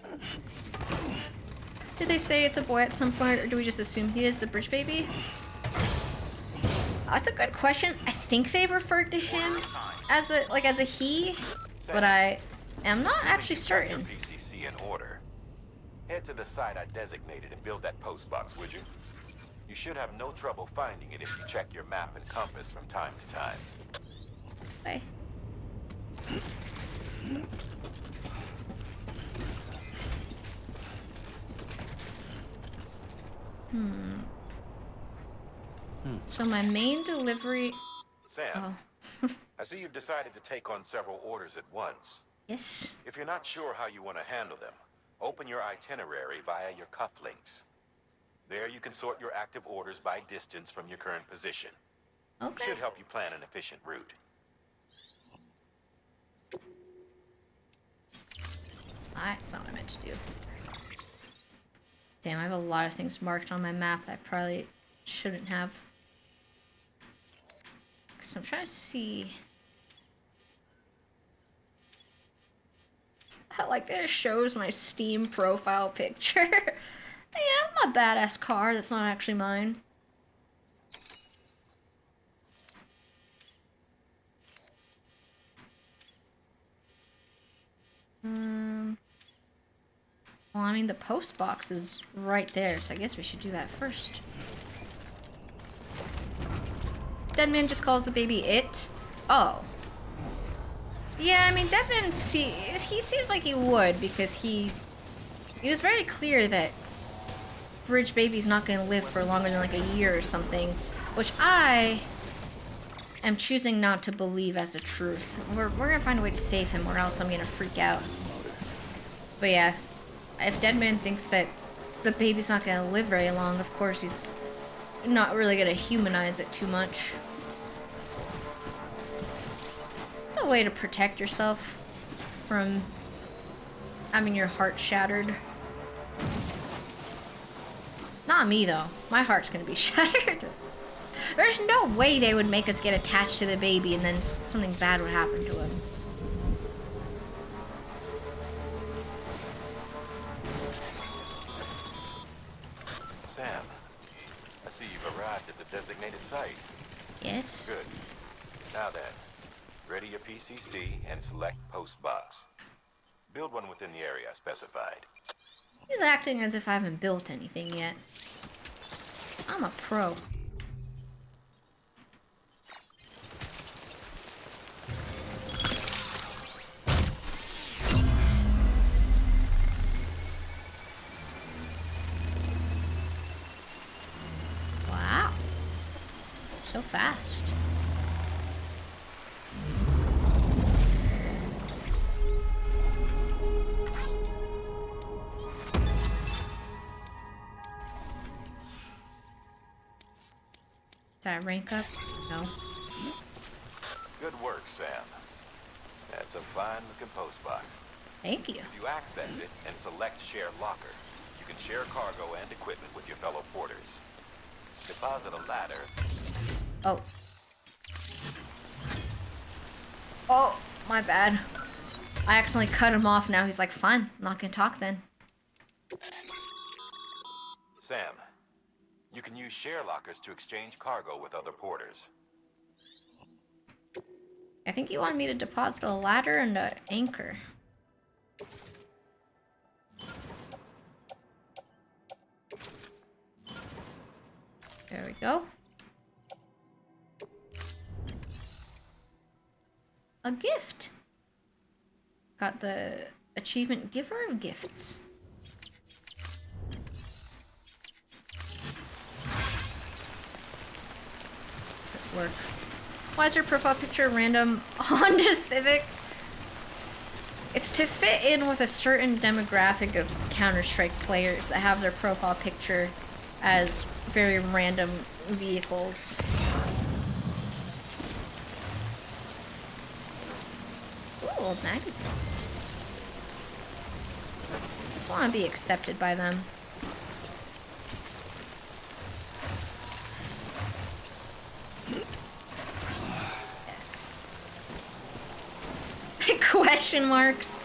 go. Did they say it's a boy at some point, or do we just assume he is the bridge baby? That's a good question. I think they referred to him as a he, but I am not actually certain. Your PCC in order. Head to the site I designated and build that post box, would you? You should have no trouble finding it if you check your map and compass from time to time. Okay. So my main delivery... Sam, I see you've decided to take on several orders at once. Yes. If you're not sure how you want to handle them, open your itinerary via your cufflinks. There you can sort your active orders by distance from your current position. Okay. Should help you plan an efficient route. That's not what I meant to do. Damn, I have a lot of things marked on my map that I probably shouldn't have. So I'm trying to see... I like that it shows my Steam profile picture. Yeah, I'm a badass car that's not actually mine. Well, I mean, the post box is right there, so I guess we should do that first. Deadman just calls the baby it. Oh. Yeah, I mean, Deadman, he seems like he would, because he was very clear that Bridge Baby's not going to live for longer than like a year or something, which I am choosing not to believe as the truth. We're gonna find a way to save him, or else I'm gonna freak out. But yeah, if Deadman thinks that the baby's not gonna live very long, of course he's not really gonna humanize it too much. It's a way to protect yourself from having your heart shattered. Not me though. My heart's gonna be shattered. There's no way they would make us get attached to the baby and then something bad would happen to him. Sam, I see you've arrived at the designated site. Yes. Good. Now then, ready your PCC and select post box. Build one within the area specified. He's acting as if I haven't built anything yet. I'm a pro. Wow. So fast. Did I rank up? No. Good work, Sam. That's a fine looking post box. Thank you. If you access it and select Share Locker, you can share cargo and equipment with your fellow porters. Deposit a ladder. Oh. Oh, my bad. I accidentally cut him off. Now he's like, fine, I'm not gonna talk then. Sam, you can use share lockers to exchange cargo with other porters. I think you wanted me to deposit a ladder and an anchor. There we go. A gift. Got the achievement Giver of Gifts. Good work. Why is your profile picture random Honda Civic? It's to fit in with a certain demographic of Counter-Strike players that have their profile picture as very random vehicles. Ooh, old magazines. Just want to be accepted by them. Yes. Question marks.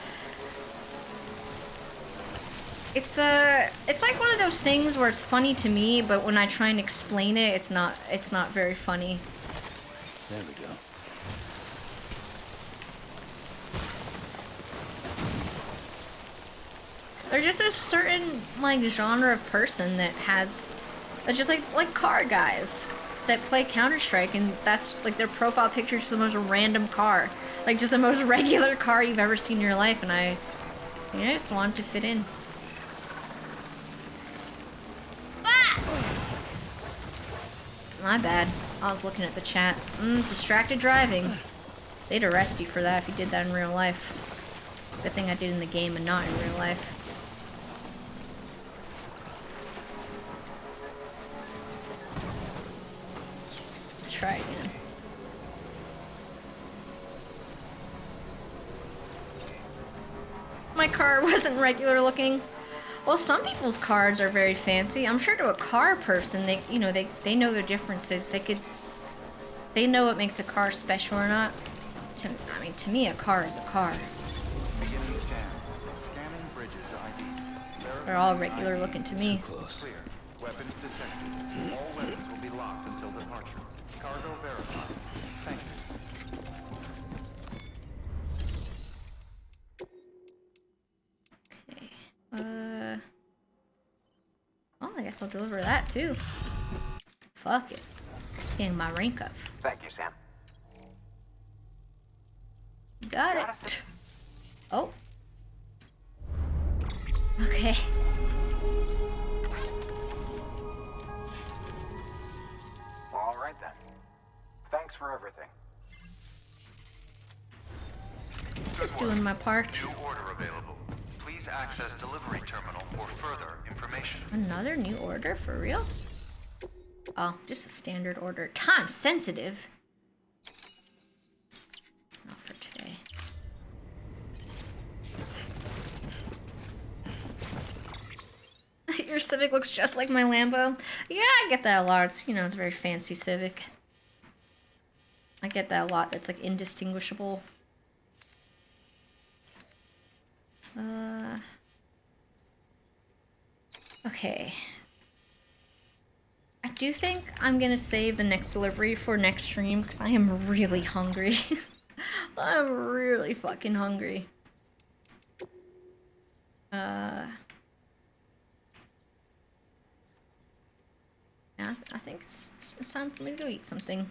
It's like one of those things where it's funny to me, but when I try and explain it, it's not very funny. There we go. There's just a certain like genre of person that has, that's just like car guys that play Counter-Strike, and that's like their profile picture is the most random car, like just the most regular car you've ever seen in your life, and I just want to fit in. My bad. I was looking at the chat. Distracted driving. They'd arrest you for that if you did that in real life. Good thing I did in the game and not in real life. Let's try again. My car wasn't regular looking. Well, some people's cars are very fancy. I'm sure to a car person, they know the differences. They know what makes a car special or not. To me, a car is a car. They're all regular looking to me. Clear. Weapons detected. All weapons will be locked until departure. Cargo verified. Thank you. Well, I guess I'll deliver that too. Fuck it. Just getting my rank up. Thank you, Sam. Got it. Oh. Okay. All right then. Thanks for everything. Just doing my part. New order available. Please access delivery terminal for further information. Another new order? For real? Oh, just a standard order. Time sensitive. Not for today. Your Civic looks just like my Lambo. Yeah, I get that a lot. It's, you know, it's a very fancy Civic. I get that a lot. That's like indistinguishable. Okay. I do think I'm gonna save the next delivery for next stream because I am really hungry. I'm really fucking hungry. Yeah, I think it's time for me to go eat something.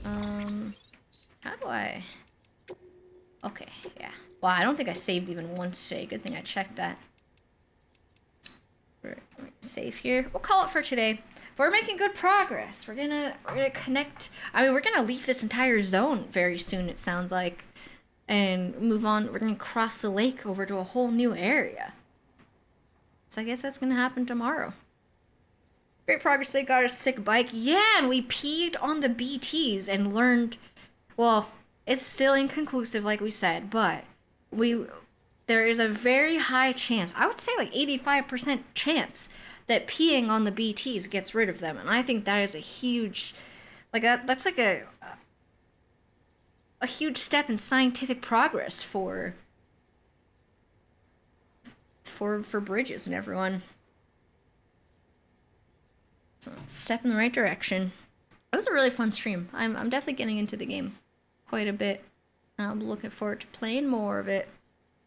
How do I... Okay, yeah. Well, I don't think I saved even once today. Good thing I checked that. We're save here. We'll call it for today. We're making good progress. We're gonna connect. I mean, we're gonna leave this entire zone very soon, it sounds like, and move on. We're gonna cross the lake over to a whole new area. So I guess that's gonna happen tomorrow. Great progress. They got a sick bike. Yeah, and we peed on the BTs and learned. Well, it's still inconclusive, like we said, but there is a very high chance. I would say like 85% chance that peeing on the BTs gets rid of them, and I think that is a huge, like that's like a huge step in scientific progress for bridges and everyone. So step in the right direction. It was a really fun stream. I'm definitely getting into the game quite a bit. I'm looking forward to playing more of it.